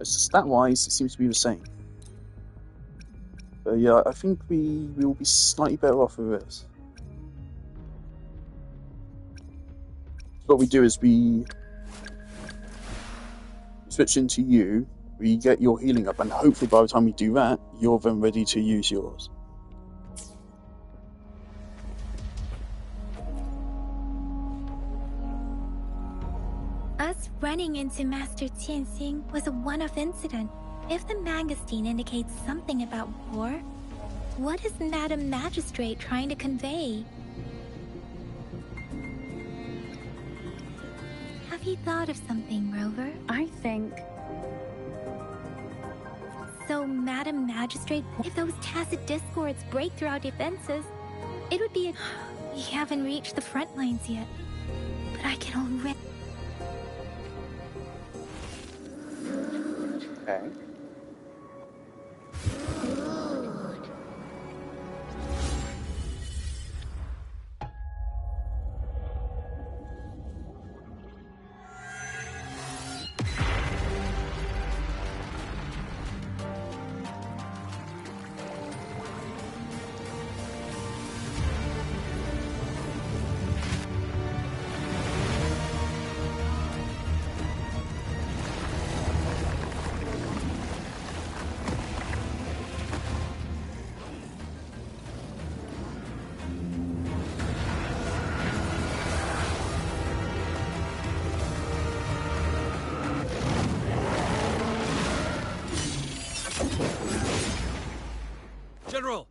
Stat-wise, it seems to be the same. But yeah, I think we will be slightly better off with this. What we do is we switch into you, we get your healing up, and hopefully by the time we do that, you're then ready to use yours. Us running into Master Tianxing was a one-off incident. If the Magazine indicates something about war, what is Madam Magistrate trying to convey? Have you thought of something, Rover? I think... So, Madam Magistrate, if those tacit discords break through our defenses, it would be a... We haven't reached the front lines yet, but I can already... Okay. General!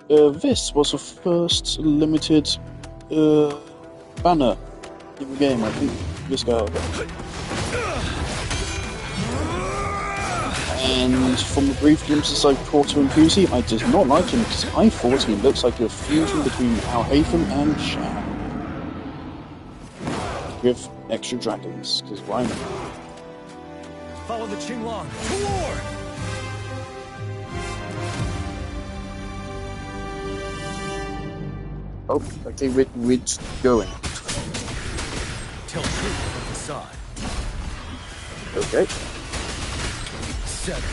This was the first limited banner in the game, I think. This guy. And from the brief glimpses I caught of him, I did not like him because I thought he looks like a fusion between Al-Haytham and Shan. With extra dragons, because why not? Follow the Qinglong to war! Oh, okay, we're going. Tell truth from the side. Okay. 7.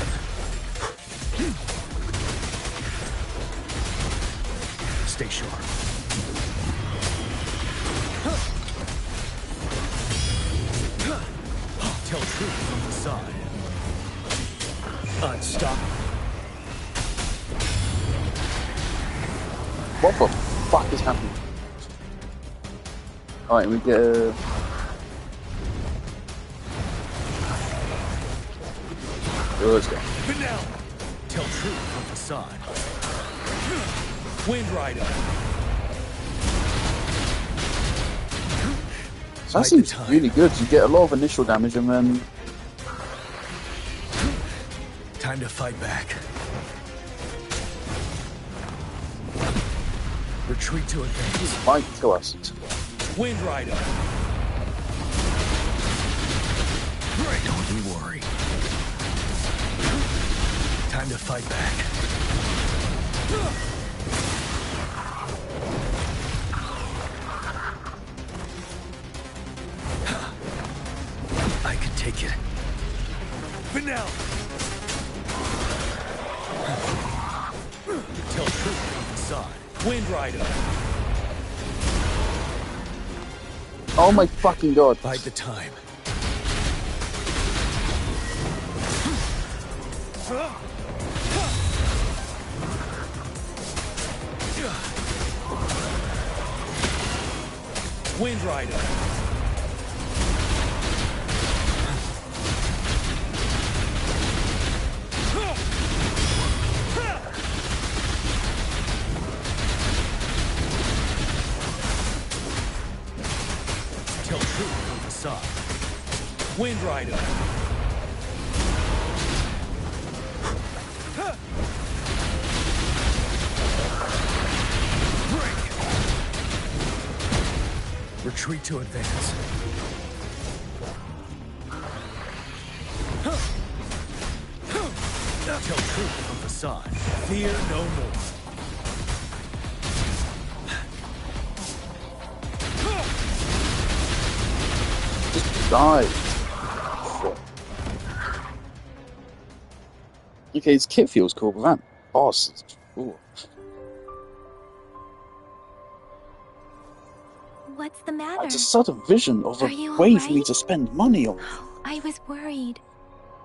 Stay sharp. Tell truth from the side. Unstoppable. What the fuck is happening? Alright, we get let's go. Vanilla. Tell truth from the side. Wind Rider. So that seems really good. You get a lot of initial damage and then... Time to fight back. Retreat to advance. Fight to us. Wind Rider. Don't you worry. Time to fight back. I can take it. Vanilla! Tell truth on the side. Wind Rider! Oh my fucking god. Bide the time. Wind Rider! Tell truth on the side. Wind Rider! Break! Retreat to advance. Tell truth on the side. Fear no more. Die. Okay, his kit feels cool, but that boss is... Ooh. What's the matter? It's a sudden vision of a way for me to spend money on. I was worried.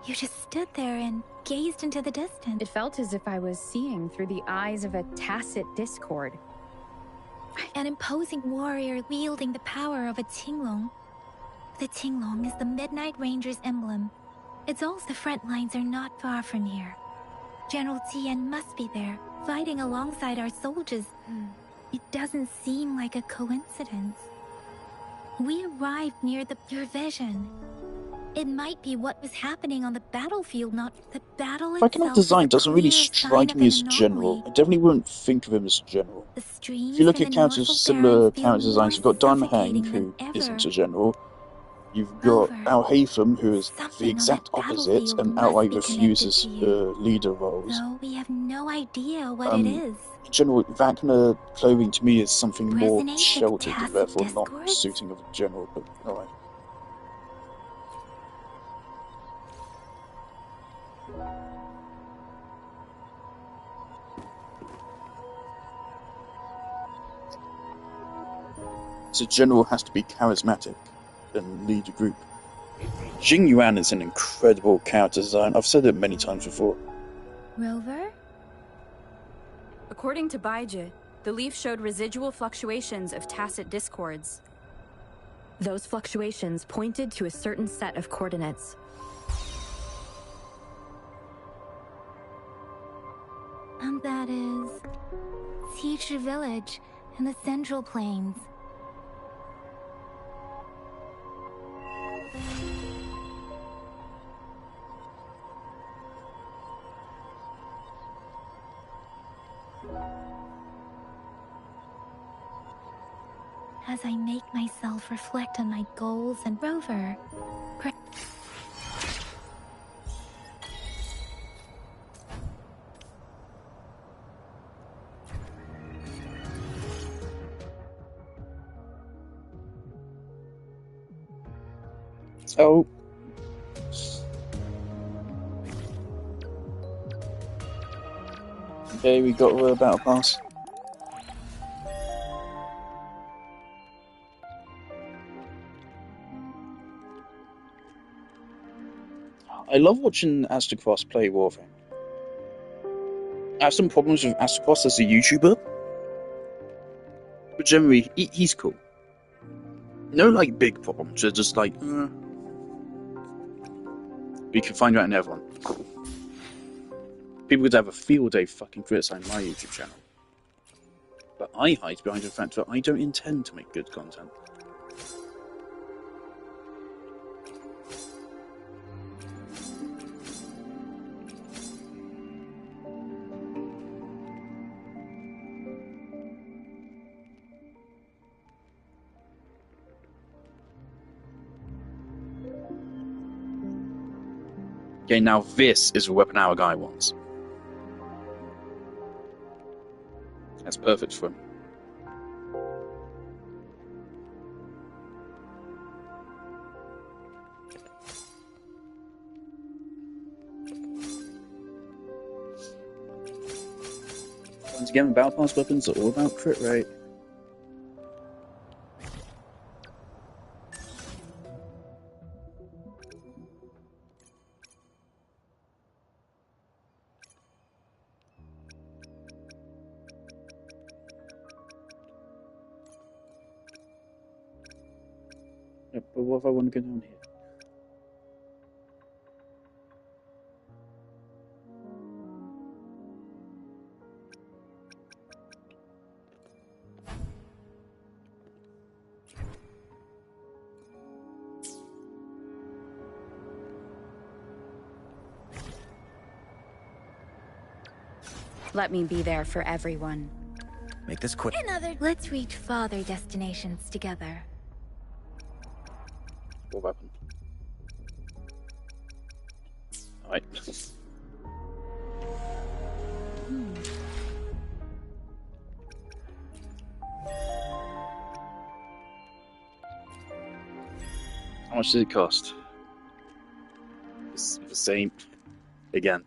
You just stood there and gazed into the distance. It felt as if I was seeing through the eyes of a tacit discord. An imposing warrior wielding the power of a Qinglong. The Qinglong is the Midnight Ranger's emblem. Its also the front lines are not far from here. General Jian must be there, fighting alongside our soldiers. It doesn't seem like a coincidence. We arrived near your vision. It might be what was happening on the battlefield, not the battle itself. Viking design doesn't really strike me as general. I definitely wouldn't think of him as general. If you look at characters with similar character designs, you've got Dun Hang, who isn't a general. You've got Al-Haytham, who is the exact opposite and outright refuses leader roles. No, we have no idea what it is. In general, that kind of clothing to me is something more sheltered and therefore not suiting of a general, but alright. So general has to be charismatic and lead a group. Jing Yuan is an incredible character design. I've said it many times before. Rover? According to Baiji, the leaf showed residual fluctuations of tacit discords. Those fluctuations pointed to a certain set of coordinates. That is... Siege Village in the Central Plains. As I make myself reflect on my goals and Rover... Oh. Okay, we got a battle pass. I love watching Astacross play Warframe. I have some problems with Astacross as a YouTuber, but generally he's cool. No like big problems, just like but you can find out in everyone. People could have a field day fucking criticizing my YouTube channel. But I hide behind the fact that I don't intend to make good content. Okay, now this is a weapon our guy wants. That's perfect for him. Once again, battle pass weapons are all about crit rate. Yep, but what if I want to go down here? Let me be there for everyone. Make this quick. Let's reach farther destinations together. What weapon? Alright. How much does it cost? It's the same. Again.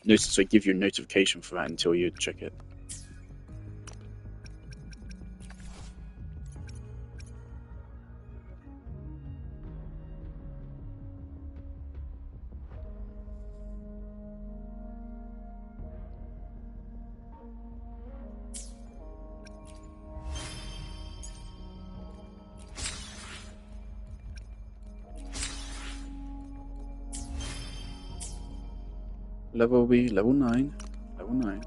Notice I give you a notification for that until you check it. Level will be level 9. Level 9.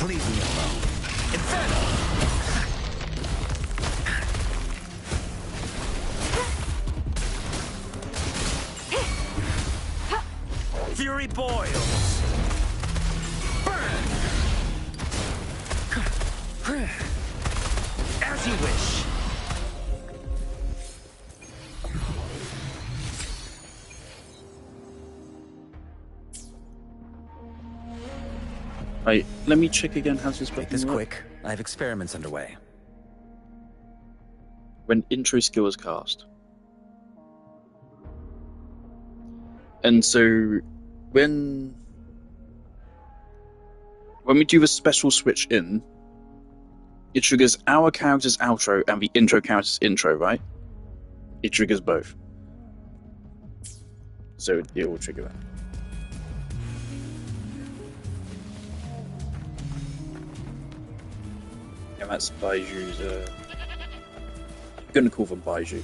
Leave me alone. Inferno! Fury boils! Burn! As you wish. Right, let me check again how this Make this quick. I have experiments underway. When intro skill is cast. And so when we do the special switch in, it triggers our character's outro and the intro character's intro, right? It triggers both. So it will trigger that. And that's Baiju's, I'm gonna call them Baiju.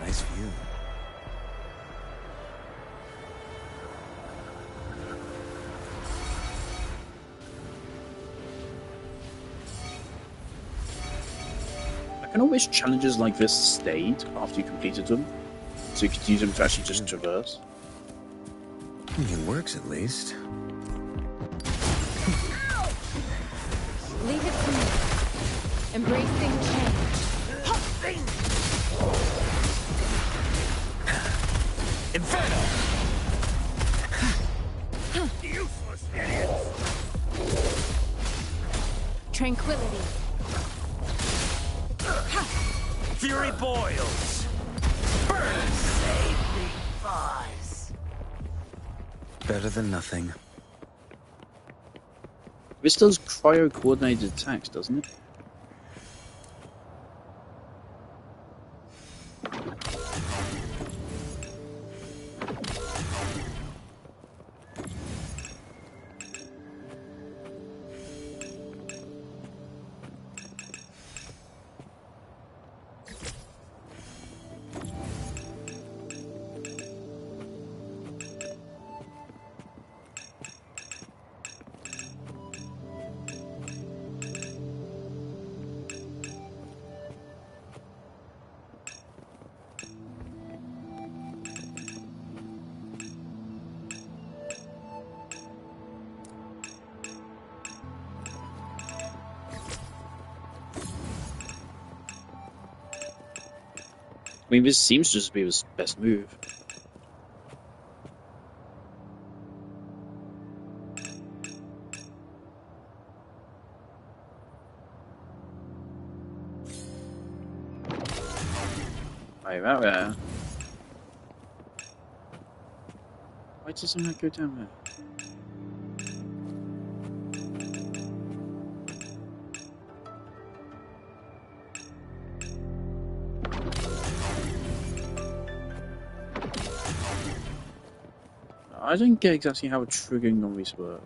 Nice view. I can always challenges like this stayed after you completed them, so you could use them to actually just traverse. It works at least. Leave it to me. Embracing change. Inferno! Useless idiots! Tranquility. Fury boils! Burn! Save me, boss! Better than nothing. This does cryo-coordinated attacks, doesn't it? I mean, this seems to just be his best move. Right, that there. Why doesn't that go down there? I don't get exactly how triggering on these works.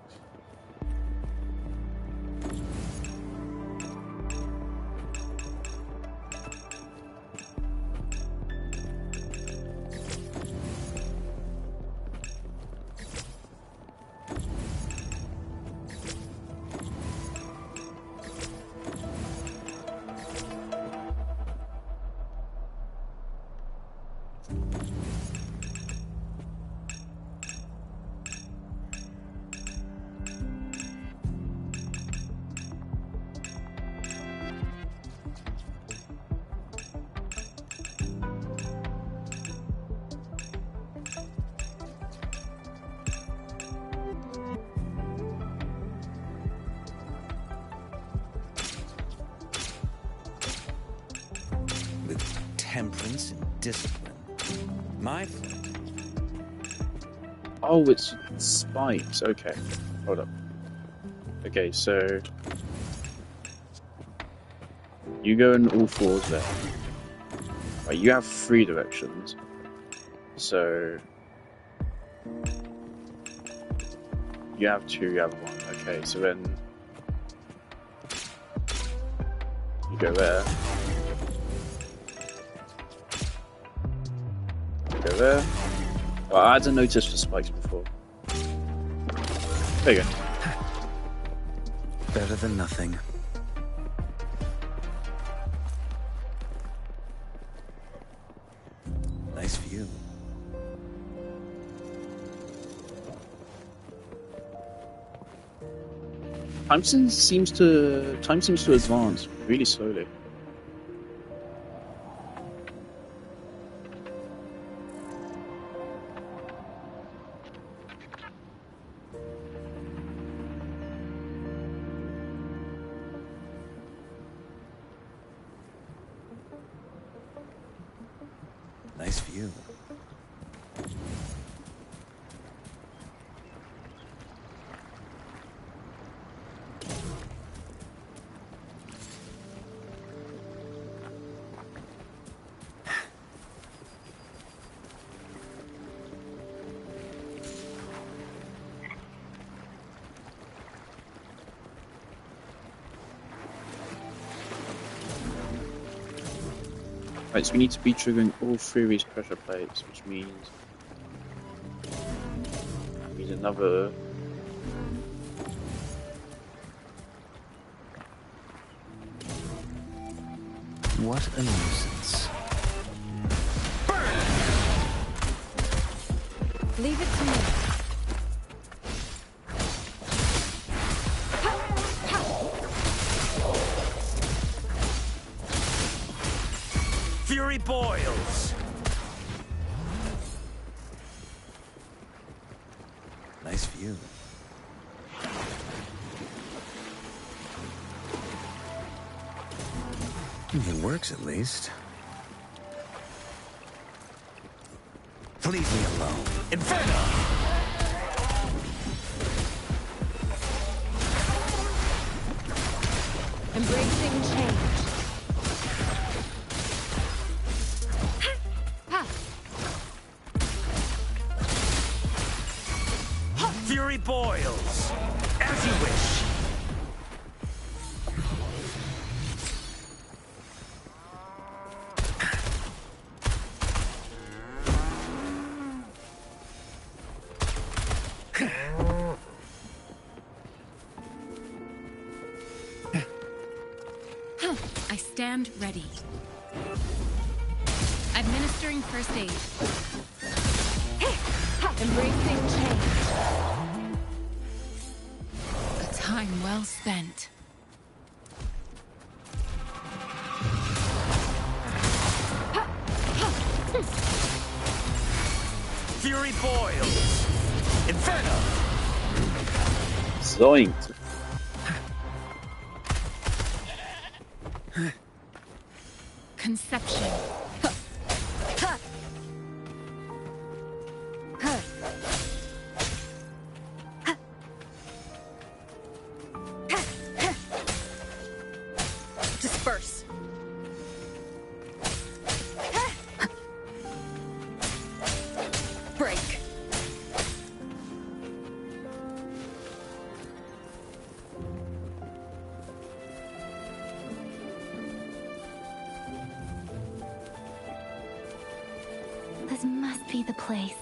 Temperance and discipline. My fault. Oh, it's spikes. Okay, hold up. Okay, so you go in all fours there. Right, you have 3 directions. So you have 2, you have 1. Okay, so then you go there. Go there. Well, I hadn't noticed for spikes before. There you go. Better than nothing. Nice view. Time seems to advance really slowly. Nice Nice view. Right, so we need to be triggering all 3 of these pressure plates, which means we need another. What a nuisance. Leave it to me. Fury boils! Nice view. It works at least. Leave me alone. Inferno! Embracing change. Fury boils! As you wish! I stand ready. Administering first aid. Embracing change. A time well spent. Fury boils! Inferno! Zoinked. Conception. Disperse. Break. This must be the place.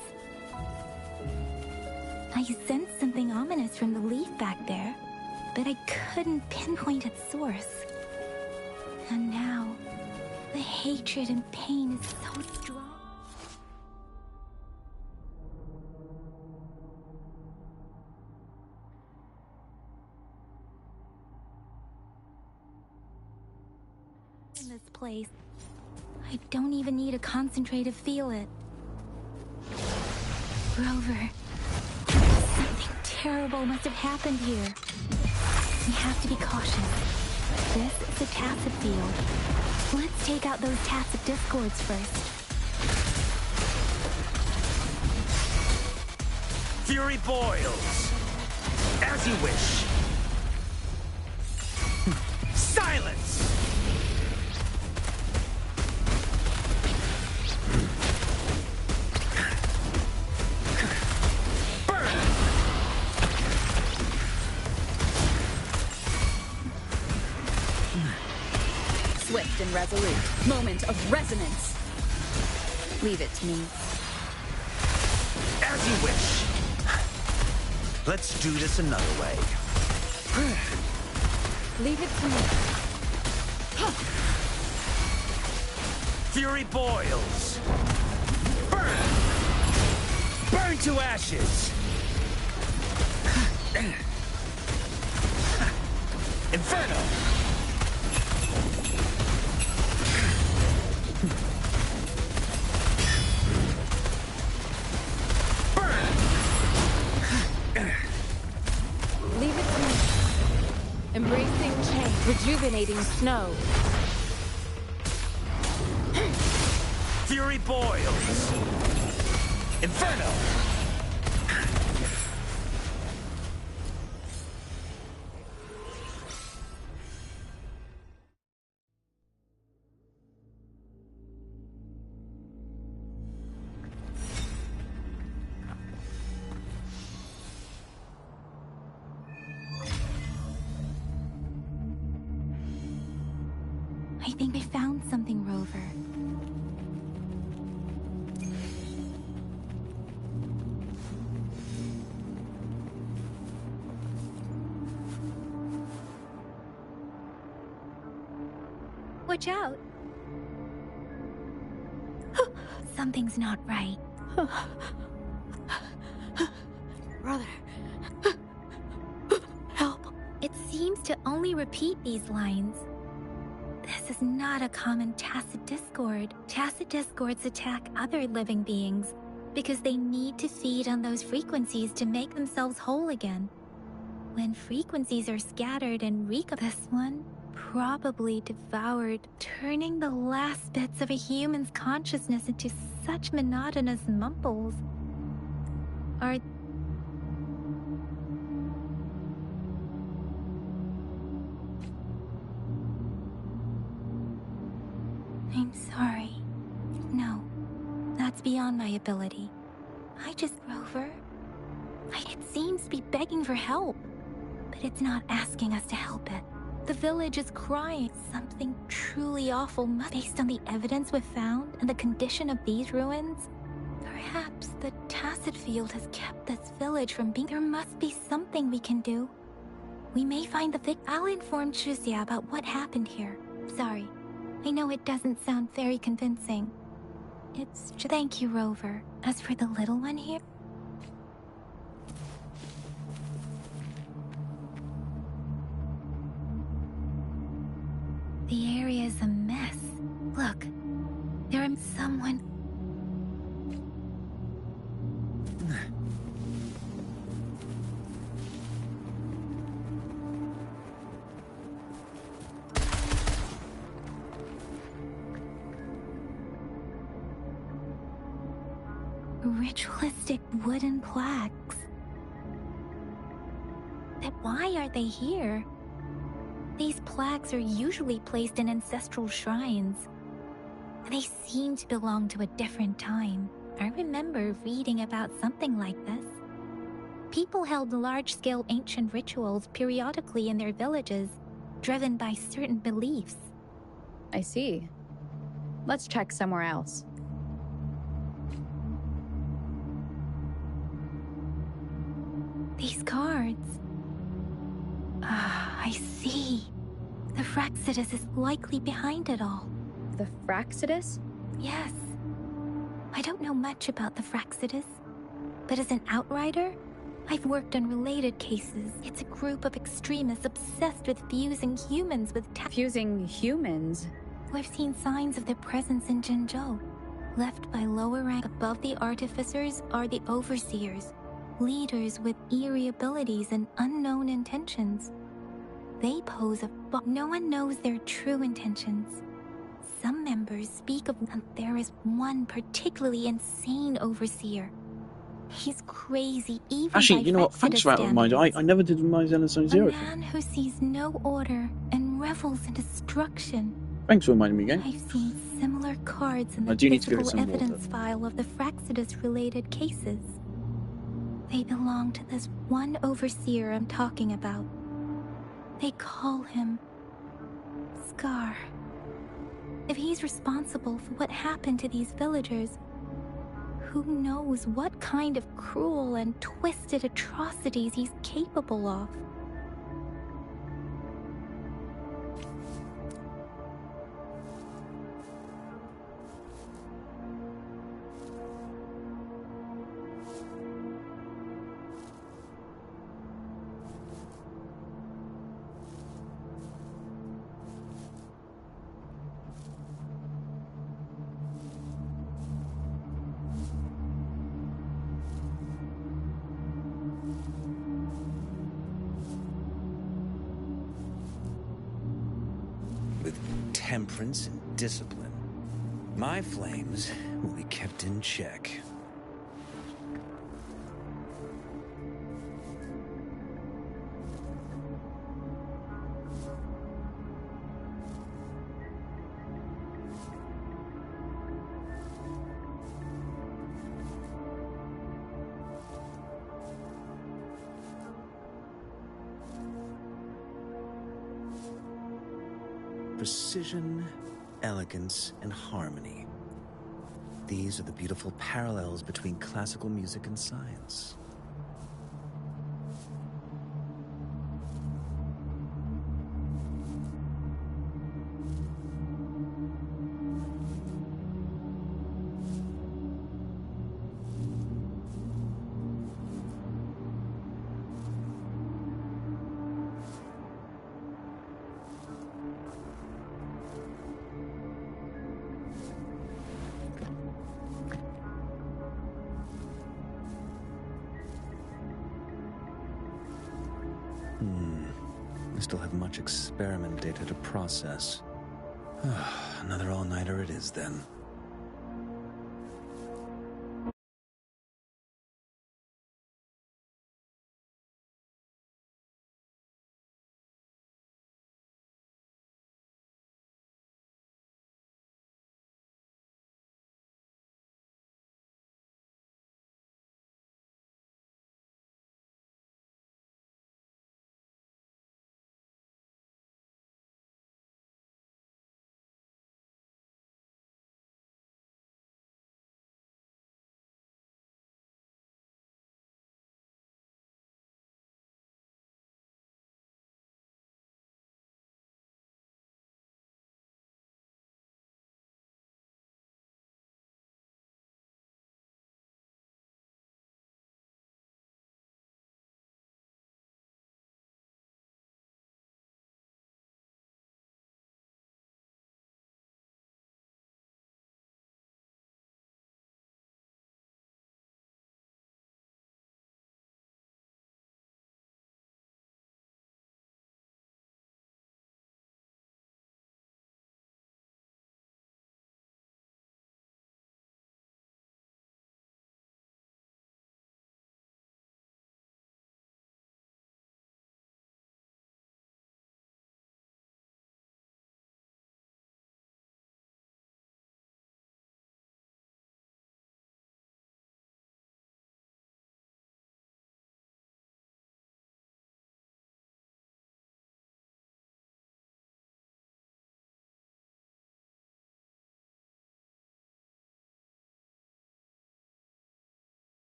I sensed something ominous from the leaf back there, but I couldn't pinpoint its source. And now, the hatred and pain is so strong. In this place, I don't even need a concentrate to feel it. Rover, something terrible must have happened here. We have to be cautious. This is a tacit field. Let's take out those tacit discords first. Fury boils! As you wish! Silence! Swift and resolute. Moment of resonance. Leave it to me. As you wish! Let's do this another way. Leave it to me. Fury boils! Burn! Burn to ashes! Inferno! Leave it to me. Embracing change. Rejuvenating snow. fury boils. Inferno! I think I found something, Rover. Watch out. Something's not right. Brother. Help. It seems to only repeat these lines. This is not a common tacit discord. Tacit discords attack other living beings because they need to feed on those frequencies to make themselves whole again. When frequencies are scattered and this one probably devoured, turning the last bits of a human's consciousness into such monotonous mumbles. I'm sorry. No, that's beyond my ability. Rover. It seems to be begging for help, but it's not asking us to help it. The village is crying. Something truly awful based on the evidence we've found and the condition of these ruins. Perhaps the tacit field has kept this village from being. There must be something we can do. We may find the victim. I'll inform Chuzia about what happened here. Sorry. I know it doesn't sound very convincing. It's just... Thank you, Rover. As for the little one here... The area is a mess. Look, there is someone... Ritualistic wooden plaques. Then why are they here? These plaques are usually placed in ancestral shrines. They seem to belong to a different time. I remember reading about something like this. People held large-scale ancient rituals periodically in their villages, driven by certain beliefs. I see. Let's check somewhere else. These cards... I see. The Fraxidus is likely behind it all. The Fraxidus? Yes. I don't know much about the Fraxidus, but as an outrider, I've worked on related cases. It's a group of extremists obsessed with fusing humans with Fusing humans? We've seen signs of their presence in Jinzhou. Left by lower rank. Above the artificers are the overseers, leaders with eerie abilities and unknown intentions. They pose no one knows their true intentions. Some members speak of, and there is one particularly insane overseer. He's crazy even Actually, by you know what? Thanks for that reminder. I never did my Xenosaurus Zero. A man who sees no order and revels in destruction. Thanks for reminding me again. I've seen similar cards in the physical evidence file of the Fraxidus-related cases. They belong to this one overseer I'm talking about. They call him Scar. If he's responsible for what happened to these villagers, who knows what kind of cruel and twisted atrocities he's capable of. With temperance and discipline, My flames will be kept in check. Precision, elegance, and harmony. These are the beautiful parallels between classical music and science. We still have much experiment data to process. Another all-nighter it is, then.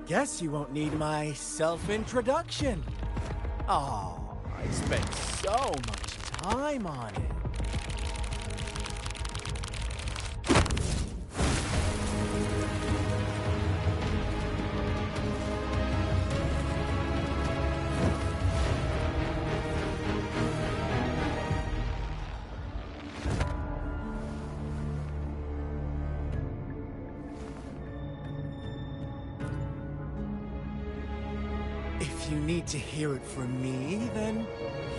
Guess you won't need my self-introduction. Oh, I spent so much time on it. If you need to hear it from me, then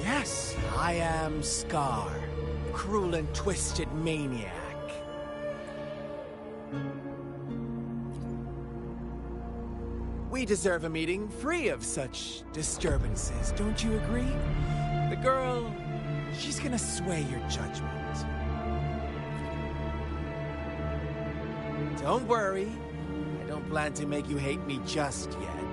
yes, I am Scar, cruel and twisted maniac. We deserve a meeting free of such disturbances, don't you agree? The girl, she's gonna sway your judgment. Don't worry, I don't plan to make you hate me just yet.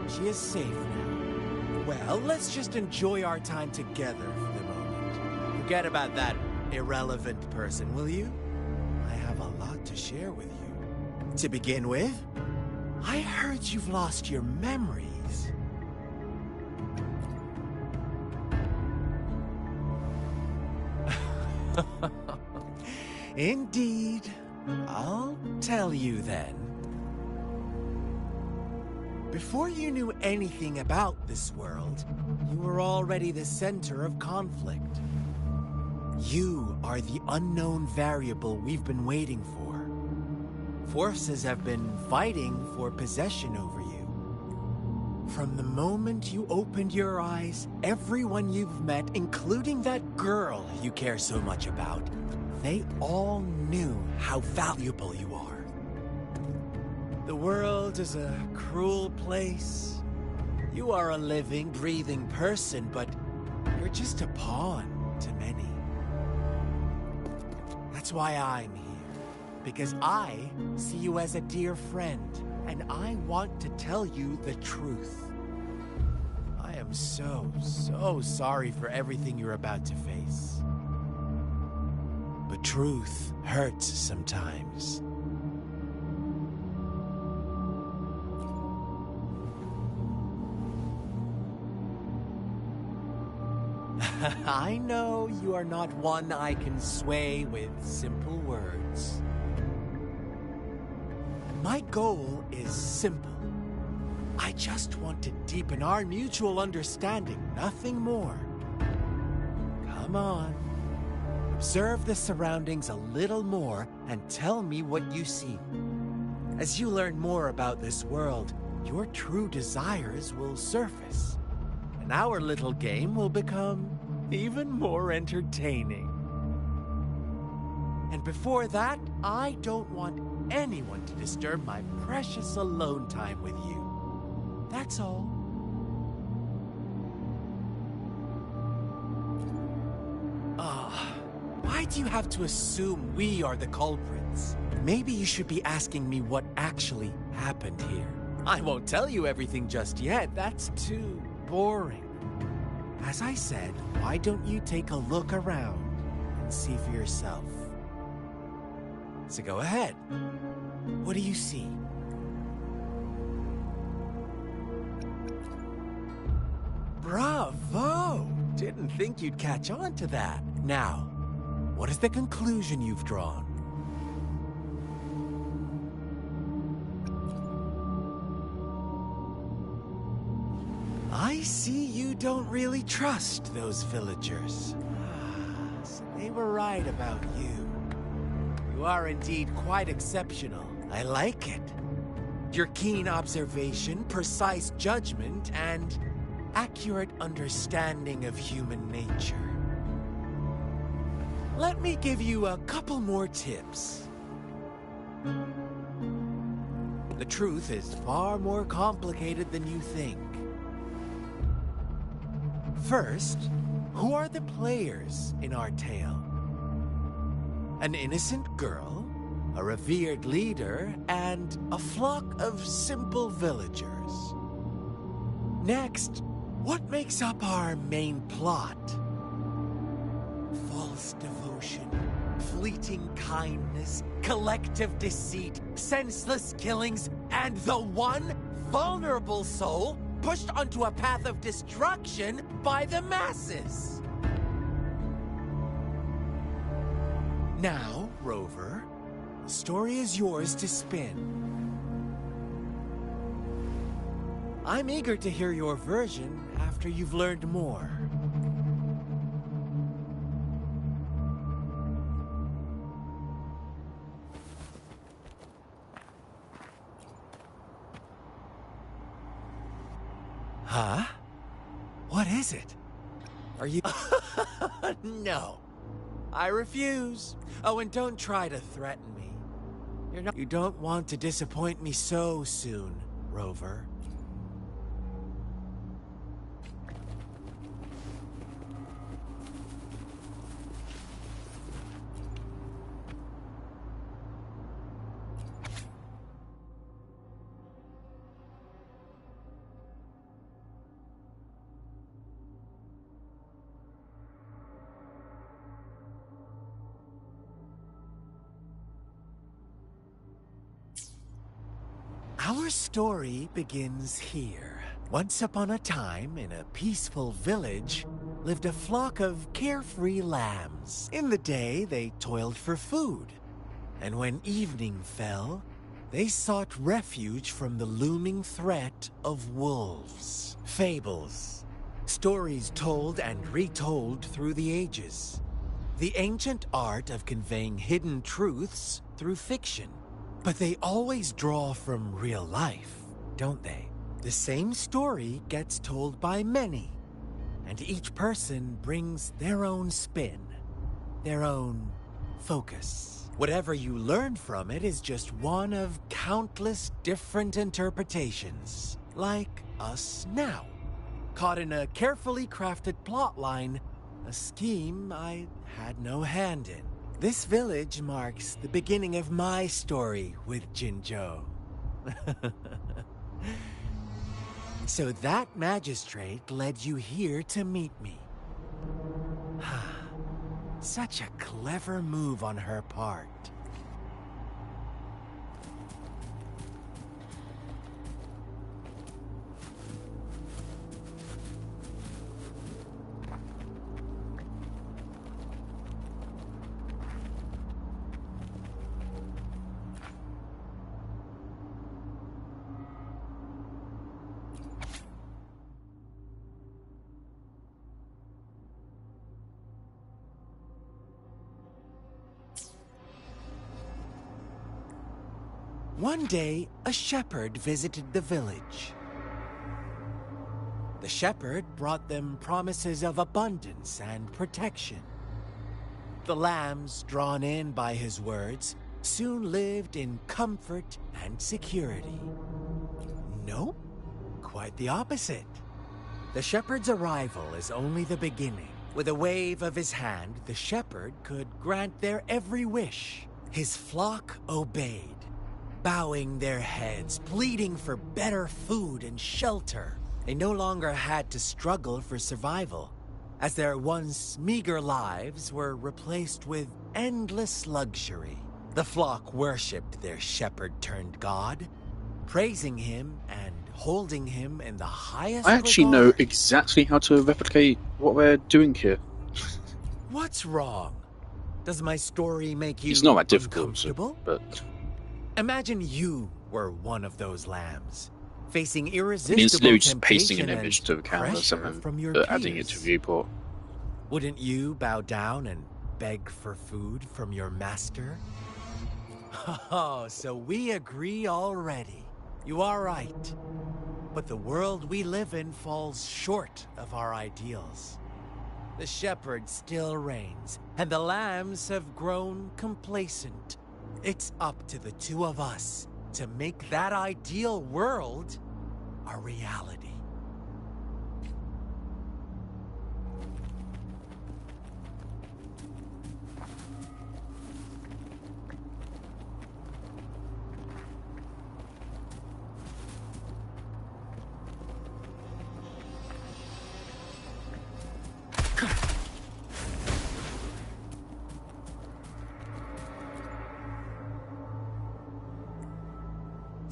She is safe now. Well, let's just enjoy our time together for the moment. Forget about that irrelevant person, will you? I have a lot to share with you. To begin with, I heard you've lost your memories. Indeed. I'll tell you then. Before you knew anything about this world, you were already the center of conflict. You are the unknown variable we've been waiting for. Forces have been fighting for possession over you. From the moment you opened your eyes, everyone you've met, including that girl you care so much about, they all knew how valuable you are. The world is a cruel place. You are a living, breathing person, but you're just a pawn to many. That's why I'm here, because I see you as a dear friend, and I want to tell you the truth. I am so sorry for everything you're about to face. But truth hurts sometimes. I know you are not one I can sway with simple words. My goal is simple. I just want to deepen our mutual understanding, nothing more. Come on. Observe the surroundings a little more and tell me what you see. As you learn more about this world, your true desires will surface, and our little game will become even more entertaining. And before that, I don't want anyone to disturb my precious alone time with you. That's all. Why do you have to assume we are the culprits? Maybe you should be asking me what actually happened here. I won't tell you everything just yet. That's too boring. As I said, why don't you take a look around and see for yourself? So go ahead. What do you see? Bravo! Didn't think you'd catch on to that. Now, what is the conclusion you've drawn? I see you don't really trust those villagers. So they were right about you. You are indeed quite exceptional. I like it. Your keen observation, precise judgment, and accurate understanding of human nature. Let me give you a couple more tips. The truth is far more complicated than you think. First, who are the players in our tale? An innocent girl, a revered leader, and a flock of simple villagers. Next, what makes up our main plot? Full false devotion, fleeting kindness, collective deceit, senseless killings, and the one vulnerable soul pushed onto a path of destruction by the masses. Now, Rover, the story is yours to spin. I'm eager to hear your version after you've learned more. Huh? What is it? Are you... No. I refuse. Oh, and don't try to threaten me. You don't want to disappoint me so soon, Rover. Our story begins here. Once upon a time, in a peaceful village, lived a flock of carefree lambs. In the day, they toiled for food. And when evening fell, they sought refuge from the looming threat of wolves. Fables. Stories told and retold through the ages. The ancient art of conveying hidden truths through fiction. But they always draw from real life, don't they? The same story gets told by many, and each person brings their own spin, their own focus. Whatever you learn from it is just one of countless different interpretations, like us now, caught in a carefully crafted plotline, a scheme I had no hand in. This village marks the beginning of my story with Jinzhou. So that magistrate led you here to meet me. Such a clever move on her part. One day, a shepherd visited the village. The shepherd brought them promises of abundance and protection. The lambs, drawn in by his words, soon lived in comfort and security. Nope, quite the opposite. The shepherd's arrival is only the beginning. With a wave of his hand, the shepherd could grant their every wish. His flock obeyed, bowing their heads, pleading for better food and shelter. They no longer had to struggle for survival, as their once meager lives were replaced with endless luxury. The flock worshipped their shepherd-turned-god, praising him and holding him in the highest I actually regard. know exactly how to replicate what we're doing here. What's wrong? Does my story make you It's not that difficult, uncomfortable? but... Imagine you were one of those lambs, facing irresistible I mean, it's literally just pasting an temptation image and to the camera, pressure something, from your adding it to peers. viewport. Wouldn't you bow down and beg for food from your master? Oh, so we agree already. You are right. But the world we live in falls short of our ideals. The shepherd still reigns, and the lambs have grown complacent. It's up to the two of us to make that ideal world a reality.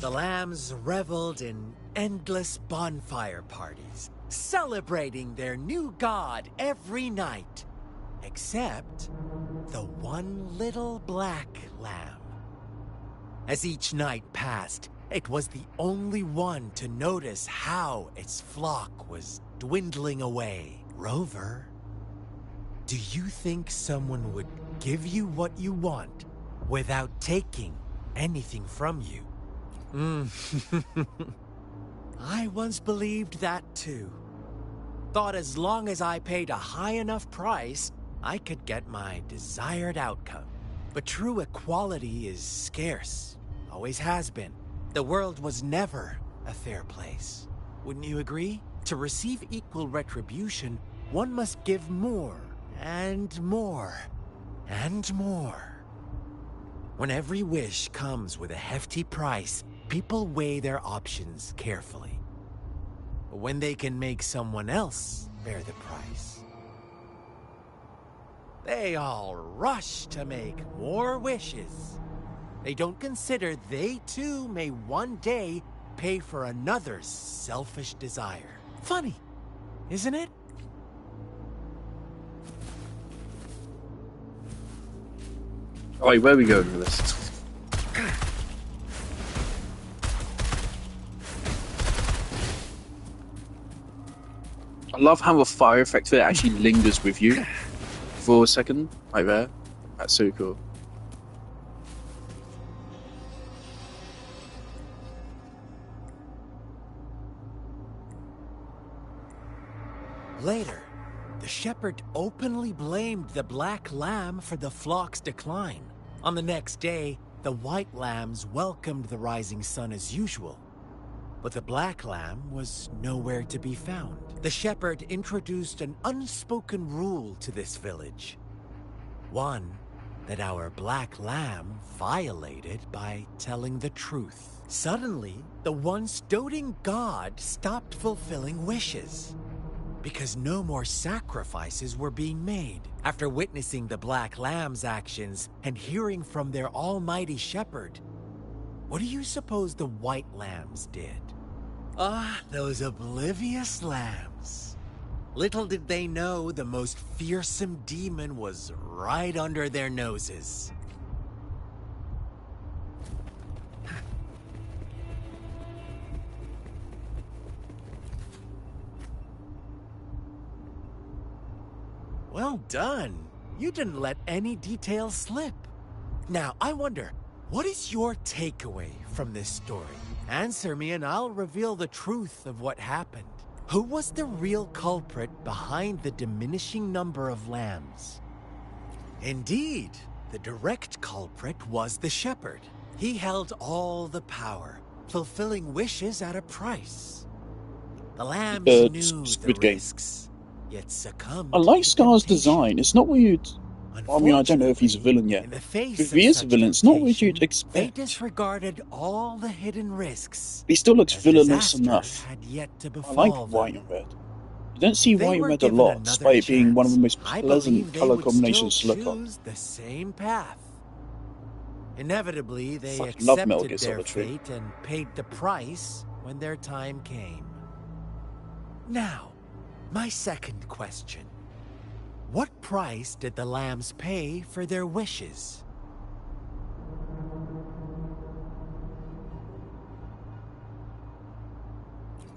The lambs reveled in endless bonfire parties, celebrating their new god every night. Except the one little black lamb. As each night passed, it was the only one to notice how its flock was dwindling away. Rover, do you think someone would give you what you want without taking anything from you? I once believed that too. Thought as long as I paid a high enough price, I could get my desired outcome. But true equality is scarce. Always has been. The world was never a fair place. Wouldn't you agree? To receive equal retribution, one must give more, and more, and more. When every wish comes with a hefty price, people weigh their options carefully. But when they can make someone else bear the price, they all rush to make more wishes. They don't consider they too may one day pay for another's selfish desire. Funny, isn't it? Alright, where are we going with this? I love how the fire effect there actually lingers with you for a second, right there. That's so cool. Later, the shepherd openly blamed the black lamb for the flock's decline. On the next day, the white lambs welcomed the rising sun as usual. But the black lamb was nowhere to be found. The shepherd introduced an unspoken rule to this village. One that our black lamb violated by telling the truth. Suddenly, the once doting god stopped fulfilling wishes, because no more sacrifices were being made. After witnessing the black lamb's actions and hearing from their almighty shepherd, what do you suppose the white lambs did? Ah, those oblivious lambs. Little did they know the most fearsome demon was right under their noses. Well done. You didn't let any details slip. Now, I wonder, what is your takeaway from this story? Answer me and I'll reveal the truth of what happened. Who was the real culprit behind the diminishing number of lambs? Indeed, the direct culprit was the shepherd. He held all the power, fulfilling wishes at a price. The lambs knew the risks, yet succumbed. I like Scar's design. It's not what you'd... I mean, I don't know if he's a villain yet. If he is a villain, it's not what you'd expect. They disregarded all the hidden risks. He still looks villainous enough. Had yet to I like white and red. You don't see white and red a lot, despite it being one of the most pleasant colour combinations to look on. The same path. Inevitably, they accepted their fate and paid the price when their time came. Now, my second question. What price did the lambs pay for their wishes?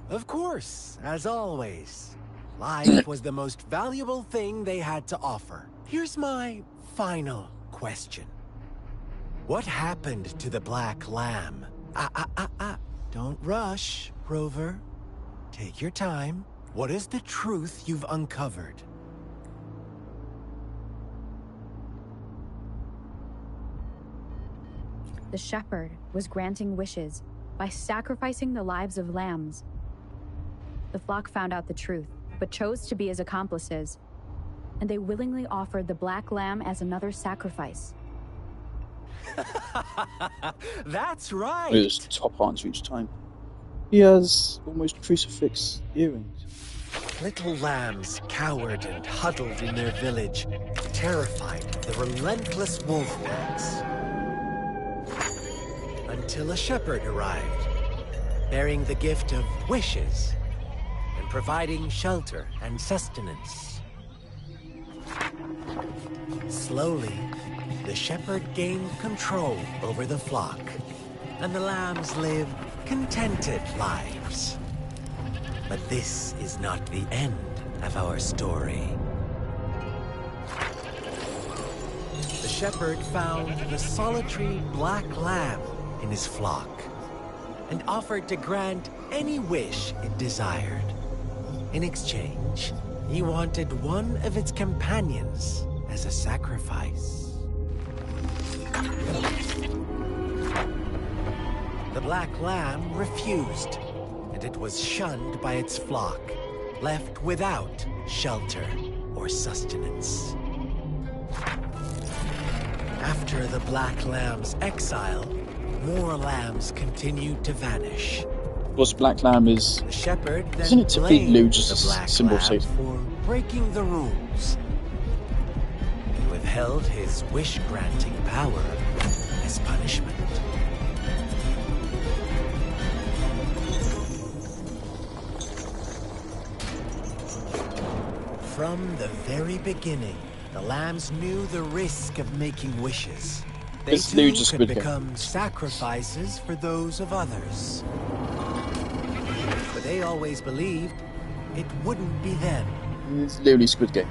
Of course, as always, life was the most valuable thing they had to offer. Here's my final question. What happened to the black lamb? Don't rush, Rover. Take your time. What is the truth you've uncovered? The shepherd was granting wishes by sacrificing the lives of lambs. The flock found out the truth, but chose to be his accomplices, and they willingly offered the black lamb as another sacrifice. That's right! His top answer each time. He has almost crucifix earrings. Little lambs cowered and huddled in their village, terrified of the relentless wolf packs. until a shepherd arrived, bearing the gift of wishes and providing shelter and sustenance. Slowly, the shepherd gained control over the flock, and the lambs lived contented lives. But this is not the end of our story. The shepherd found the solitary black lamb in his flock and offered to grant any wish it desired. In exchange, he wanted one of its companions as a sacrifice. The black lamb refused, and it was shunned by its flock, left without shelter or sustenance. After the black lamb's exile, more lambs continued to vanish. Of course, black lamb is... The shepherd then isn't it typically blamed blue, just the a black symbol of lamb Satan? for breaking the rules. He withheld his wish-granting power as punishment. From the very beginning, the lambs knew the risk of making wishes. They It's literally too just could Squid Game. become sacrifices for those of others. But they always believed it wouldn't be them. It's literally Squid Game.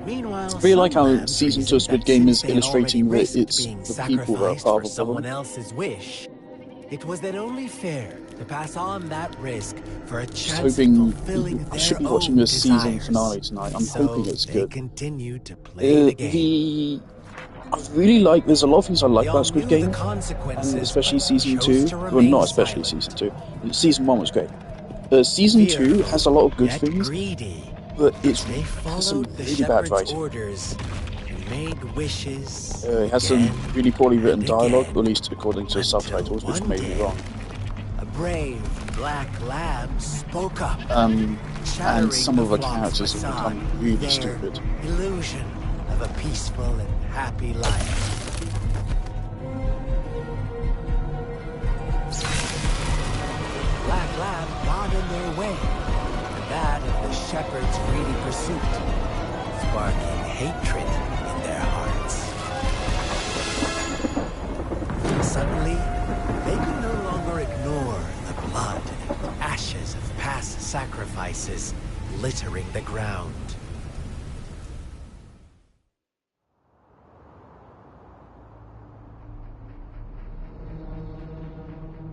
Meanwhile, I really like some how lambs season 2 of reasoned Squid that Game since is they had illustrating already that risked it's being the people that are sacrificed part for of the someone problem. else's wish, it was then only fair to pass on that risk for a Just chance hoping of fulfilling I their should be own watching the season desires. finale tonight. I'm So hoping it's they good. continued to play the game. I really like. There's a lot of things I like They all about Squid knew the Game, consequences, and especially but season chose 2. to Well, remain not especially silent. season 2. Season 1 was great. Season 2 has a lot of good Yet things, greedy. but it They has some followed the really bad shepherd's writing. orders and made wishes. It has some really poorly written and dialogue, again, at least according to the until subtitles, which one made me day, wrong. A brave black lamb spoke up, And shattering some of the flock's characters have facade, become really their stupid. illusion of a peaceful and happy life. Black lamb got in their way, and that of the shepherd's greedy pursuit, sparking hatred in their hearts. Suddenly, they could no longer ignore the blood and ashes of past sacrifices littering the ground.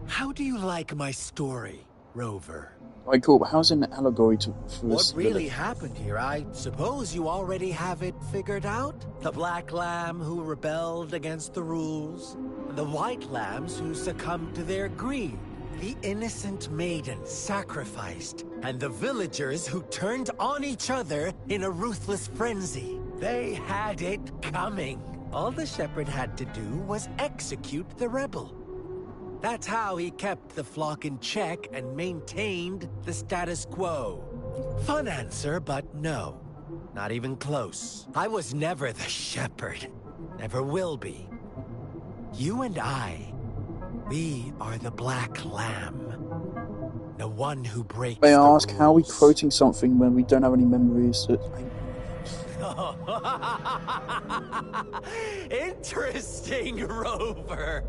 How do you like my story, Rover? Right, cool, but how's it an allegory for What this really village? happened here? I suppose you already have it figured out? The black lamb who rebelled against the rules, the white lambs who succumbed to their greed, the innocent maiden sacrificed, and the villagers who turned on each other in a ruthless frenzy. They had it coming. All the shepherd had to do was execute the rebel. That's how he kept the flock in check and maintained the status quo. Fun answer, but no. Not even close. I was never the shepherd. Never will be. You and I, we are the black lamb. The one who breaks May I the ask, how are we quoting something when we don't have any memories? Interesting, Rover.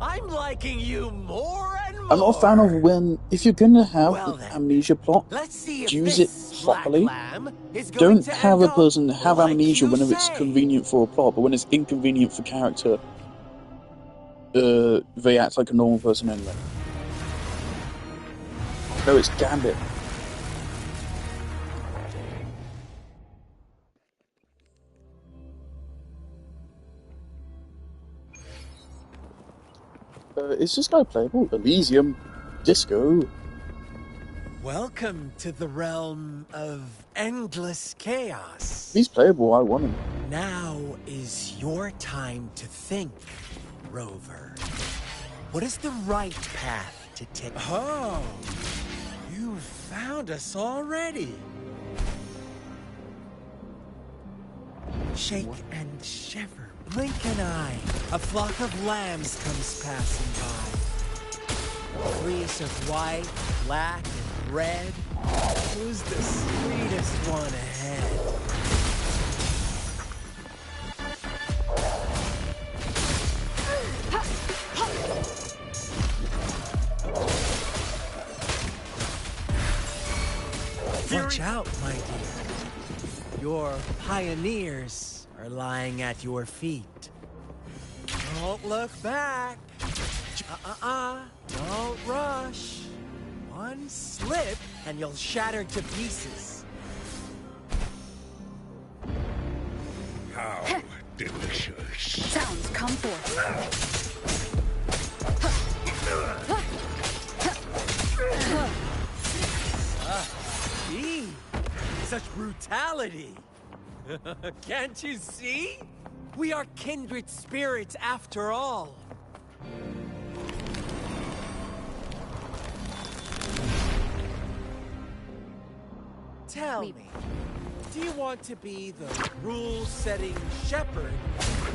I'm liking you more and more. I'm not a fan of when, if you're going to have an amnesia plot, let's see if use this it properly. lamb is going Don't to have end a person have like amnesia you when it's say. convenient for a plot, but when it's inconvenient for character, they act like a normal person anyway. No, it's Gambit. Is this guy playable? Elysium, Disco. Welcome to the realm of endless chaos. He's playable, I want him. Now is your time to think, Rover. What is the right path to take? Oh, you found us already. Shake and shiver, blink an eye. A flock of lambs comes passing by. A fleece of white, black, and red. Who's the sweetest one ahead? Watch out, my dear. Your pioneers are lying at your feet. Don't look back. Don't rush. One slip and you'll shatter to pieces. How delicious. Sounds come forth. See? Such brutality. Can't you see? We are kindred spirits after all. Tell me, do you want to be the rule-setting shepherd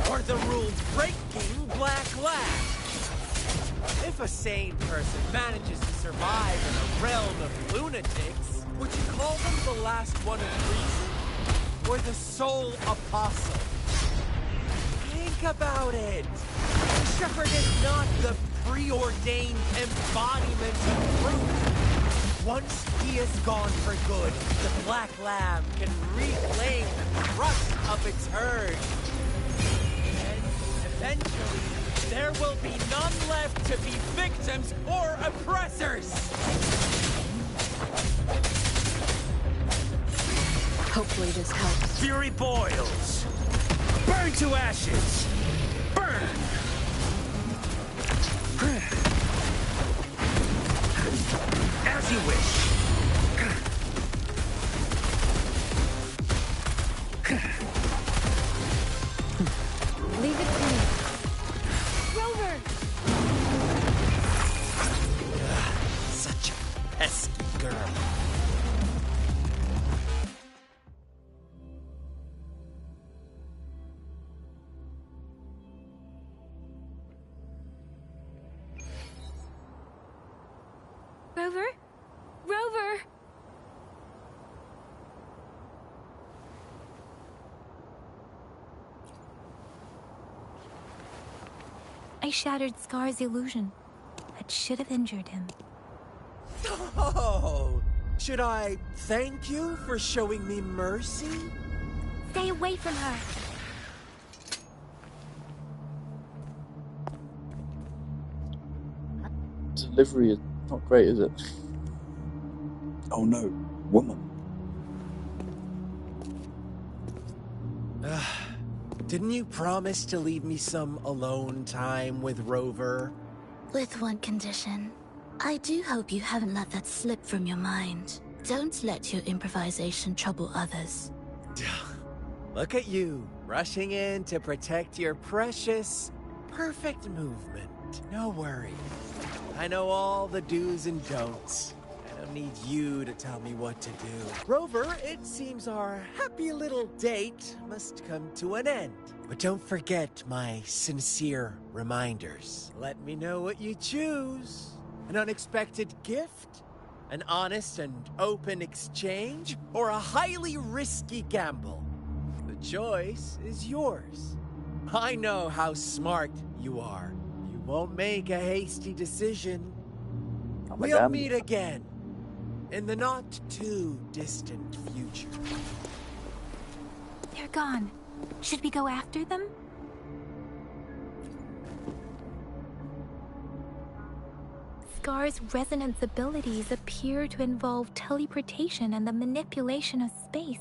or the rule-breaking black lad? If a sane person manages to survive in a realm of lunatics, would you call them the last one of reason? Or the sole apostle? Think about it. The shepherd is not the preordained embodiment of truth. Once he is gone for good, the black lamb can reclaim the trust of its herd. And eventually, there will be none left to be victims or oppressors. Hopefully this helps. Fury boils! Burn to ashes! Burn! As you wish. Leave it to me. Rover! Such a pesky girl. Rover? Rover! I shattered Scar's illusion. That should have injured him. Oh, should I thank you for showing me mercy? Stay away from her! Delivery is not great, is it? Oh no, woman. Didn't you promise to leave me some alone time with Rover? With one condition. I do hope you haven't let that slip from your mind. Don't let your improvisation trouble others. Look at you, rushing in to protect your precious, perfect movement. No worries. I know all the do's and don'ts. I don't need you to tell me what to do. Rover, it seems our happy little date must come to an end. But don't forget my sincere reminders. Let me know what you choose. An unexpected gift? An honest and open exchange? Or a highly risky gamble? The choice is yours. I know how smart you are. You won't make a hasty decision. We'll meet again in the not-too-distant future. They're gone. Should we go after them? Scar's resonance abilities appear to involve teleportation and the manipulation of space.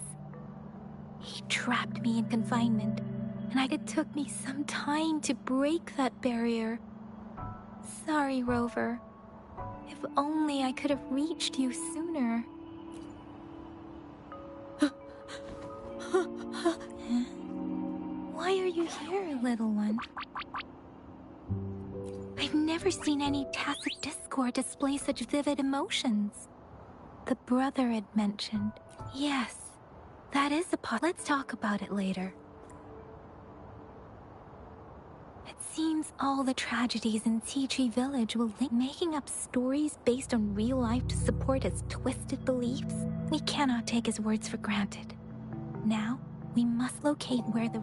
He trapped me in confinement, and it took me some time to break that barrier. Sorry, Rover. If only I could have reached you sooner. Why are you here, little one? I've never seen any tacit discord display such vivid emotions. The brother had mentioned. Yes, that is a part. Let's talk about it later. seems all the tragedies in Tea Tree Village will link, making up stories based on real life to support his twisted beliefs. We cannot take his words for granted. Now, we must locate where the...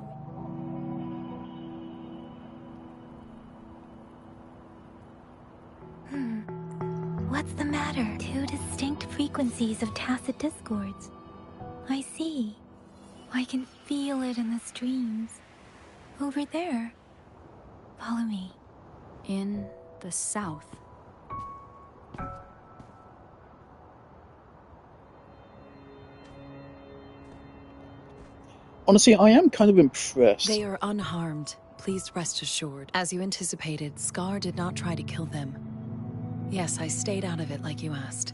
What's the matter? Two distinct frequencies of tacit discords. I see. I can feel it in the streams. Over there. Follow me. In the south. Honestly, I am kind of impressed. They are unharmed. Please rest assured. As you anticipated, Scar did not try to kill them. Yes, I stayed out of it like you asked.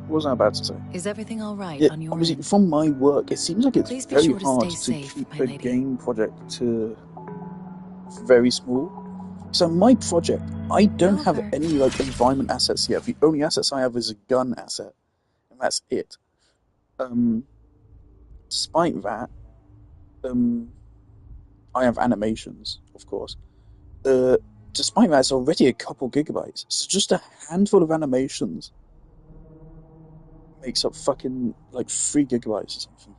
What was I about to say? Is everything all right on your obviously, end? from my work, it seems like it's Please be very sure to hard stay to safe, keep my a lady. game project to very small. So my project, I don't have any like environment assets yet. The only assets I have is a gun asset, and that's it. Despite that, I have animations, of course. Despite that, it's already a couple gigabytes. So just a handful of animations makes up fucking like 3 gigabytes or something.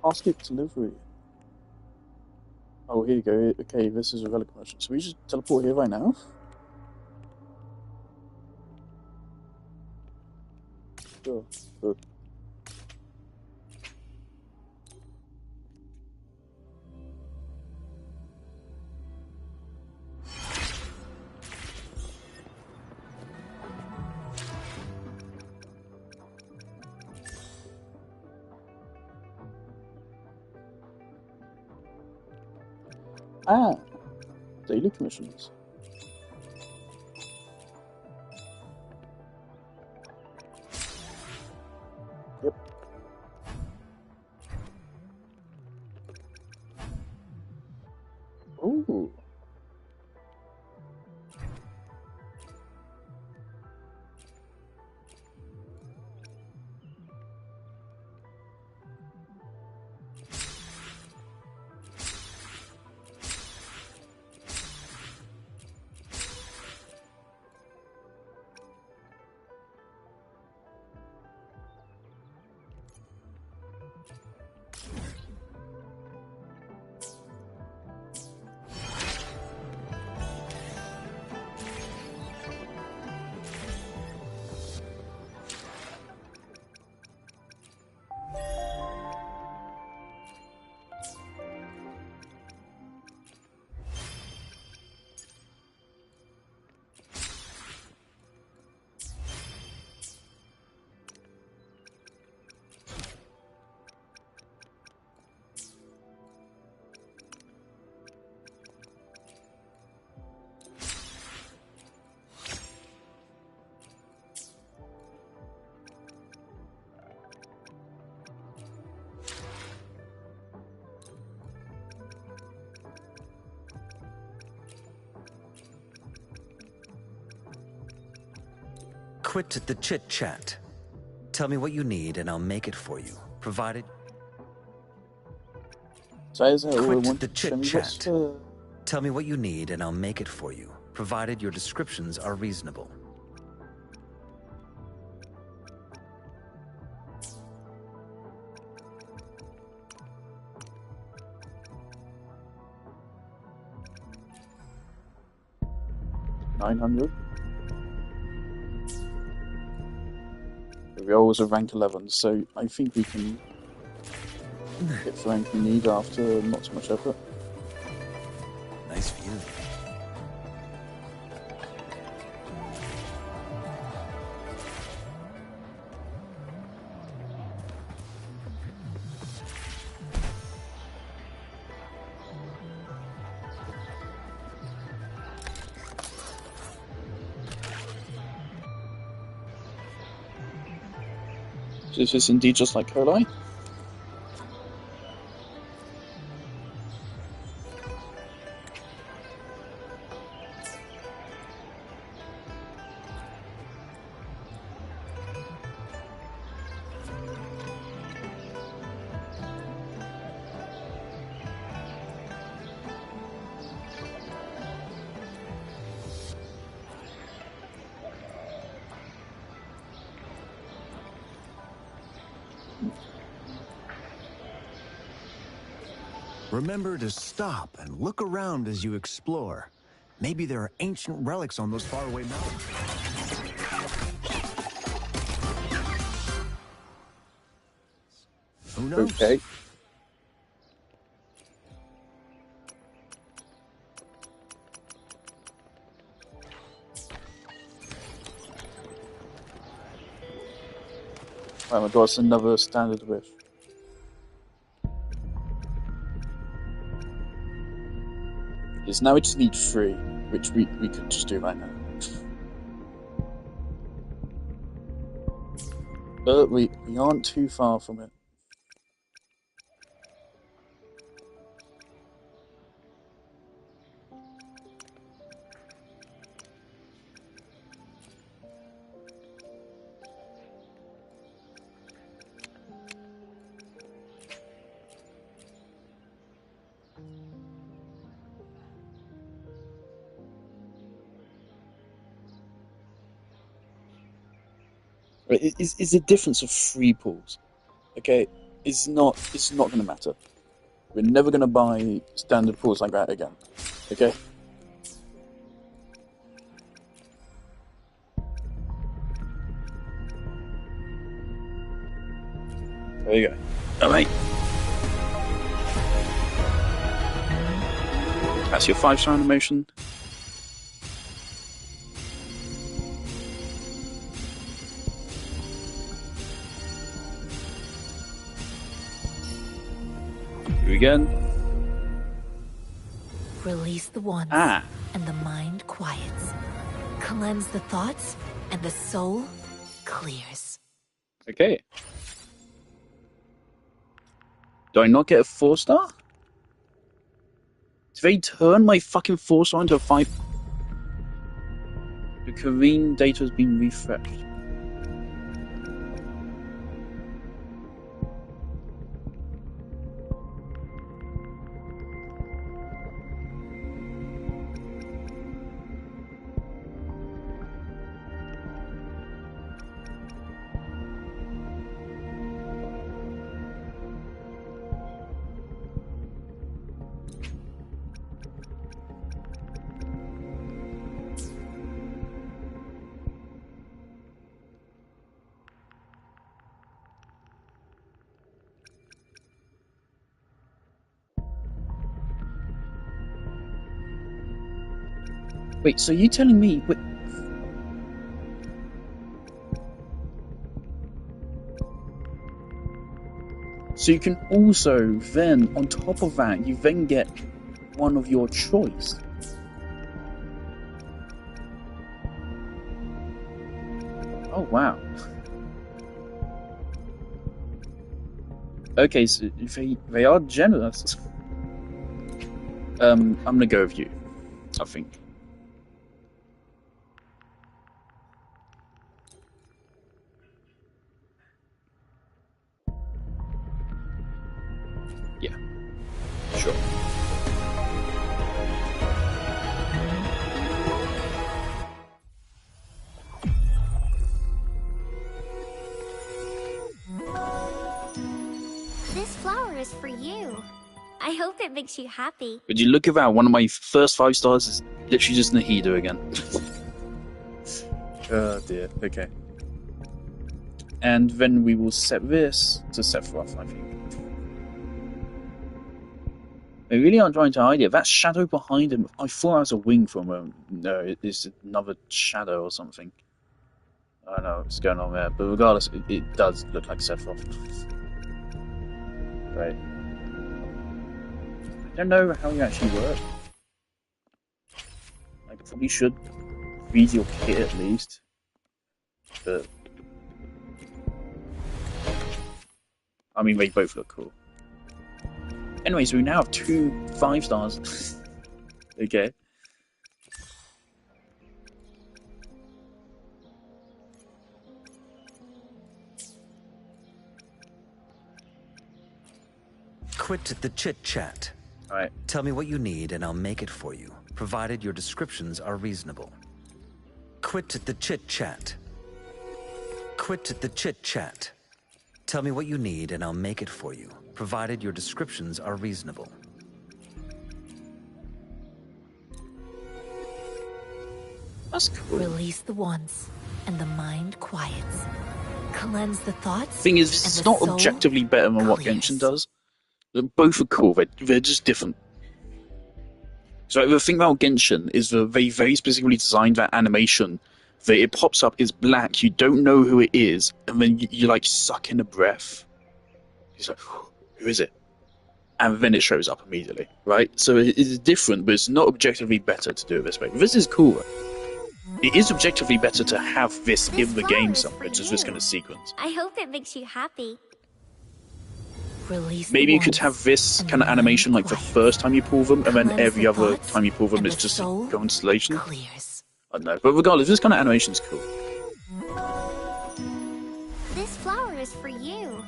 Basket delivery. Oh, here you go. Okay, this is a relic merchant. So we just teleport here right now? Sure. Good. Ah, daily commissions. Yep. Ooh. Quit the chit-chat. Tell me what you need and I'll make it for you, provided... Quit the chit-chat. Tell me what you need and I'll make it for you, provided your descriptions are reasonable. $900. We always have rank 11, so I think we can get the rank we need after not too much effort. Nice view. This is indeed just like Colai. Remember to stop and look around as you explore. Maybe there are ancient relics on those faraway mountains. Who knows? Okay. Right, my daughter's another standard wish. Yes, now we just need 3, which we could just do right now. But we aren't too far from it. It's a difference of 3 pools. Okay, it's not going to matter. We're never going to buy standard pools like that again. Okay. There you go. All right. That's your 5-star animation. Again. Release the wands, and the mind quiets. Cleanse the thoughts, and the soul clears. Okay. Do I not get a 4-star? Did they turn my fucking 4-star into a 5? The Korean data has been refreshed. Wait, so you telling me... Wait. So you can also then, on top of that, you then get one of your choice. Oh, wow. Okay, so they are generous. I'm gonna go with you, I think. Yeah, sure. This flower is for you. I hope it makes you happy. Would you look at that? One of my first 5 stars is literally just Nahida again. Oh dear, okay. And then we will set this to Sephiroth, I think. They really aren't trying to hide it. That shadow behind him, I thought it was a wing for a moment. No, it's another shadow or something. I don't know what's going on there, but regardless, it does look like Sephiroth. Right. I don't know how you actually work. I probably should read your kit at least. But I mean, they both look cool. Anyways, we now have 2 5 stars. Okay. Quit the chit-chat. All right. Tell me what you need and I'll make it for you, provided your descriptions are reasonable. Quit the chit-chat. Quit the chit-chat. Tell me what you need and I'll make it for you, provided your descriptions are reasonable. That's cool. Release the wants, and the mind quiets. Cleanse the thoughts. Thing is, it's not objectively better than what Genshin does. Both are cool. They're just different. So the thing about Genshin is that they very specifically designed that animation. That it pops up, is black, you don't know who it is, and then you like suck in a breath. It's like, who is it? And then it shows up immediately, right? So it is different, but it's not objectively better to do it this way. This is cool. It is objectively better to have this in the game somewhere, just this kind of sequence. I hope it makes you happy. Release Maybe you could have this kind of animation like the first time you pull them, and then every other time you pull them is just constellation. I don't know, but regardless, this kind of animation is cool. This flower is for you.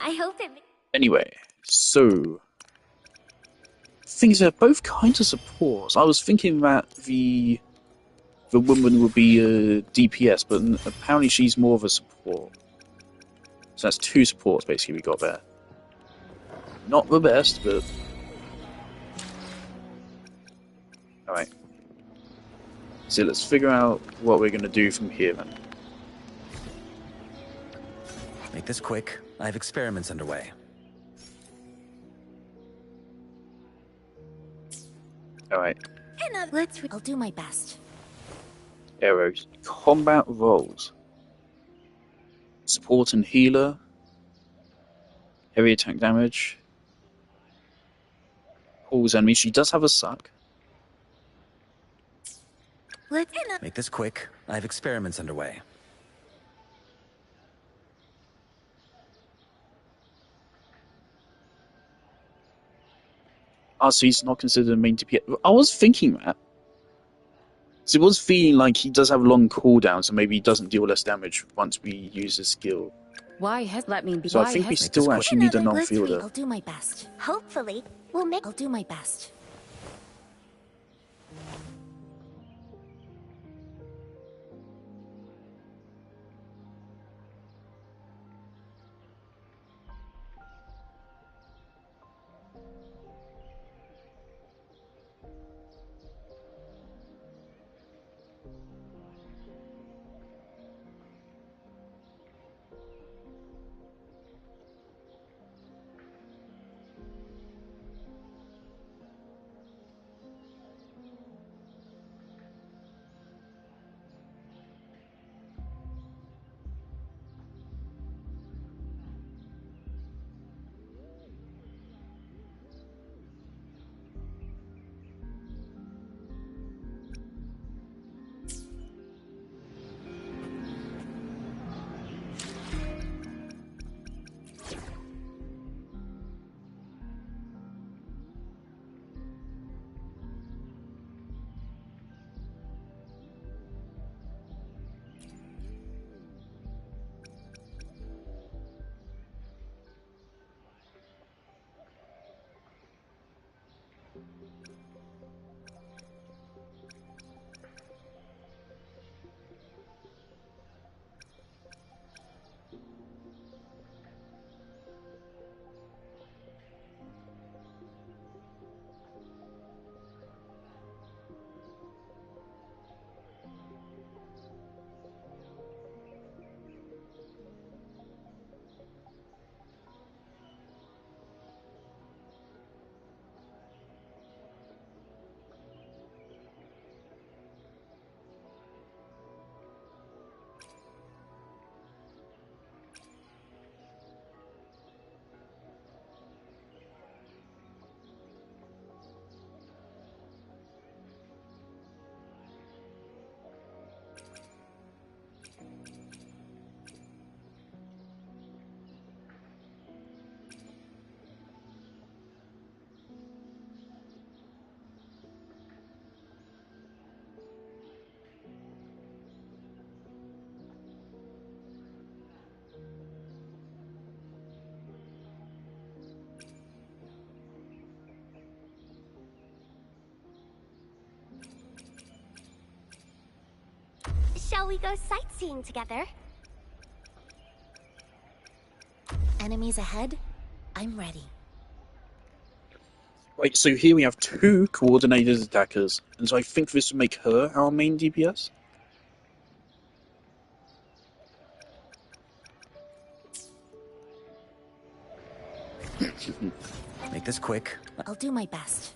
I hope it. Anyway, so things are both kinds of supports. I was thinking that the woman would be a DPS, but apparently she's more of a support. So that's 2 supports basically we got there. Not the best, but alright. So let's figure out what we're going to do from here then. Make this quick. I have experiments underway. Alright. I'll do my best. Arrows. Combat roles. Support and healer. Heavy attack damage. Pulls enemies. She does have a suck. Make this quick. I have experiments underway. Ah, so he's not considered a main DPS. I was thinking that. So it was feeling like he does have long cooldowns, so maybe he doesn't deal less damage once we use his skill. Why has let me be? So I think we still actually need a non-fielder. I'll do my best. Hopefully, we'll make. I'll do my best. shall we go sightseeing together? Enemies ahead? I'm ready. Wait, so here we have 2 coordinated attackers, and so I think this would make her our main DPS? Make this quick. I'll do my best.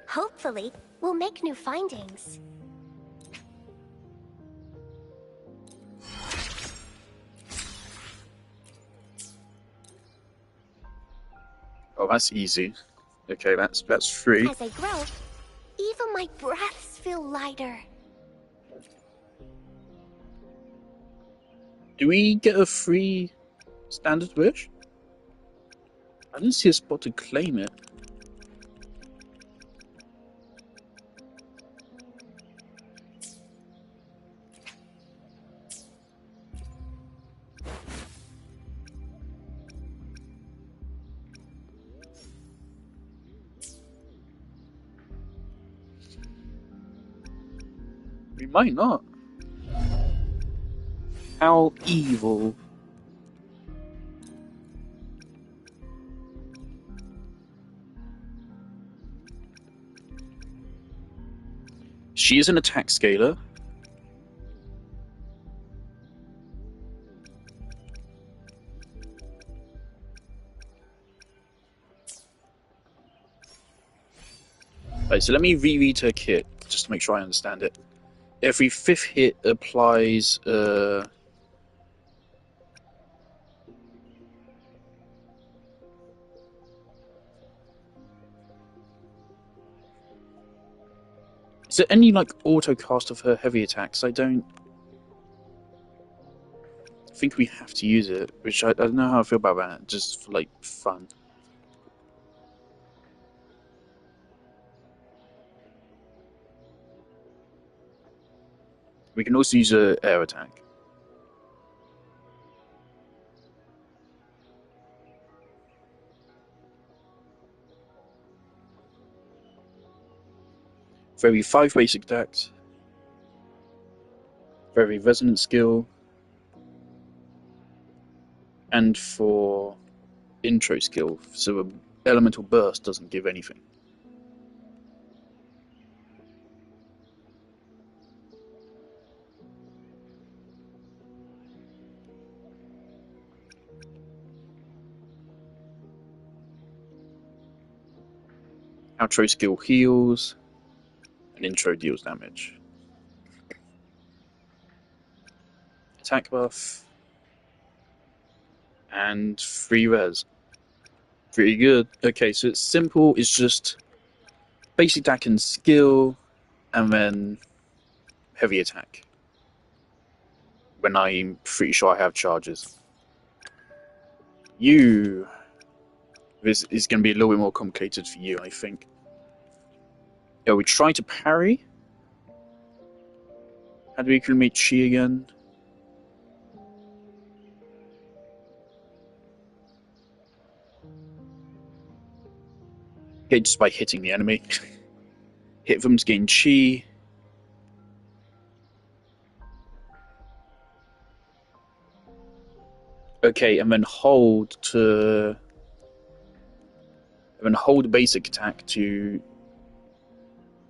Hopefully, we'll make new findings. Oh, that's easy. Okay, that's 3. As I grow, even my breaths feel lighter. Do we get a free standard wish? I didn't see a spot to claim it. We might not. How evil. She is an attack scaler. Right, so let me reread her kit, just to make sure I understand it. Every 5th hit applies... Is there any, like, auto-cast of her heavy attacks? I don't think we have to use it, which I don't know how I feel about that, just for, like, fun. We can also use an air attack. For every 5 basic attacks, for every resonant skill, and for intro skill, so an elemental burst doesn't give anything. Outro skill heals, and intro deals damage. Attack buff, and 3 res. Pretty good. Okay, so it's simple, it's just basic attack and skill, and then heavy attack. When I'm pretty sure I have charges. This is going to be a little bit more complicated for you, I think. Yeah, we try to parry. How do we meet Chi again? Okay, just by hitting the enemy. Hit them to gain Chi. Okay, and then hold to... And then hold basic attack to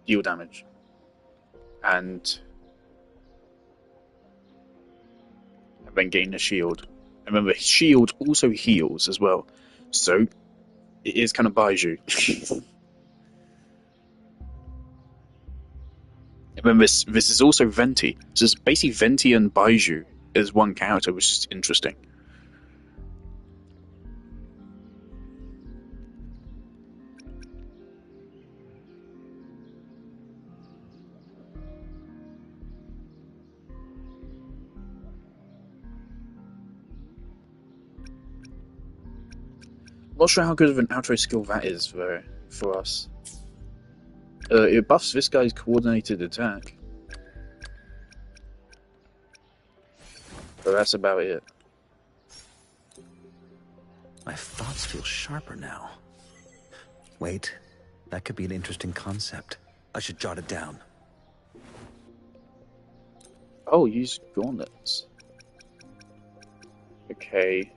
deal damage. And then gain a shield. And remember, shield also heals as well. So, it is kind of Baiju. And then this is also Venti. So it's basically Venti and Baiju as one character, which is interesting. Not sure how good of an outro skill that is for us. It buffs this guy's coordinated attack. But that's about it. My thoughts feel sharper now. Wait, that could be an interesting concept. I should jot it down. Oh, use gauntlets. Okay.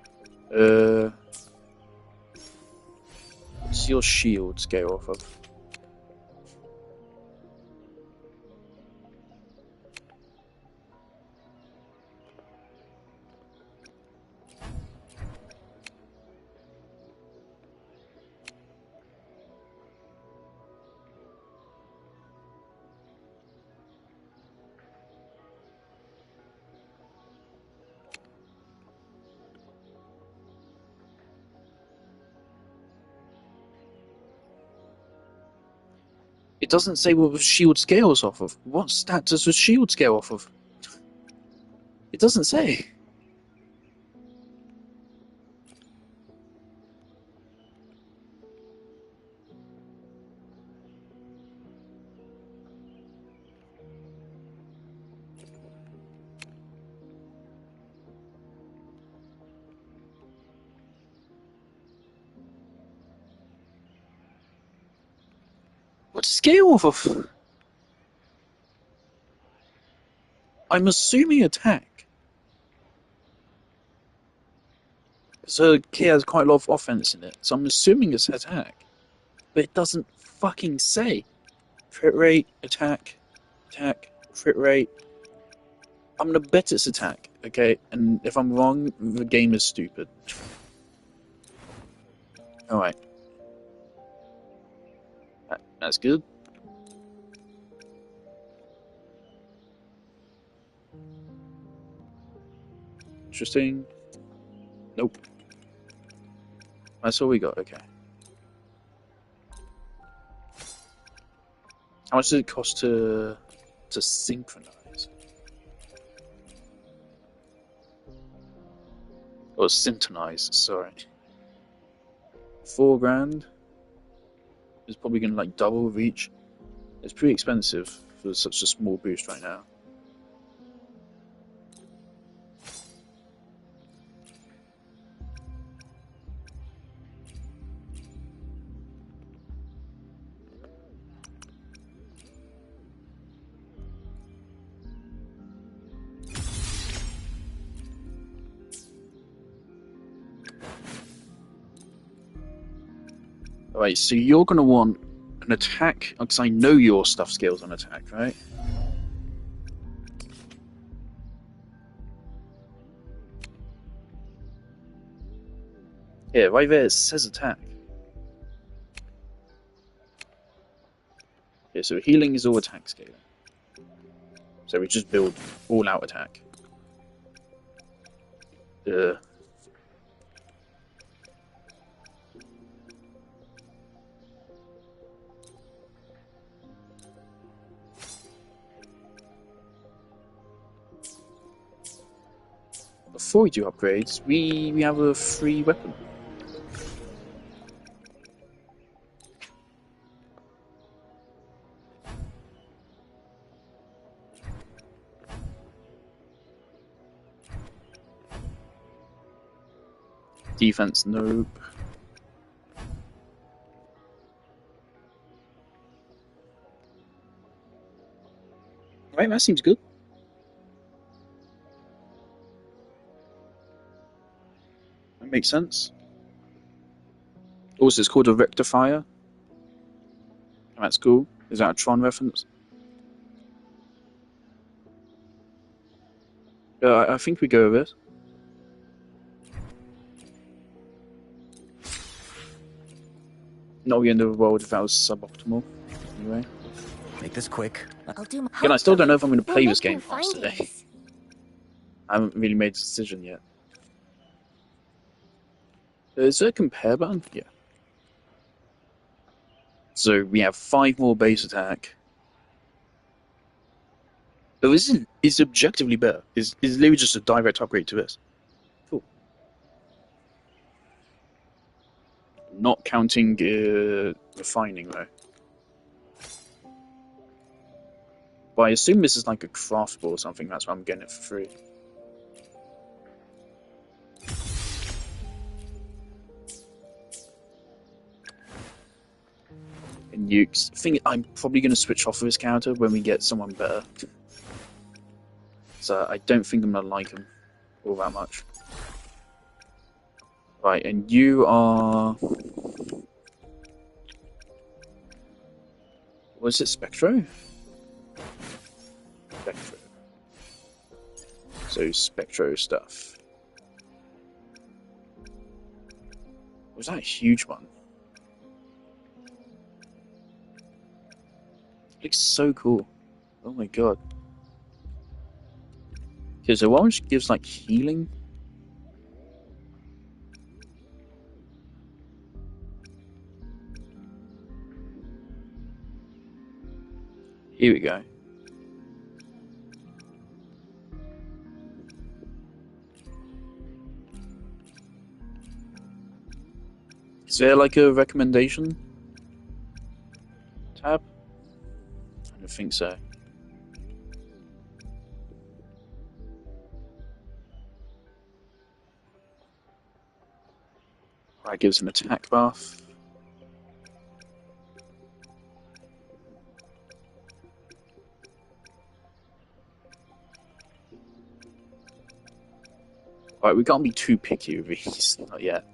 What's your shield scale off of? It doesn't say what the shield scales off of. What stat does the shield scale off of? It doesn't say. What's the scale off of? I'm assuming attack. So Key has quite a lot of offense in it, so I'm assuming it's attack. But it doesn't fucking say. Crit rate, attack, crit rate. I'm gonna bet it's attack, okay? And if I'm wrong, the game is stupid. Alright. That's good. Interesting. Nope. That's all we got, okay. How much does it cost to synchronize? Or syntonize, sorry. 4 grand is probably gonna like double reach. It's pretty expensive for such a small boost right now. Alright, so you're going to want an attack, because I know your stuff scales on attack, right? Yeah, right there it says attack. Yeah, so healing is all attack scaling. So we just build all out attack. Before we do upgrades, we have a free weapon. Defense, nope. Right, that seems good. That makes sense. Also, it's called a rectifier. That's cool. Is that a Tron reference? I think we go with this. Not the end of the world if that was suboptimal. Anyway. Make this quick. Again, I still don't know if I'm going to play this game fast today. I haven't really made a decision yet. Is there a compare button? Yeah. So we have 5 more base attack. Oh, this is objectively better. It's literally just a direct upgrade to this. Cool. Not counting refining though. But I assume this is like a craftable or something, that's why I'm getting it for free. nukes. I think I'm probably going to switch off of this character when we get someone better. So I don't think I'm going to like him all that much. Right, and you are... Was it Spectro? Spectro. So Spectro stuff. Was that a huge one? Looks so cool. Oh my god. Okay, so one which gives like healing. Here we go. Is there like a recommendation tab? I don't think so. Right, gives an attack buff. Right, we can't be too picky with these, not yet.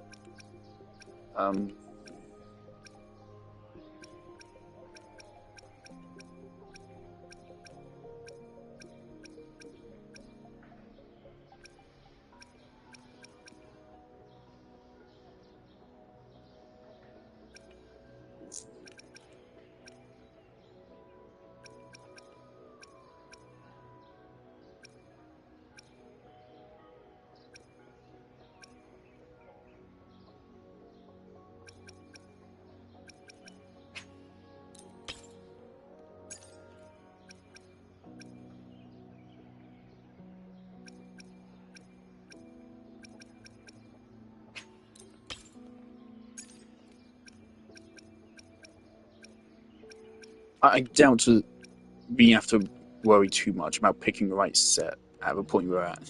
I doubt that we have to worry too much about picking the right set at the point we're at.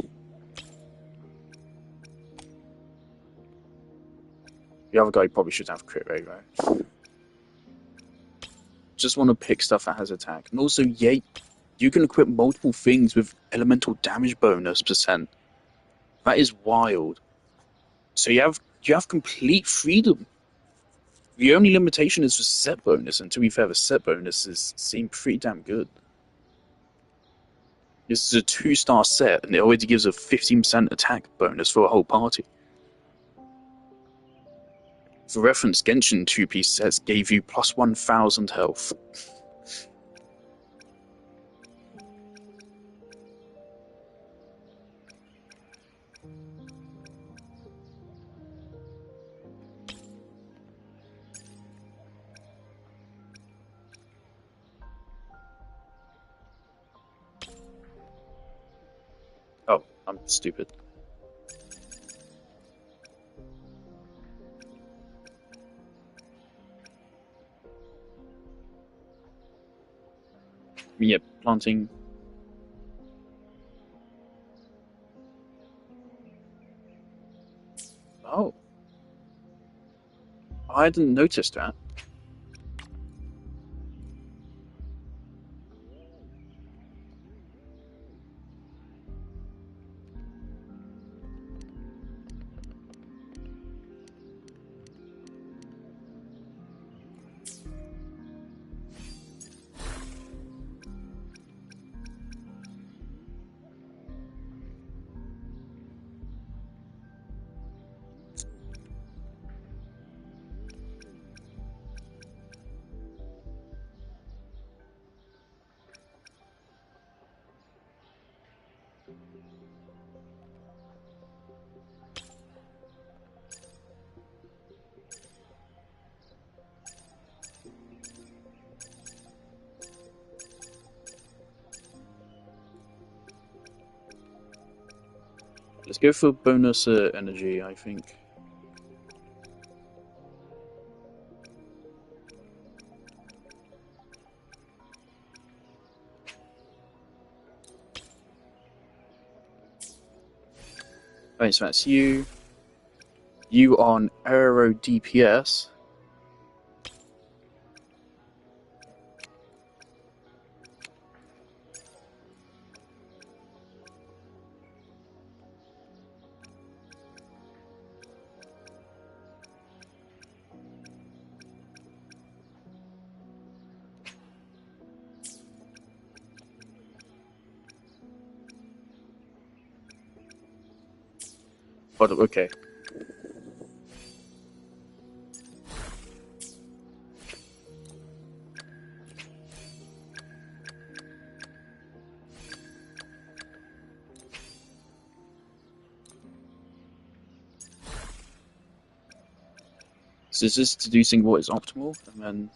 The other guy probably should have crit rate, right? Just want to pick stuff that has attack. And also, yeah, you can equip multiple things with elemental damage bonus %. That is wild. So you have complete freedom. The only limitation is the set bonus, and to be fair, the set bonuses seem pretty damn good. This is a 2-star set, and it already gives a 15% attack bonus for a whole party. For reference, Genshin 2-piece sets gave you plus 1,000 health. Oh, I'm stupid. Yep, planting. Oh. I didn't notice that. Let's go for bonus energy, I think. Right, so that's you. You on aero DPS. But okay. So is this deducing what is optimal, and then...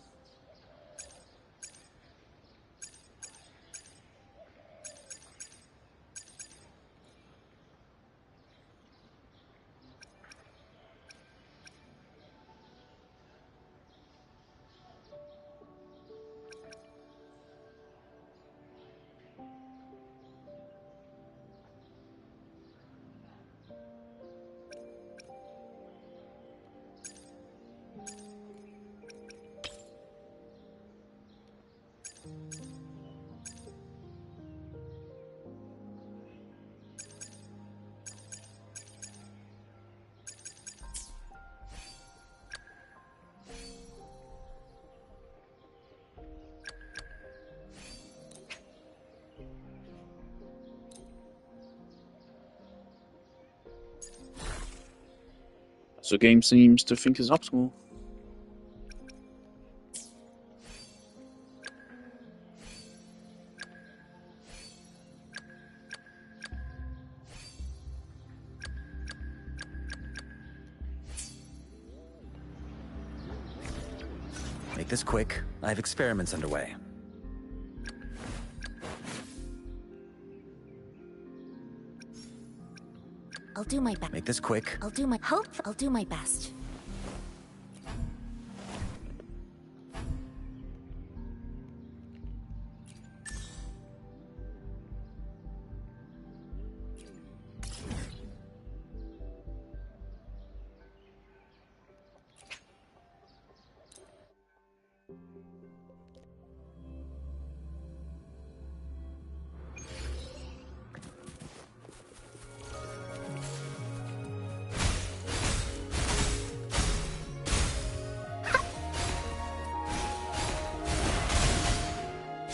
So game seems to think is optimal. Make this quick. I have experiments underway. I'll do my best. Make this quick. I'll do my best.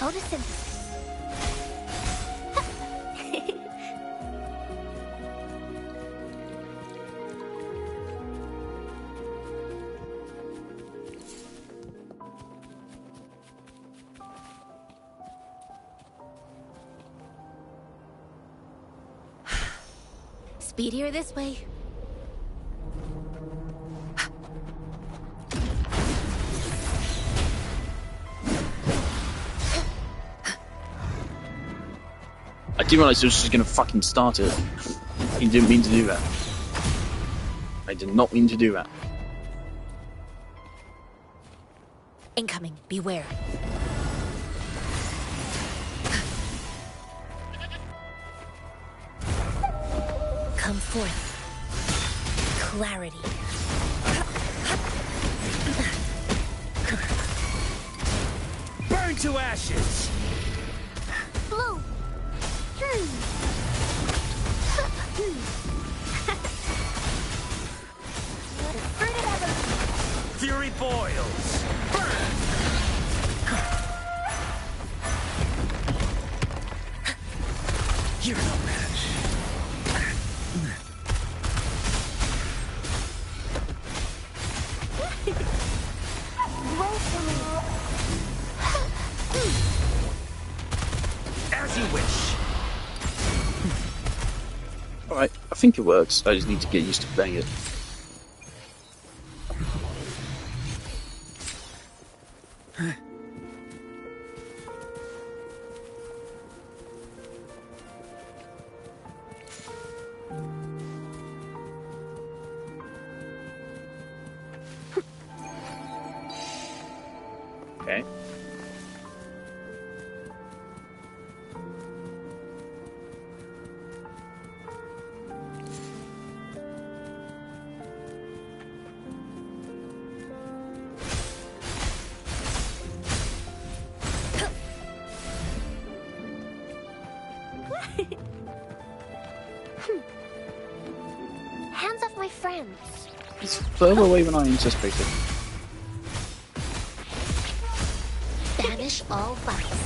Photosynthesis. Speedier this way. I didn't realize it was just gonna fucking start it. I didn't mean to do that. I did not mean to do that. Incoming. Beware. Come forth. Clarity. Burn to ashes! Blue. Fury boils! You're no match. As you wish. Alright, I think it works. I just need to get used to playing it. Okay. Hands off my friends. It's further away than I anticipated. Banish all vice.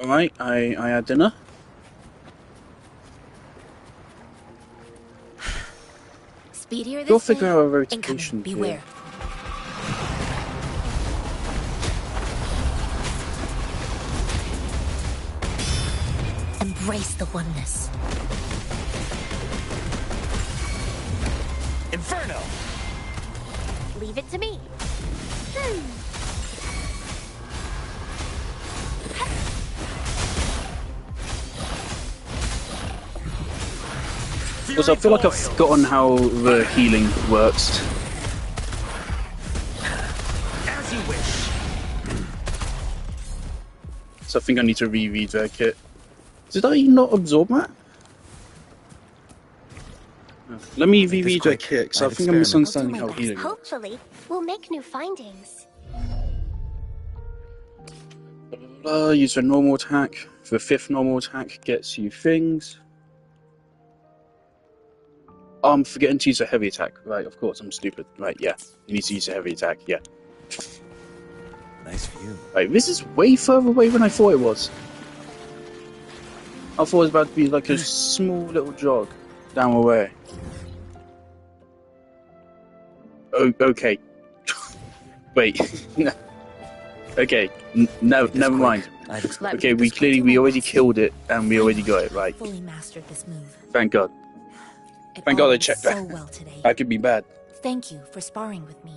Alright, I had dinner. Speedier Go this figure way. out a Incoming. rotation here. Beware. Embrace the oneness. Inferno! Leave it to me. Because I feel like I've forgotten how the healing works. As you wish. So I think I need to reread their kit. Did I not absorb that? Let me reread their kit, because I think I'm misunderstanding how healing works. Hopefully, we'll make new findings. Use a normal attack. The 5th normal attack gets you things. Oh, I'm forgetting to use a heavy attack. Right, of course, I'm stupid. Right, yeah. You need to use a heavy attack, yeah. Nice view. Right, this is way further away than I thought it was. I thought it was about to be like a small little jog down the way. Oh, okay. Wait. Okay, no, never mind. Okay, we already killed it, and we already got it right. Fully mastered this move. Thank God. Thank God I checked that. So well today. That could be bad. Thank you for sparring with me.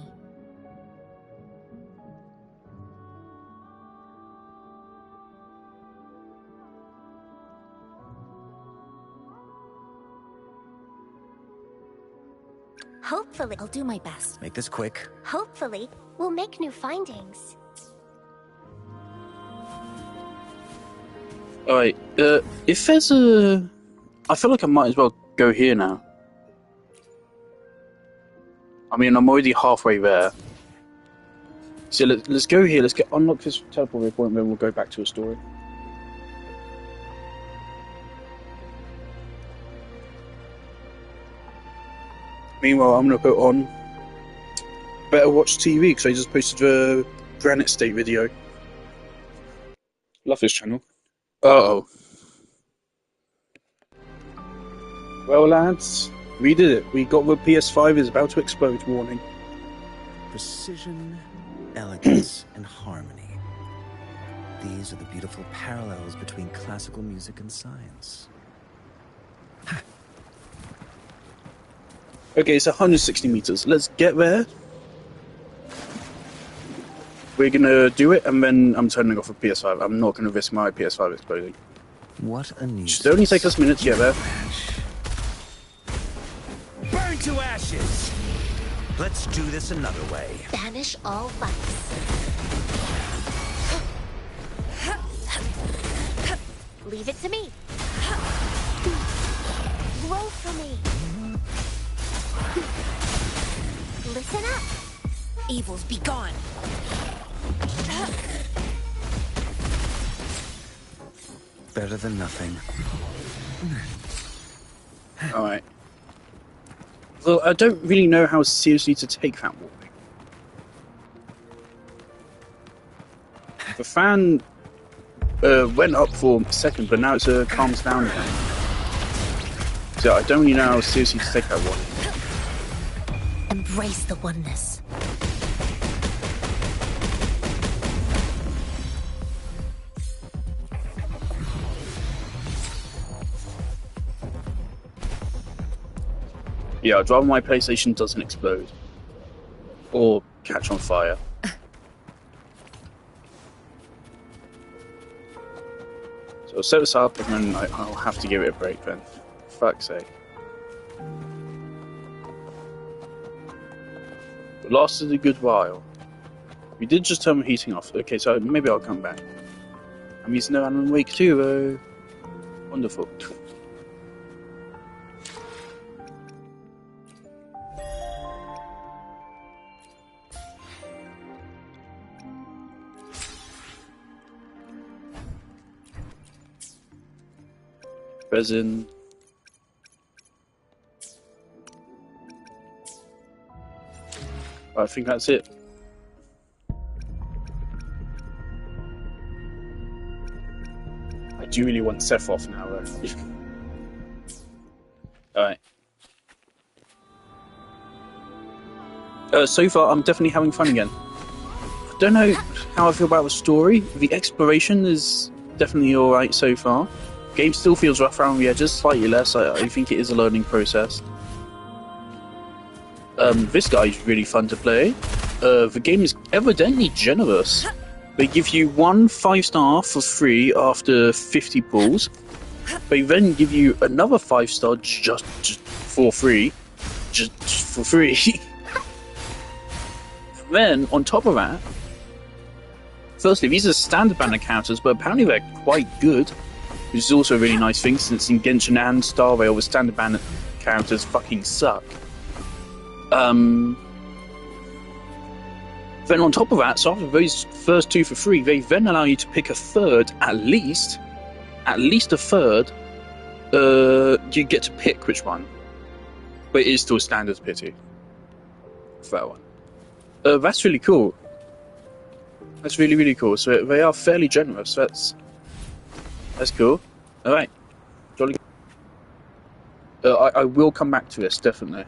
Hopefully, I'll do my best. Make this quick. Hopefully, we'll make new findings. Alright, if there's a... I feel like I might as well go here now. I mean, I'm already halfway there. So let's go here, let's unlock this teleport point, then we'll go back to a story. Meanwhile, I'm going to put on Better Watch TV, because I just posted a Granite State video. Love this channel. Uh-oh. Well, lads, we did it. We got the PS5 is about to explode warning. Precision, elegance, and harmony. These are the beautiful parallels between classical music and science. Okay, it's 160 meters. Let's get there. We're gonna do it, and then I'm turning off the PS5. I'm not gonna risk my PS5 exploding. What a nuisance. Should only take us minutes to get there. Burn to ashes! Let's do this another way. Banish all vice. Leave it to me. Roll for me. Listen up. Evils be gone. Better than nothing. Alright. Well, I don't really know how seriously to take that warning. The fan went up for a second, but now it's calms down again. So I don't really know how seriously to take that warning. Embrace the oneness. Yeah, I'd rather my PlayStation doesn't explode. Or catch on fire. So I'll set this up and then I'll have to give it a break then. For fuck's sake. It lasted a good while. We did just turn the heating off. Okay, so maybe I'll come back. I'm using no Alan Wake 2 though. Wonderful. Resin. I think that's it. I do really want Sephiroth now, though. Alright. So far, I'm definitely having fun again. I don't know how I feel about the story. The exploration is definitely alright so far. Game still feels rough around the edges, slightly less. I think it is a learning process. This guy is really fun to play. The game is evidently generous. They give you 1 5-star for free after 50 pulls. They then give you another 5-star just for free. Just for free. Then, on top of that, firstly, these are standard banner counters, but apparently they're quite good. Which is also a really nice thing, since in Genshin and Star Rail, the standard banner counters fucking suck. Then on top of that, so after those first 2 for free, they then allow you to pick a third, at least a third. You get to pick which one. But it is still standard pity. Fair one. That's really cool. That's really, really cool. So they are fairly generous. That's cool. Alright. Jolly. I will come back to this, definitely.